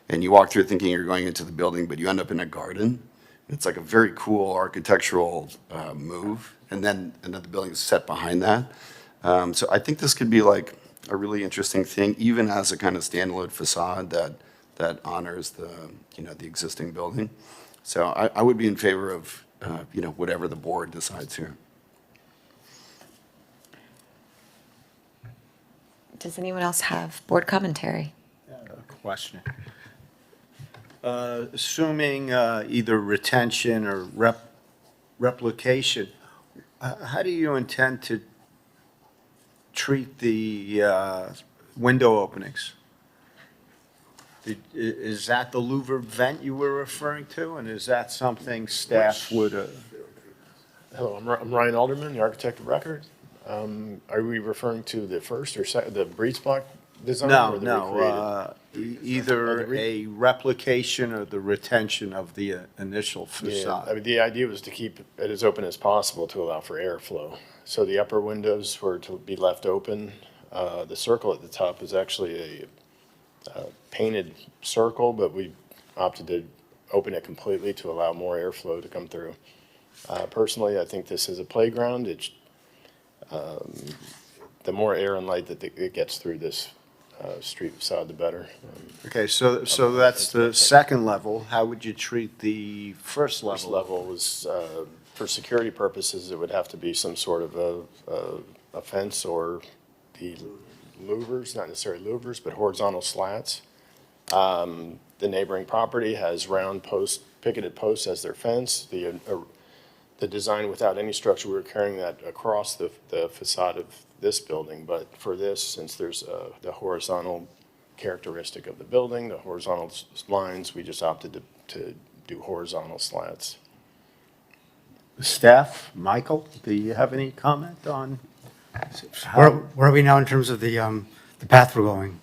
S10: And you walk through thinking you're going into the building, but you end up in a garden. It's like a very cool architectural move. And then the building is set behind that. So I think this could be like a really interesting thing, even as a kind of standalone facade that honors the existing building. So I would be in favor of whatever the board decides here.
S2: Does anyone else have board commentary?
S7: Question. Assuming either retention or replication, how do you intend to treat the window openings? Is that the louver vent you were referring to? And is that something staff would,
S14: Hello, I'm Ryan Alderman, the architect of record. Are we referring to the first or the breeze block design?
S7: No,
S14: or the
S7: no,
S14: recreated?
S7: either a replication or the retention of the initial
S14: Yeah, I
S7: facade.
S14: mean, the idea was to keep it as open as possible to allow for airflow. So the upper windows were to be left open. The circle at the top is actually a painted circle, but we opted to open it completely to allow more airflow to come through. Personally, I think this is a playground. The more air and light that it gets through this street facade, the better.
S7: Okay, so that's the second level. How would you treat the first level?
S14: First level was, for security purposes, it would have to be some sort of a fence or the louvers, not necessarily louvers, but horizontal slats. The neighboring property has round picketed posts as their fence. The design without any structure, we were carrying that across the facade of this building, but for this, since there's the horizontal characteristic of the building, the horizontal lines, we just opted to do horizontal slats.
S7: Staff, Michael, do you have any comment on?
S4: Where are we now in terms of the path we're going?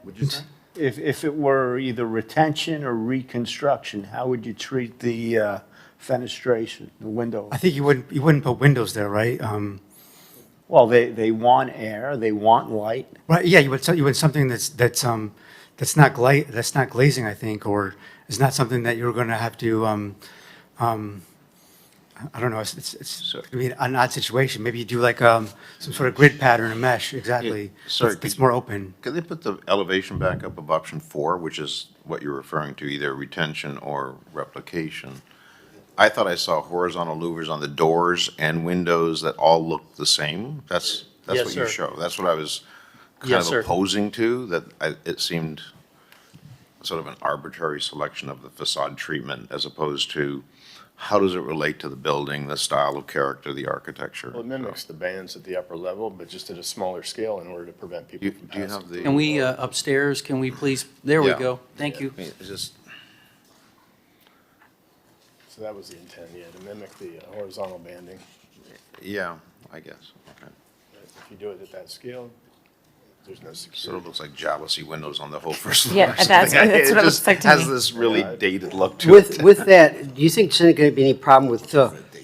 S7: Would you say? If it were either retention or reconstruction, how would you treat the fenestration, the window?
S4: I think you wouldn't put windows there, right?
S7: Well, they want air, they want light.
S4: Right, yeah, you would something that's not glazing, I think, or is not something that you're gonna have to, I don't know, it's gonna be an odd situation. Maybe you do like, some sort of grid pattern, a mesh, exactly.
S11: Sorry,
S4: It's more open.
S11: Could they put the elevation back up of option 4, which is what you're referring to, either retention or replication? I thought I saw horizontal louvers on the doors and windows that all looked the same. That's
S18: Yes,
S11: what you
S18: sir.
S11: show. That's what I was kind
S18: Yes,
S11: of
S18: sir.
S11: opposing to, it seemed sort of an arbitrary selection of the facade treatment as opposed to how does it relate to the building, the style of character, the architecture?
S14: Well, it mimics the bands at the upper level, but just at a smaller scale in order to prevent people from
S11: Do you
S14: passing.
S11: have the?
S18: Can we, upstairs, can we please, there we
S11: Yeah.
S18: go. Thank you.
S11: I mean, it's just,
S14: So that was the intent, yeah, to mimic the horizontal banding.
S11: yeah, I guess, okay.
S14: If you do it at that scale, there's no security.
S11: Sort of looks like jalousie windows on the whole first floor.
S2: Yeah,
S11: or
S2: that's
S11: something.
S2: what it
S11: just
S2: looks like to
S11: has
S2: me.
S11: this really dated look to it.
S8: With that, do you think there's going to be any problem with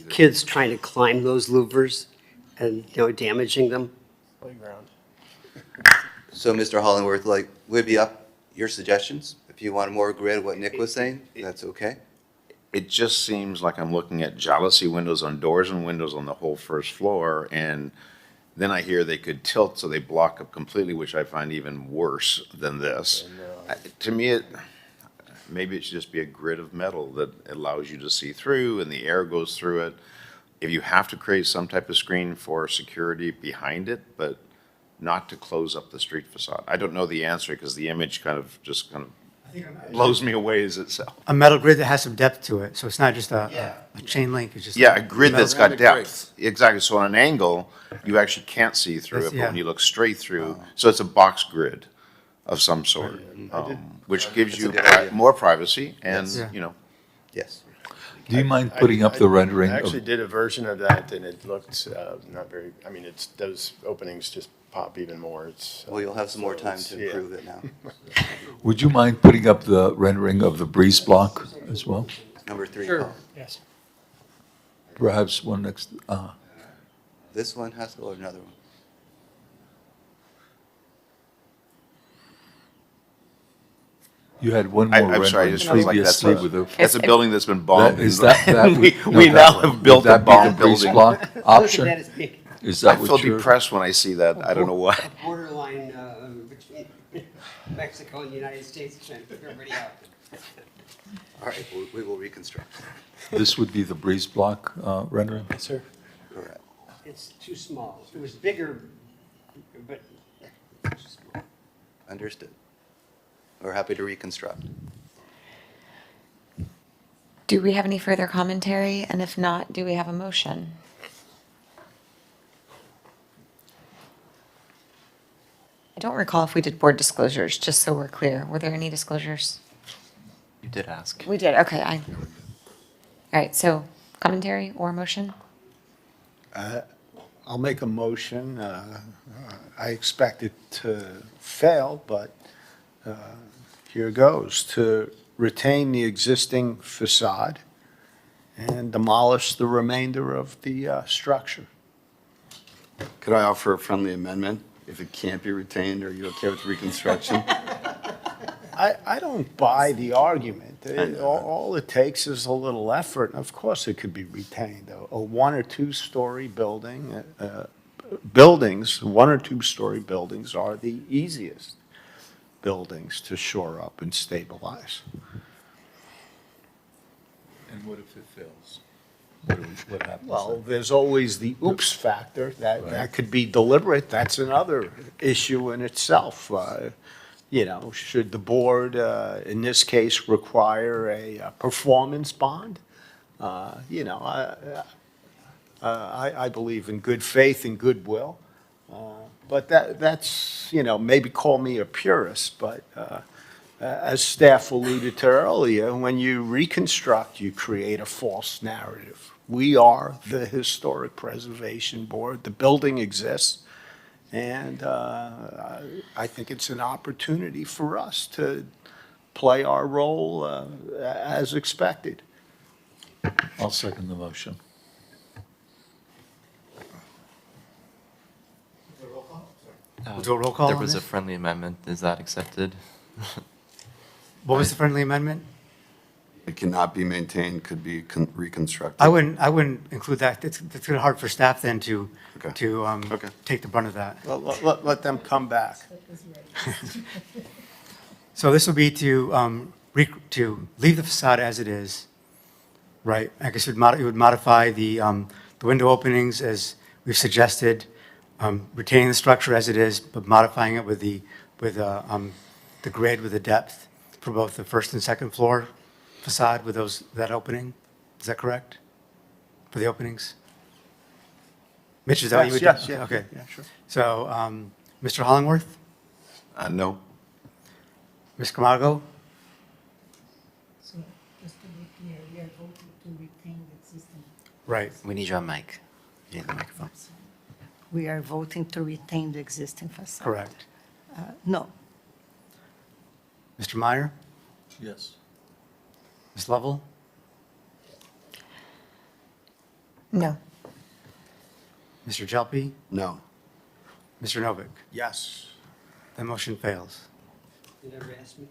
S8: kids trying to climb those louvers and, damaging them?
S14: Playground.
S12: So, Mr. Hollingworth, would be up your suggestions. If you want more grid, what Nick was saying, that's okay.
S11: It just seems like I'm looking at jalousie windows on doors and windows on the whole first floor, and then I hear they could tilt so they block up completely, which I find even worse than this. To me, maybe it should just be a grid of metal that allows you to see through and the air goes through it. If you have to create some type of screen for security behind it, but not to close up the street facade. I don't know the answer because the image kind of blows me away as itself.
S4: A metal grid that has some depth to it, so it's not just a chain link, it's just.
S11: Yeah, a grid
S4: metal-
S11: that's got depth. Exactly. So on an angle, you actually can't see through it,
S4: That's-
S11: but when
S4: yeah.
S11: you look straight through, so it's a box grid of some sort, which gives you more privacy and,
S14: Yes.
S12: Yes.
S19: Do you mind putting up the rendering
S14: I
S19: of?
S14: actually did a version of that, and it looked not very, I mean, those openings just pop even more. It's.
S12: Well, you'll have some more
S14: so
S12: time it's- to
S14: yeah.
S12: improve it now.
S19: Would you mind putting up the rendering of the breeze block as well?
S12: Number 3.
S18: Sure.
S12: Paul.
S4: Yes.
S19: Perhaps one next,
S12: This one has to, or another one?
S19: you had one more
S11: I'm sorry,
S19: rendering
S11: it just feels like
S19: previously with the.
S11: that's a building that's been bombed.
S19: Is that
S11: We
S19: would-
S11: we
S19: no,
S11: now
S19: that-
S11: have built
S19: would
S11: a
S19: that be the
S11: bomb
S19: breeze
S11: building.
S19: block option?
S8: That is big.
S19: Is
S11: I
S19: that
S11: feel
S19: what you're?
S11: depressed when I see that. I don't know why.
S8: Borderline between Mexico and the United States, trying to figure everybody out.
S12: All right, we will reconstruct.
S19: This would be the breeze block rendering?
S14: Yes, sir.
S12: Correct.
S8: It's too small. If it was bigger, but
S12: Understood. We're happy to reconstruct.
S2: Do we have any further commentary? And if not, do we have a motion? I don't recall if we did board disclosures, just so we're clear. Were there any disclosures?
S3: You did ask.
S2: We did, okay. All right, so commentary or motion?
S7: I'll make a motion. I expect it to fail, but here goes. To retain the existing facade and demolish the remainder of the structure.
S10: Could I offer a friendly amendment? If it can't be retained, are you okay with reconstruction?
S7: I don't buy the argument.
S10: I know.
S7: All it takes is a little effort. Of course, it could be retained. A one or two story building, buildings, one or two story buildings are the easiest buildings to shore up and stabilize.
S19: And what if it fails? What happens?
S7: Well, there's always the oops factor. That could be deliberate. That's another issue in itself. You know, should the board, in this case, require a performance bond? You know, I believe in good faith and goodwill. But that's, you know, maybe call me a purist, but as staff alluded to earlier, when you reconstruct, you create a false narrative. We are the Historic Preservation Board. The building exists. And I think it's an opportunity for us to play our role as expected.
S19: I'll second the motion.
S4: We'll do a roll call
S3: There
S4: on
S3: was a
S4: this?
S3: friendly amendment. Is that accepted?
S4: What was the friendly amendment?
S10: It cannot be maintained, could be reconstructed.
S4: I wouldn't include that. It's going to be hard for staff then to
S10: Okay.
S4: take the brunt of that.
S7: Let them come back.
S4: So this will be to leave the facade as it is, right? I guess you would modify the window openings as we've suggested, retaining the structure as it is, but modifying it with the grid, with the depth for both the first and second floor facade with that opening. Is that correct? For the openings? Mitch, is that what you would do?
S7: Yes, yeah.
S4: Okay.
S7: Yeah, sure.
S4: So, Mr. Hollingworth,
S5: No.
S4: Ms. Camargo,
S9: So just to be clear, we are voting to retain the existing.
S4: right?
S15: We need you on mic. You need the microphone.
S9: We are voting to retain the existing facade.
S4: Correct.
S9: No.
S4: Mr. Meyer,
S19: Yes.
S4: Ms. Lovell,
S2: No.
S4: Mr. Jelpi,
S10: No.
S4: Mr. Novick.
S7: Yes.
S4: The motion fails.
S8: You never asked me?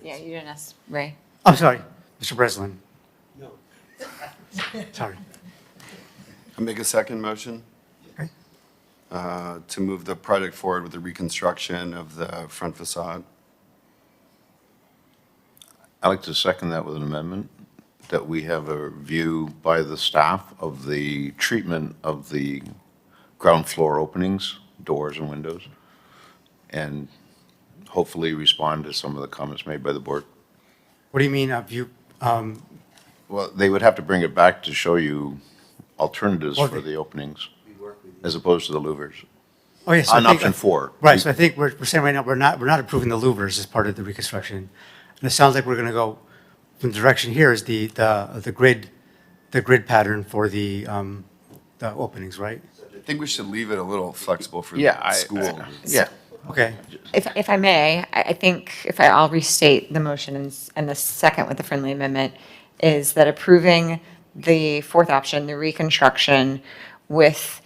S2: Yeah, you didn't ask Ray.
S4: I'm sorry, Mr. Breslin.
S8: No.
S4: Sorry.
S10: I make a second motion
S4: Okay.
S10: to move the project forward with the reconstruction of the front facade.
S11: I'd like to second that with an amendment, that we have a review by the staff of the treatment of the ground floor openings, doors and windows, and hopefully respond to some of the comments made by the board.
S4: What do you mean, view,
S11: Well, they would have to bring it back to show you alternatives
S4: Well,
S11: for
S4: they-
S11: the openings, as opposed to the louvers.
S4: oh, yes. I
S11: On
S4: think-
S11: option 4.
S4: Right, so I think we're saying right now, we're not approving the louvers as part of the reconstruction. And it sounds like we're going to go, from the direction here is the grid pattern for the openings, right?
S10: I think we should leave it a little flexible for
S11: Yeah,
S10: the school.
S11: Yeah.
S4: Okay.
S2: If I may, I think I'll restate the motion and the second with the friendly amendment is that approving the fourth option, the reconstruction with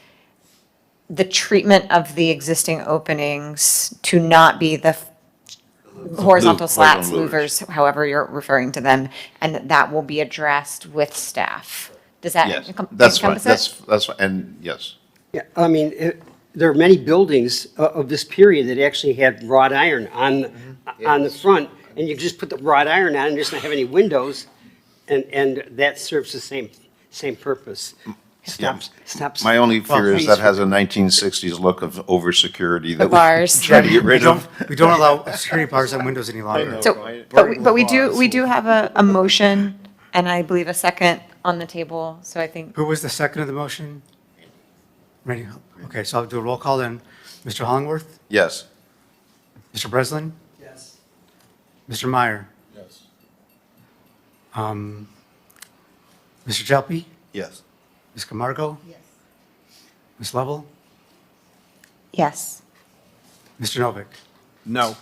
S2: the treatment of the existing openings to not be the horizontal slats, louvers, however you're referring to them, and that will be addressed with staff. Does that
S11: Yes, that's fine,
S2: encompass it?
S11: that's, and yes.
S8: Yeah, I mean, there are many buildings of this period that actually had wrought iron on the front, and you just put the wrought iron on and just not have any windows, and that serves the same purpose. Stops.
S11: My only fear is that has a 1960s look of over-security that
S2: bars.
S11: we try to get rid of.
S4: We don't allow security bars on windows any longer.
S2: So, but we do have a motion and I believe a second on the table, so I think,
S4: Who was the second of the motion? Randy, okay, so I'll do a roll call then. Mr. Hollingworth,
S11: Yes.
S4: Mr. Breslin,
S8: Yes.
S4: Mr. Meyer,
S19: Yes.
S4: Mr. Jelpi?
S10: Yes.
S4: Ms. Camargo?
S9: Yes.
S4: Ms. Lovell?
S2: Yes.
S4: Mr. Novick?
S7: No.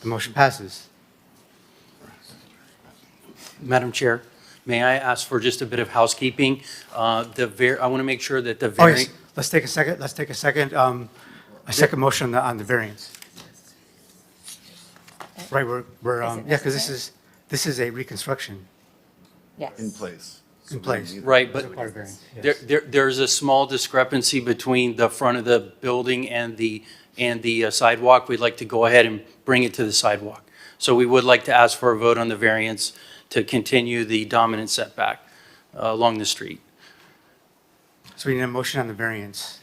S4: The motion passes.
S18: Madam Chair, may I ask for just a bit of housekeeping? I want to make sure that the
S4: Oh, yes.
S18: variance,
S4: Let's take a second motion on the variance. Right, yeah, because this is a reconstruction
S2: Yes.
S10: In place.
S4: in place.
S18: right,
S4: Part
S18: but
S4: of variance, yes.
S18: there's a small discrepancy between the front of the building and the sidewalk. We'd like to go ahead and bring it to the sidewalk. So we would like to ask for a vote on the variance to continue the dominant setback along the street.
S4: So we need a motion on the variance.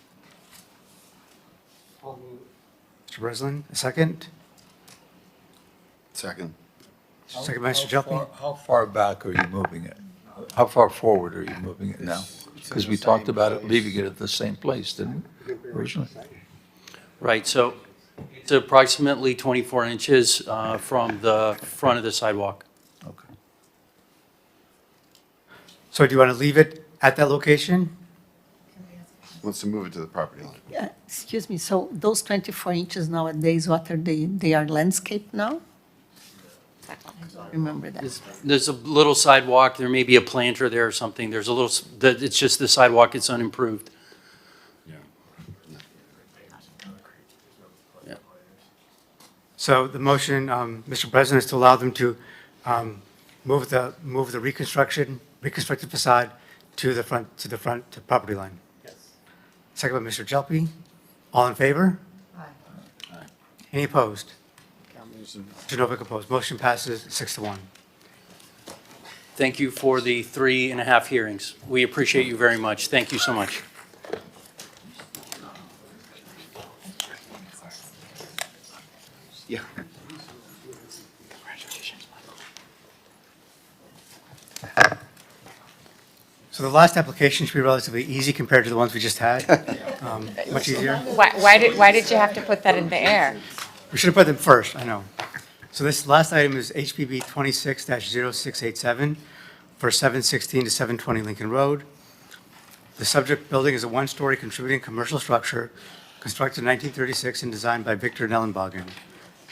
S4: Mr. Breslin, a second?
S10: Second.
S4: Second by Mr. Jelpi?
S19: How far back are you moving it? How far forward are you moving it now? Because we talked about it, leaving it at the same place, didn't we, originally?
S18: Right, so it's approximately 24 inches from the front of the sidewalk.
S19: Okay.
S4: So do you want to leave it at that location?
S10: Wants to move it to the property line.
S9: Excuse me, so those 24 inches nowadays, what are they? They are landscape now? I don't remember that.
S18: There's a little sidewalk, there may be a planter there or something, there's a little, it's just the sidewalk, it's unimproved.
S4: So the motion, Mr. President, is to allow them to move the reconstructed facade to the front property line. Yes. Second by Mr. Jelpi. All in favor? Aye. Any opposed? Mr. Novick opposed. Motion passes 6-1.
S18: Thank you for the 3.5 hearings. We appreciate you very much. Thank you so much.
S10: Yeah.
S4: So the last application should be relatively easy compared to the ones we just had. Much easier.
S2: Why did you have to put that in the air?
S4: We should have put them first, I know. So this last item is HPB 26-0687 for 716 to 720 Lincoln Road. The subject building is a one-story contributing commercial structure constructed in 1936 and designed by Victor Nellenbogen.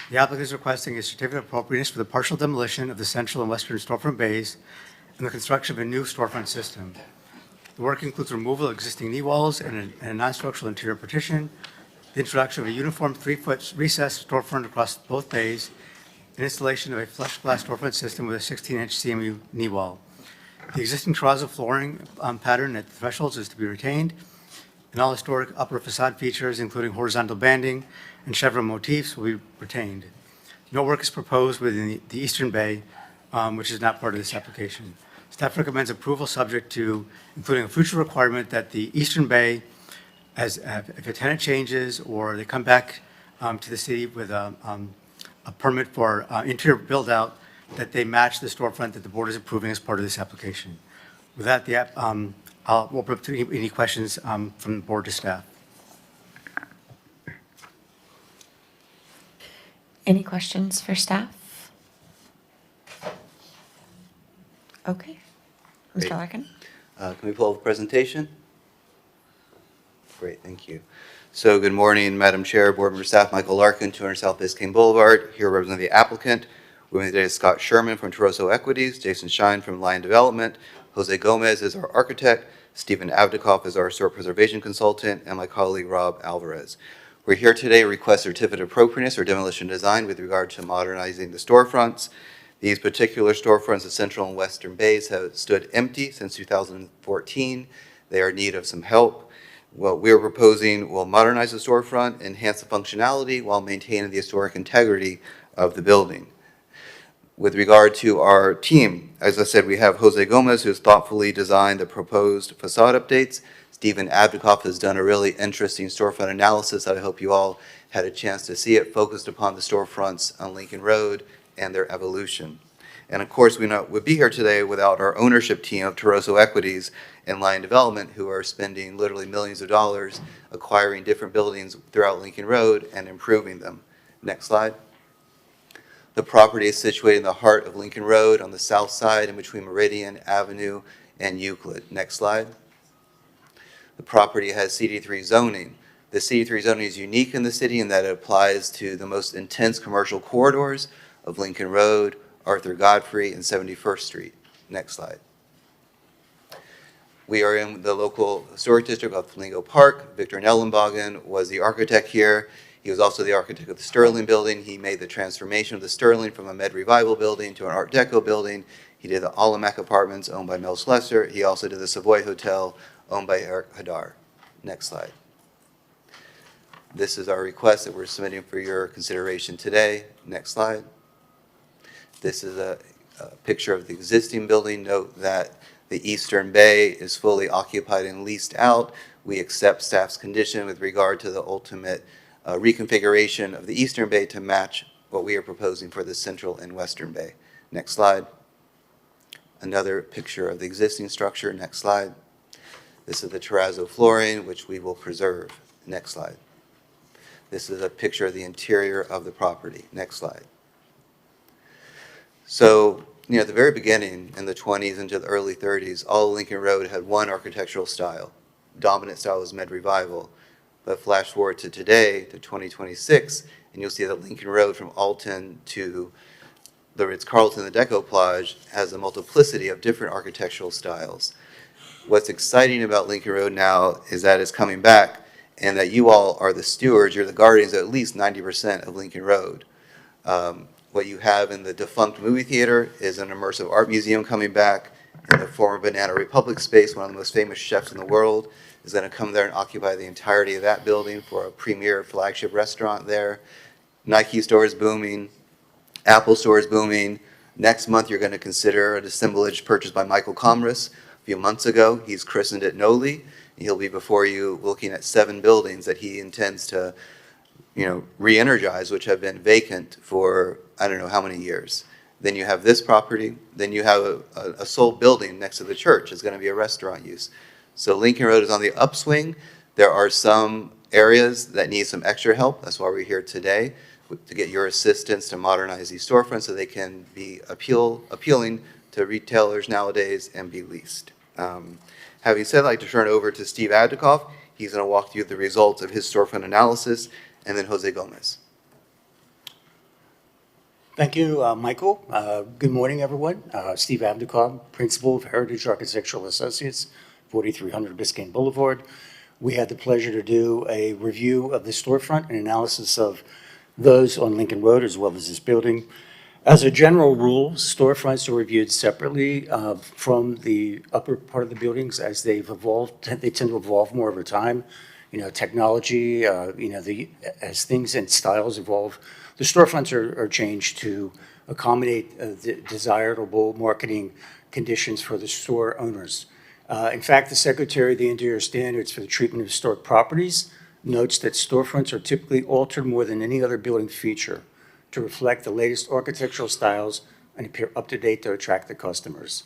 S4: The applicant is requesting a certificate of appropriateness for the partial demolition of the central and western storefront bays and the construction of a new storefront system. The work includes removal of existing knee walls and a non-structural interior partition, the introduction of a uniform 3-foot recessed storefront across both bays, and installation of a flush glass storefront system with a 16-inch CMU knee wall. The existing terrazzo flooring pattern at the thresholds is to be retained, and all historic upper facade features, including horizontal banding and chevron motifs, will be retained. No work is proposed within the eastern bay, which is not part of this application. Staff recommends approval subject to including a future requirement that the eastern bay, if a tenant changes or they come back to the city with a permit for interior build-out, that they match the storefront that the board is approving as part of this application. With that, I'll open up to any questions from the board to staff.
S2: Any questions for staff? Okay. Mr.
S12: Great.
S2: Larkin?
S12: Can we pull up the presentation? Great, thank you. So good morning, Madam Chair, Board Member Staff, Michael Larkin, 200 South Biscayne Boulevard, here representing the applicant. With me today is Scott Sherman from Toroso Equities, Jason Shine from Lion Development, Jose Gomez is our architect, Stephen Avdikoff is our historic preservation consultant, and my colleague Rob Alvarez. We're here today to request certificate of appropriateness or demolition design with regard to modernizing the storefronts. These particular storefronts, the central and western bays, have stood empty since 2014. They are in need of some help. What we are proposing will modernize the storefront, enhance the functionality while maintaining the historic integrity of the building. With regard to our team, as I said, we have Jose Gomez, who has thoughtfully designed the proposed facade updates. Stephen Avdikoff has done a really interesting storefront analysis that I hope you all had a chance to see it, focused upon the storefronts on Lincoln Road and their evolution. And of course, we would be here today without our ownership team of Toroso Equities and Lion Development, who are spending literally millions of dollars acquiring different buildings throughout Lincoln Road and improving them. Next slide. The property is situated in the heart of Lincoln Road on the south side in between Meridian Avenue and Euclid. Next slide. The property has CD3 zoning. The CD3 zoning is unique in the city in that it applies to the most intense commercial corridors of Lincoln Road, Arthur Godfrey, and 71st Street. Next slide. We are in the local historic district of Flamingo Park. Victor Nellenbogen was the architect here. He was also the architect of the Sterling Building. He made the transformation of the Sterling from a Med Revival building to an Art Deco building. He did the Alamac Apartments owned by Mel Slessor. He also did the Savoy Hotel owned by Eric Hadar. Next slide. This is our request that we're submitting for your consideration today. Next slide. This is a picture of the existing building. Note that the eastern bay is fully occupied and leased out. We accept staff's condition with regard to the ultimate reconfiguration of the eastern bay to match what we are proposing for the central and western bay. Next slide. Another picture of the existing structure. Next slide. This is the terrazzo flooring, which we will preserve. Next slide. This is a picture of the interior of the property. Next slide. So, at the very beginning, in the 20s into the early 30s, all of Lincoln Road had one architectural style. Dominant style was Med Revival. But flash forward to today, to 2026, and you'll see that Lincoln Road from Alton to the Ritz-Carlton, the Deco Plage, has a multiplicity of different architectural styles. What's exciting about Lincoln Road now is that it's coming back and that you all are the stewards, you're the guardians of at least 90% of Lincoln Road. What you have in the defunct movie theater is an immersive art museum coming back. In the former Banana Republic space, one of the most famous chefs in the world is going to come there and occupy the entirety of that building for a premier flagship restaurant there. Nike store is booming. Apple store is booming. Next month, you're going to consider an assemblage purchased by Michael Commerce a few months ago. He's christened it Noli. He'll be before you looking at 7 buildings that he intends to, re-energize, which have been vacant for I don't know how many years. Then you have this property. Then you have a sole building next to the church. It's going to be a restaurant use. So Lincoln Road is on the upswing. There are some areas that need some extra help. That's why we're here today, to get your assistance to modernize these storefronts so they can be appealing to retailers nowadays and be leased. Having said, I'd like to turn it over to Steve Adikoff. He's going to walk through the results of his storefront analysis, and then Jose Gomez.
S4: Thank you, Michael. Good morning, everyone. Steve Abdikoff, Principal of Heritage Architectural Associates, 4300 Biscayne Boulevard. We had the pleasure to do a review of the storefront and analysis of those on Lincoln Road as well as this building. As a general rule, storefronts are reviewed separately from the upper part of the buildings as they've evolved. They tend to evolve more over time. Technology, as things and styles evolve, the storefronts are changed to accommodate the desirable marketing conditions for the store owners. In fact, the Secretary of the Interior Standards for the Treatment of Historic Properties notes that storefronts are typically altered more than any other building feature to reflect the latest architectural styles and appear up to date to attract the customers.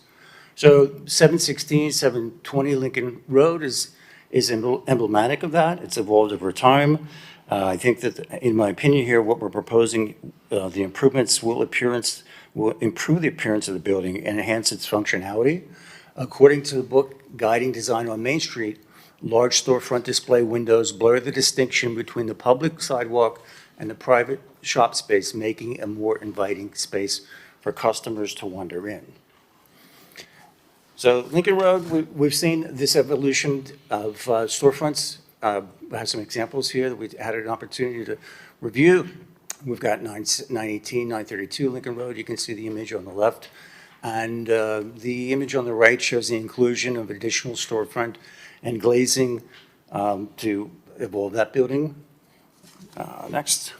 S4: So 716, 720 Lincoln Road is emblematic of that. It's evolved over time. I think that, in my opinion here, what we're proposing, the improvements will improve the appearance of the building and enhance its functionality. According to the book Guiding Design on Main Street, large storefront display windows blur the distinction between the public sidewalk and the private shop space, making a more inviting space for customers to wander in. So Lincoln Road, we've seen this evolution of storefronts. I have some examples here that we had an opportunity to review. We've got 918, 932 Lincoln Road. You can see the image on the left. And the image on the right shows the inclusion of additional storefront and glazing to evolve that building. Next.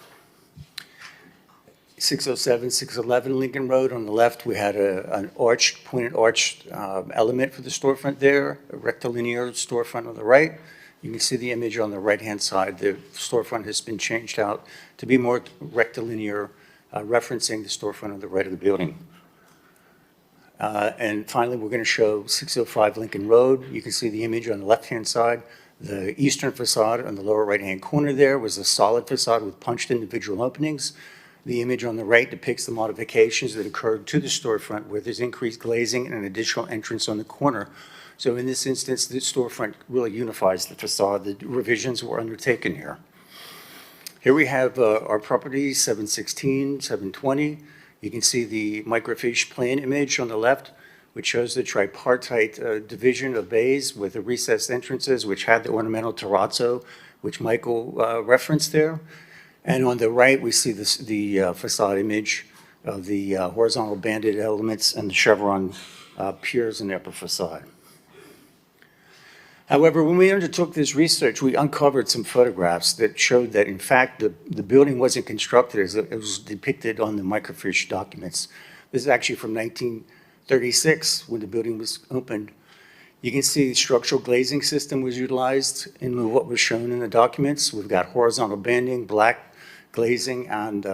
S4: 607, 611 Lincoln Road. On the left, we had an pointed arch element for the storefront there, a rectilinear storefront on the right. You can see the image on the right-hand side. The storefront has been changed out to be more rectilinear, referencing the storefront on the right of the building. And finally, we're going to show 605 Lincoln Road. You can see the image on the left-hand side. The eastern facade on the lower right-hand corner there was a solid facade with punched individual openings. The image on the right depicts the modifications that occurred to the storefront where there's increased glazing and an additional entrance on the corner. So in this instance, the storefront really unifies the facade. The revisions were undertaken here. Here we have our property, 716, 720. You can see the microfiche plan image on the left, which shows the tripartite division of bays with the recessed entrances, which had the ornamental terrazzo, which Michael referenced there. And on the right, we see the facade image of the horizontal banded elements and the chevron piers in the upper facade. However, when we undertook this research, we uncovered some photographs that showed that, in fact, the building wasn't constructed as it was depicted on the microfiche documents. This is actually from 1936, when the building was opened. You can see the structural glazing system was utilized in what was shown in the documents. We've got horizontal banding, black glazing, and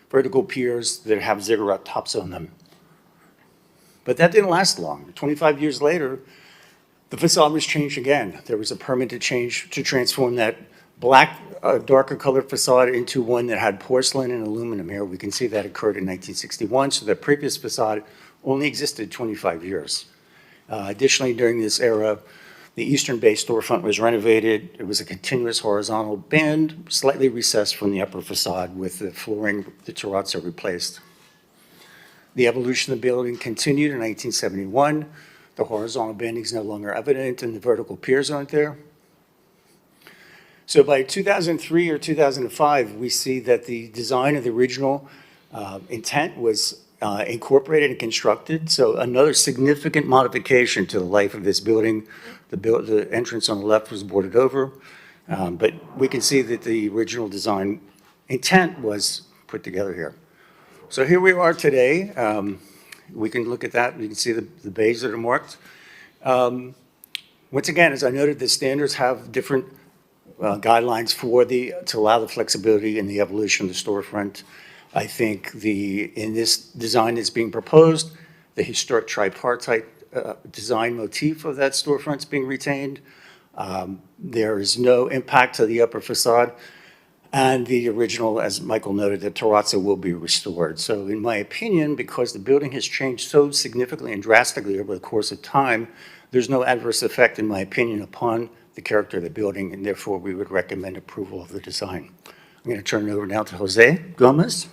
S4: vertical piers that have ziggurat tops on them. But that didn't last long. 25 years later, the facade was changed again. There was a permanent change to transform that black, darker colored facade into one that had porcelain and aluminum here. We can see that occurred in 1961, so the previous facade only existed 25 years. Additionally, during this era, the eastern bay storefront was renovated. It was a continuous horizontal band, slightly recessed from the upper facade with the flooring, the terrazzo replaced. The evolution of the building continued in 1971. The horizontal banding is no longer evident and the vertical piers aren't there. So by 2003 or 2005, we see that the design of the original intent was incorporated and constructed. So another significant modification to the life of this building. The entrance on the left was boarded over, but we can see that the original design intent was put together here. So here we are today. We can look at that. We can see the bays that are marked. Once again, as I noted, the standards have different guidelines to allow the flexibility in the evolution of the storefront. I think in this design that's being proposed, the historic tripartite design motif of that storefront is being retained. There is no impact to the upper facade. And the original, as Michael noted, the terrazzo will be restored. So in my opinion, because the building has changed so significantly and drastically over the course of time, there's no adverse effect, in my opinion, upon the character of the building, and therefore we would recommend approval of the design. I'm going to turn it over now to Jose Gomez.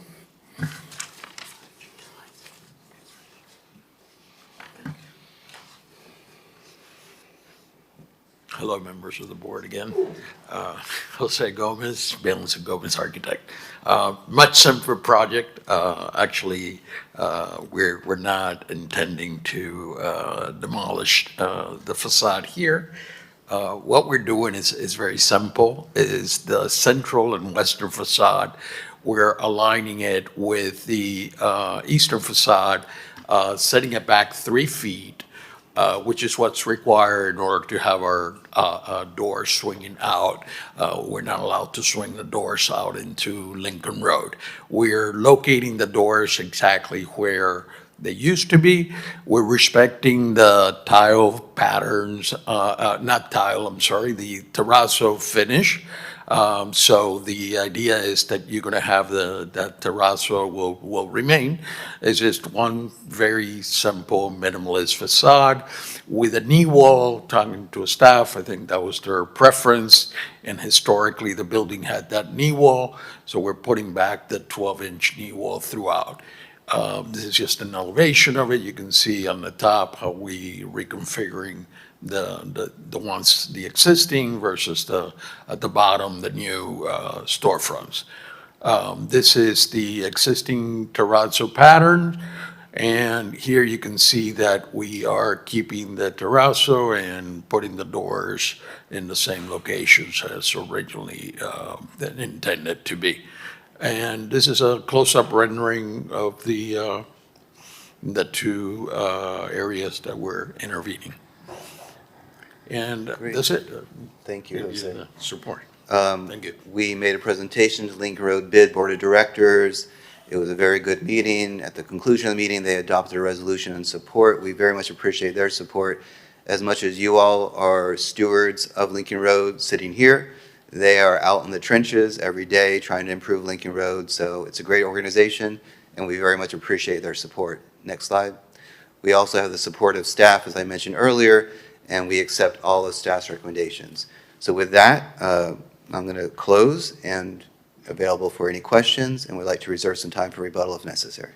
S6: Hello, members of the board again. Jose Gomez, Bailens and Gomez Architect. Much simpler project. Actually, we're not intending to demolish the facade here. What we're doing is very simple. Is the central and western facade, we're aligning it with the eastern facade, setting it back 3 feet, which is what's required in order to have our doors swinging out. We're not allowed to swing the doors out into Lincoln Road. We're locating the doors exactly where they used to be. We're respecting the tile patterns, not tile, I'm sorry, the terrazzo finish. So the idea is that you're going to have that terrazzo will remain. It's just one very simple minimalist facade with a knee wall. Talking to a staff, I think that was their preference, and historically the building had that knee wall, so we're putting back the 12-inch knee wall throughout. This is just an elevation of it. You can see on the top how we reconfiguring the existing versus at the bottom, the new storefronts. This is the existing terrazzo pattern, and here you can see that we are keeping the terrazzo and putting the doors in the same locations as originally intended to be. And this is a close-up rendering of the 2 areas that we're intervening. And that's it.
S12: Thank you.
S6: Support.
S12: Thank you. We made a presentation to Lincoln Road Bid Board of Directors. It was a very good meeting. At the conclusion of the meeting, they adopted a resolution in support. We very much appreciate their support. As much as you all are stewards of Lincoln Road sitting here, They are out in the trenches every day trying to improve Lincoln Road, so it's a great organization, and we very much appreciate their support. Next slide. We also have the support of staff, as I mentioned earlier, and we accept all of staff's recommendations. So with that, I'm going to close and available for any questions, and would like to reserve some time for rebuttal if necessary.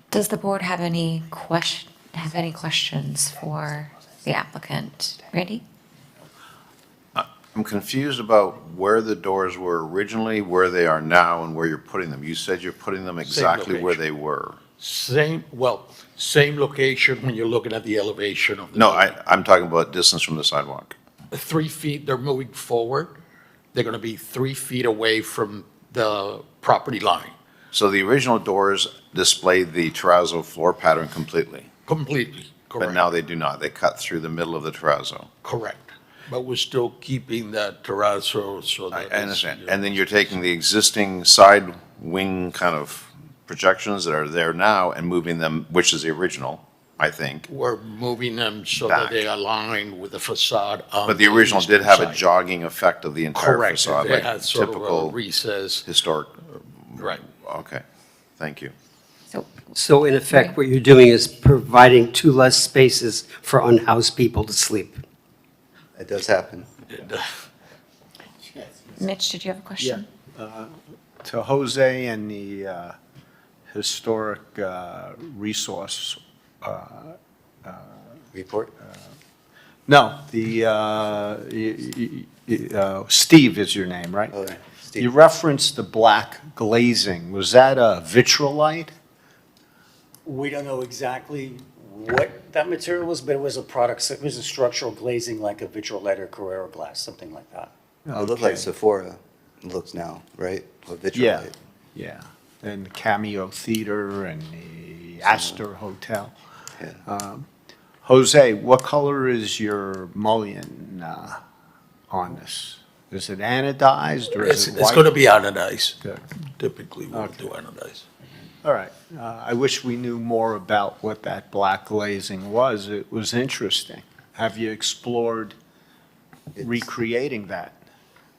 S2: Does the board have any questions for the applicant? Randy?
S11: I'm confused about where the doors were originally, where they are now, and where you're putting them. You said you're putting them exactly where
S6: location.
S11: they were.
S6: Same location when you're looking at the elevation of the.
S11: No,
S6: building.
S11: I'm talking about distance from the sidewalk.
S6: 3 feet, they're moving forward. They're going to be 3 feet away from the property line,
S11: So the original doors displayed the terrazzo floor pattern completely,
S6: completely,
S11: but
S6: correct,
S11: now they do not. They cut through the middle of the terrazzo.
S6: correct. But we're still keeping that terrazzo so
S11: I
S6: that.
S11: understand. And then you're taking the existing side wing kind of projections that are there now and moving them, which is the original, I think.
S6: We're moving them so
S11: Back.
S6: that they align with the facade on.
S11: But the original did have a
S6: side.
S11: jogging effect of the entire
S6: Correct.
S11: facade,
S6: It
S11: like
S6: had sort of a
S11: typical
S6: recess.
S11: historic.
S6: Right.
S11: Okay, thank you.
S8: So in effect, what you're doing is providing 2 less spaces for unhoused people to sleep.
S12: It does happen.
S2: Mitch, did you have a question?
S7: To Jose and the historic resource.
S12: Report?
S7: No, Steve is your name, right?
S12: Oh, Steve.
S7: You referenced the black glazing. Was that a vitrolite?
S16: We don't know exactly what that material was, but it was a product, it was a structural glazing like a vitrolite or Carrera glass, something like that.
S12: It looked like
S7: Okay.
S12: Sephora looks now, right? With
S7: Yeah,
S12: vitrolite.
S7: yeah. And the Cameo Theater and the Astor Hotel. Jose, what color is your mullion on this? Is it anodized or is it white?
S6: It's going to be anodized.
S7: Good.
S6: Typically, we'll
S7: Okay.
S6: do anodized.
S7: All right. I wish we knew more about what that black glazing was. It was interesting. Have you explored recreating that?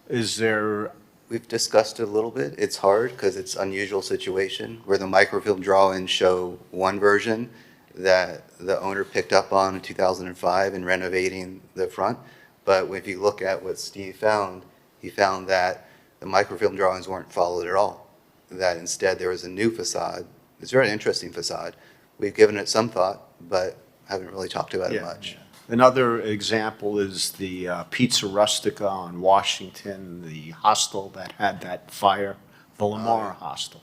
S7: Is there,
S12: We've discussed it a little bit. It's hard because it's unusual situation where the microfilm drawings show one version that the owner picked up on in 2005 in renovating the front. But if you look at what Steve found, he found that the microfilm drawings weren't followed at all. That instead there was a new facade. It's a very interesting facade. We've given it some thought, but haven't really talked about it
S7: Yeah.
S12: much.
S7: another example is the Pizza Rustica on Washington, the hostel that had that fire, the Lamar Hostel.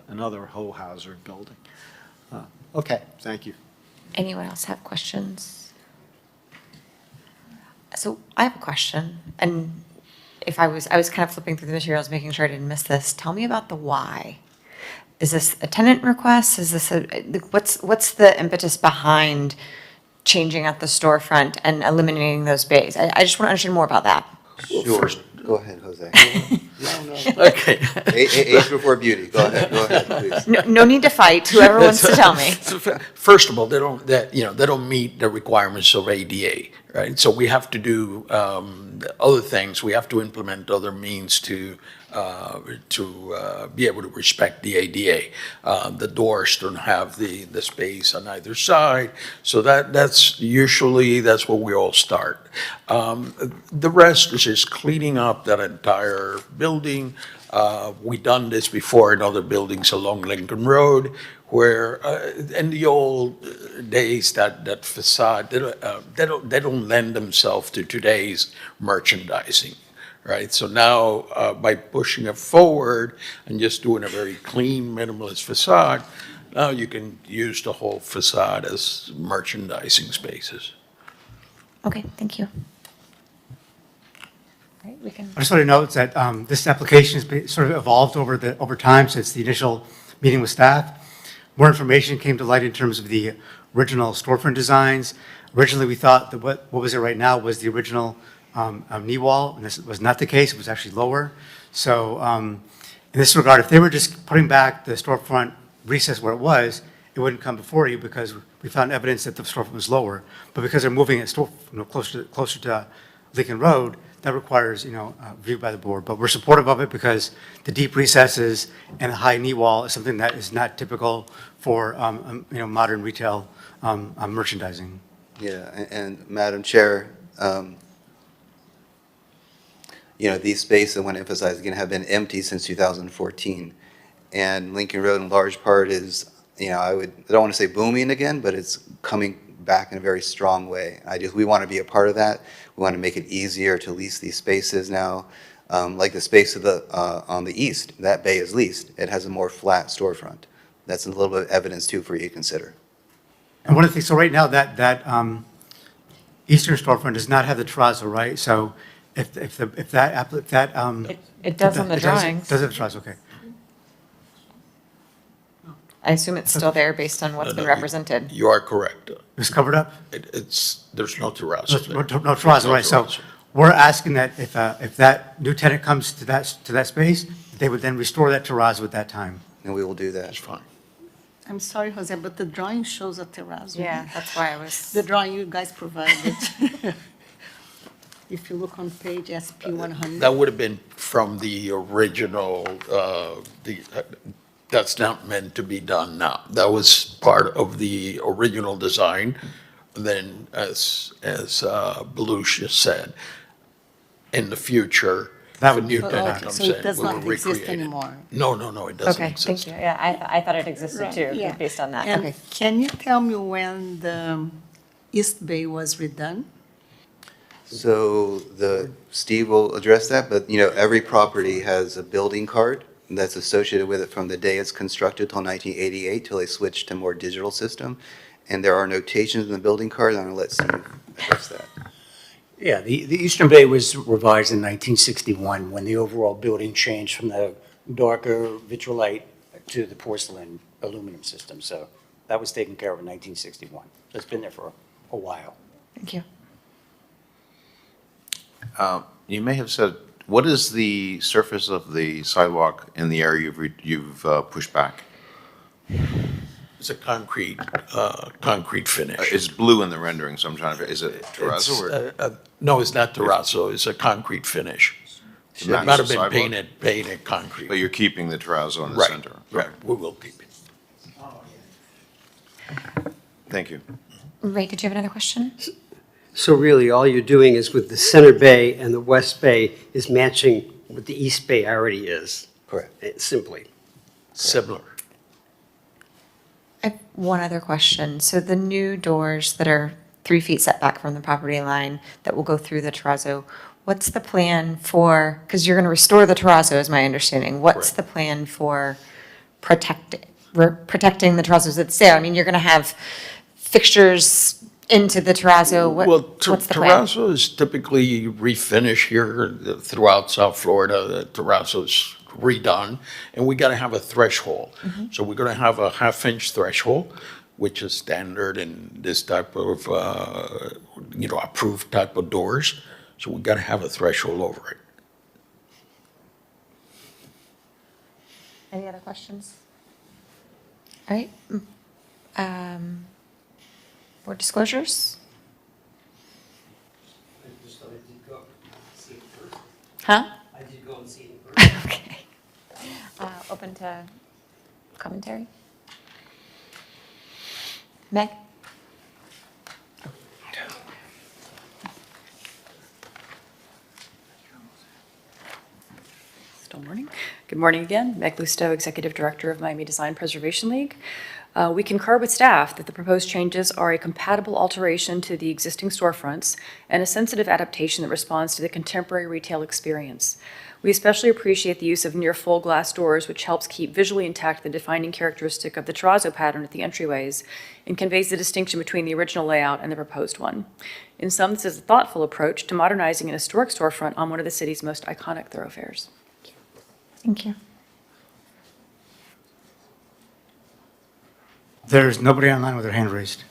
S7: Another Hohauser building. Okay, thank you.
S2: Anyone else have questions? So I have a question, and if I was kind of flipping through the materials, making sure I didn't miss this. Tell me about the why. Is this a tenant request? Is this what's the impetus behind changing out the storefront and eliminating those bays? I just want to understand more about that.
S12: Sure. Go ahead, Jose.
S6: Okay.
S12: Age before beauty. Go ahead, please.
S2: No need to fight. Whoever wants to tell me.
S6: First of all, they don't meet the requirements of ADA, right? So we have to do other things. We have to implement other means to be able to respect the ADA. The doors don't have the space on either side, so that's usually where we all start. The rest is just cleaning up that entire building. We done this before in other buildings along Lincoln Road, where in the old days that facade they don't lend themselves to today's merchandising. Right, so now by pushing it forward and just doing a very clean, minimalist facade, now you can use the whole facade as merchandising spaces.
S2: Okay, thank you. All right, we can.
S4: I just want to note that this application has been sort of evolved over time since the initial meeting with staff. More information came to light in terms of the original storefront designs. Originally, we thought that what was it right now was the original knee wall, and this was not the case. It was actually lower. So in this regard, if they were just putting back the storefront recess where it was, it wouldn't come before you because we found evidence that the storefront was lower. But because they're moving it closer to Lincoln Road, that requires, review by the board. But we're supportive of it because the deep recesses and the high knee wall is something that is not typical for, modern retail merchandising.
S12: Yeah, and Madam Chair, these spaces, I want to emphasize again, have been empty since 2014. And Lincoln Road in large part is, I don't want to say booming again, but it's coming back in a very strong way. We want to be a part of that. We want to make it easier to lease these spaces now. Like the space on the east, that bay is leased. It has a more flat storefront. That's a little bit of evidence too for you to consider.
S4: And one of the things, so right now, that eastern storefront does not have the terrazzo, right? So if that.
S2: It does on the drawings.
S4: Does have the terrazzo, okay.
S2: I assume it's still there based on what's been represented.
S6: You are correct.
S4: It's covered up?
S6: There's no terrazzo there.
S4: No terrazzo, right. So we're asking that if that new tenant comes to that space, they would then restore that terrazzo at that time.
S12: And we will do that.
S6: That's fine.
S9: I'm sorry, Jose, but the drawing shows a terrazzo.
S2: Yeah, that's why I was.
S9: The drawing you guys provided. If you look on page SP 100.
S6: That would have been from the original, that's not meant to be done now. That was part of the original design. Then, as Belush just said, in the future,
S4: That
S6: if a
S4: would
S6: new
S4: be-
S6: tenant
S9: Okay,
S6: comes
S9: so
S6: in,
S9: it does
S6: we will
S9: not exist
S6: recreate it.
S9: anymore.
S6: No, it doesn't
S2: Okay,
S6: exist.
S2: thank you. Yeah, I thought it existed too,
S9: Yeah.
S2: based on that.
S9: And
S2: Okay.
S9: can you tell me when the East Bay was redone?
S12: So Steve will address that, but every property has a building card that's associated with it from the day it's constructed till 1988 till they switched to more digital system. And there are notations in the building card, and I'm going to let Steve address that.
S16: Yeah, the Eastern Bay was revised in 1961 when the overall building changed from the darker vitrolite to the porcelain aluminum system. So that was taken care of in 1961. So it's been there for a while.
S2: Thank you.
S11: You may have said, what is the surface of the sidewalk in the area you've pushed back?
S6: It's a concrete finish.
S11: It's blue in the rendering, so I'm trying to, is it terrazzo or?
S6: No, it's not terrazzo, it's a concrete finish. It
S11: Not
S6: might have
S11: the
S6: been
S11: sidewalk?
S6: painted concrete.
S11: But you're keeping the terrazzo in the
S6: Right,
S11: center?
S6: right, we will keep it.
S11: Thank you.
S2: Ray, did you have another question?
S8: So really, all you're doing is with the center bay and the west bay is matching what the east bay already is.
S12: Correct.
S8: Simply.
S6: Similar.
S2: I have one other question. So the new doors that are 3 feet setback from the property line that will go through the terrazzo, what's the plan for, because you're going to restore the terrazzo, is my understanding. What's the plan for protecting the terrazzos that's there? I mean, you're going to have fixtures into the terrazzo. What's the plan?
S6: Terrazzo is typically refinish here throughout South Florida. The terrazzo's redone, and we got to have a threshold. So we're going to have a half-inch threshold, which is standard in this type of, approved type of doors. So we got to have a threshold over it.
S2: Any other questions? All right. Board disclosures? Huh?
S8: I did go and see it.
S2: Okay. Open to commentary? Meg?
S13: Still morning. Good morning again. Meg Lusto, Executive Director of Miami Design Preservation League. We concur with staff that the proposed changes are a compatible alteration to the existing storefronts and a sensitive adaptation that responds to the contemporary retail experience. We especially appreciate the use of near full glass doors, which helps keep visually intact the defining characteristic of the terrazzo pattern at the entryways and conveys the distinction between the original layout and the proposed one. In sum, this is a thoughtful approach to modernizing an historic storefront on one of the city's most iconic thoroughfares.
S2: Thank you.
S4: There's nobody online with their hand raised.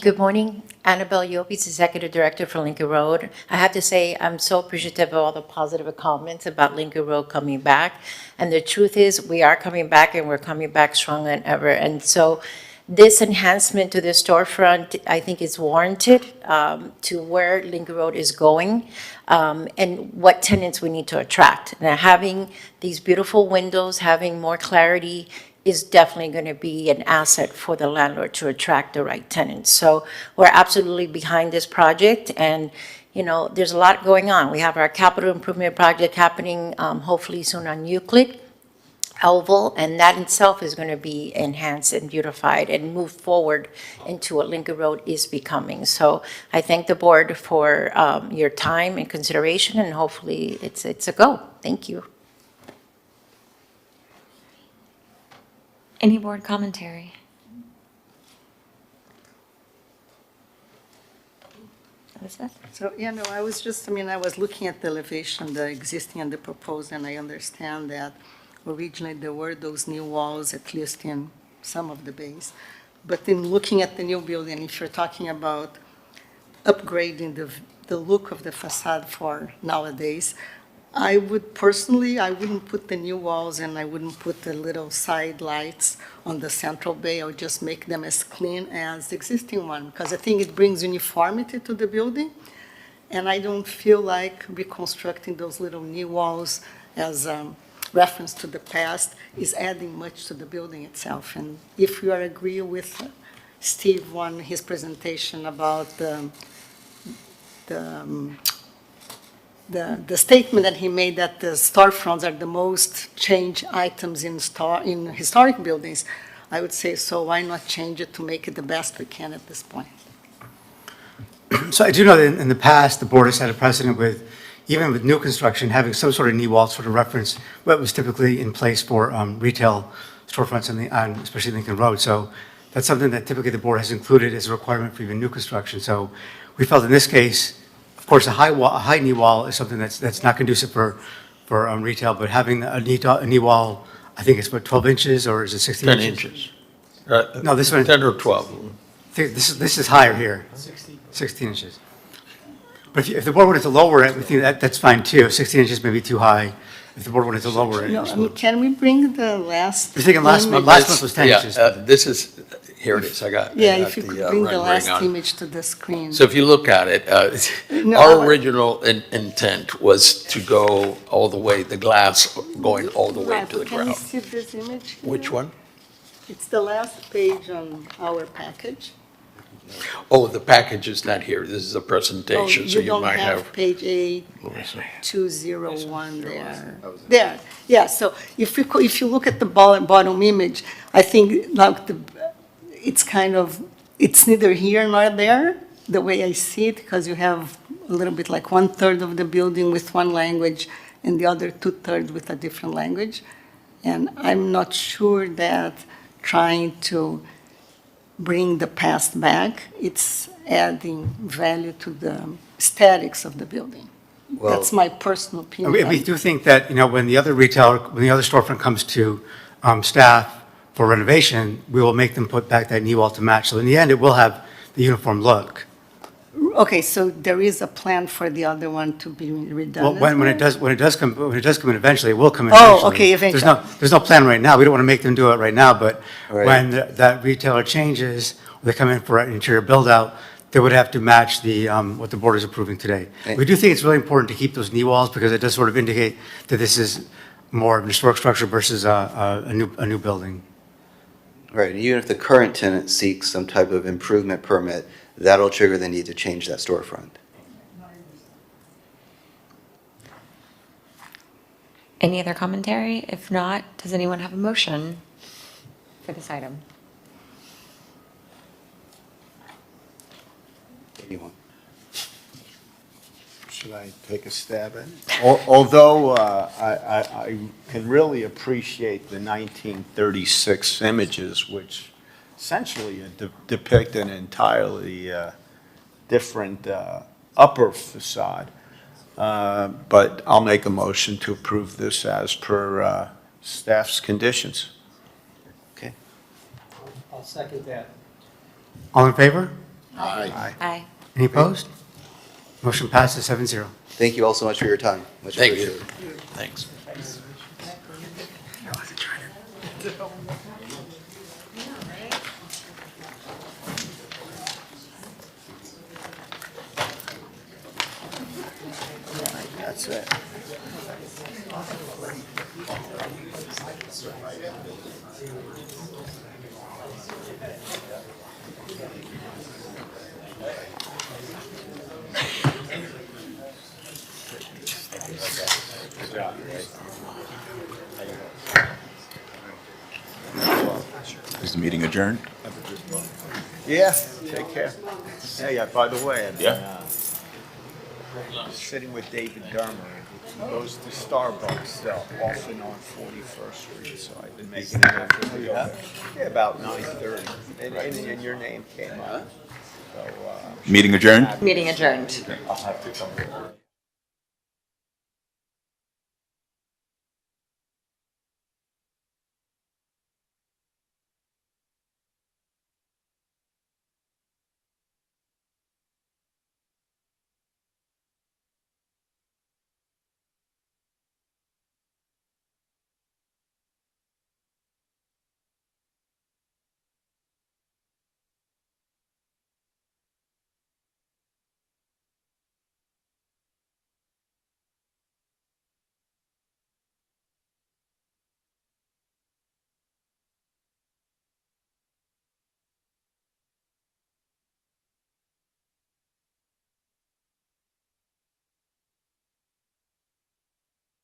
S17: Good morning. Annabelle Yopis, Executive Director for Lincoln Road. I have to say, I'm so appreciative of all the positive comments about Lincoln Road coming back. And the truth is, we are coming back, and we're coming back stronger than ever. And so This enhancement to the storefront, I think, is warranted to where Lincoln Road is going and what tenants we need to attract. Now, having these beautiful windows, having more clarity is definitely going to be an asset for the landlord to attract the right tenants. So we're absolutely behind this project, and there's a lot going on. We have our capital improvement project happening hopefully soon on Euclid, Elval, and that itself is going to be enhanced and beautified and move forward into what Lincoln Road is becoming. So I thank the board for your time and consideration, and hopefully it's a go. Thank you.
S2: Any board commentary? Elizabeth?
S9: So, I was just, I was looking at the elevation, the existing and the proposed, and I understand that originally there were those new walls, at least in some of the bays. But in looking at the new building, if you're talking about upgrading the look of the facade for nowadays, I wouldn't put the new walls and I wouldn't put the little side lights on the central bay. I would just make them as clean as the existing one, because I think it brings uniformity to the building. And I don't feel like reconstructing those little new walls as reference to the past is adding much to the building itself. And if you are agree with Steve on his presentation about the statement that he made that the storefronts are the most changed items in historic buildings, I would say, so why not change it to make it the best we can at this point?
S4: So I do know that in the past, the board has had a precedent with, even with new construction, having some sort of knee wall sort of reference what was typically in place for retail storefronts on especially Lincoln Road. So that's something that typically the board has included as a requirement for even new construction. So we felt in this case, of course, a high knee wall is something that's not conducive for retail, but having a knee wall, I think it's what, 12 inches, or is it 16
S6: 10
S4: inches?
S6: inches.
S4: No, this one.
S6: 10 or 12.
S4: This is higher here. 16 inches. But if the board wanted to lower it, we think that's fine too. 16 inches may be too high. If the board wanted to lower it.
S9: No, can we bring the last?
S4: You're thinking last month was 10 inches.
S6: This is, here it is, I got
S9: If you could bring the
S6: rendering
S9: last
S6: on.
S9: image to the screen.
S6: So if you look at it, our original intent was to go all the way, the glass going all the way to the
S9: Can you
S6: ground.
S9: see this image?
S6: Which one?
S9: It's the last page on our package.
S6: Oh, the package is not here. This is a presentation, so you might
S9: don't have
S6: have.
S9: page 201 there. There, yeah, so if you look at the bottom image, I think like it's kind of, it's neither here nor there, the way I see it, because you have a little bit like 1/3 of the building with one language and the other 2/3 with a different language. And I'm not sure that trying to bring the past back, it's adding value to the aesthetics of the building. That's my personal opinion.
S4: We do think that, when the other storefront comes to staff for renovation, we will make them put back that knee wall to match. So in the end, it will have the uniform look.
S9: Okay, so there is a plan for the other one to be redone?
S4: Well, when it does come in eventually, it will come in
S9: Oh,
S4: eventually.
S9: okay, eventually.
S4: There's no plan right now. We don't want to make them do it right now, but
S12: Right.
S4: when that retailer changes, or they come in for an interior build-out, they would have to match what the board is approving today. We do think it's really important to keep those knee walls because it does sort of indicate that this is more of an historic structure versus a new building.
S12: Right, and even if the current tenant seeks some type of improvement permit, that'll trigger the need to change that storefront.
S2: Any other commentary? If not, does anyone have a motion for this item?
S12: Anyone?
S7: Should I take a stab at it? Although I can really appreciate the 1936 images, which essentially depict an entirely different upper facade. But I'll make a motion to approve this as per staff's conditions.
S12: Okay.
S8: I'll second that.
S4: All in favor?
S7: Aye.
S2: Aye.
S4: Any opposed? Motion passes 7-0.
S12: Thank you all so much for your time. Much
S6: Thank you.
S12: appreciated.
S6: Thanks.
S7: That's it.
S20: Is the meeting adjourned?
S7: Yeah, take care. Yeah, by the way, I've been sitting with David Dermer. He goes to Starbucks often on 41st Street, so I've been making an effort to go there. Yeah, about 9:30. And your name came up. So,
S20: Meeting adjourned?
S2: Meeting adjourned.
S7: I'll have to come over.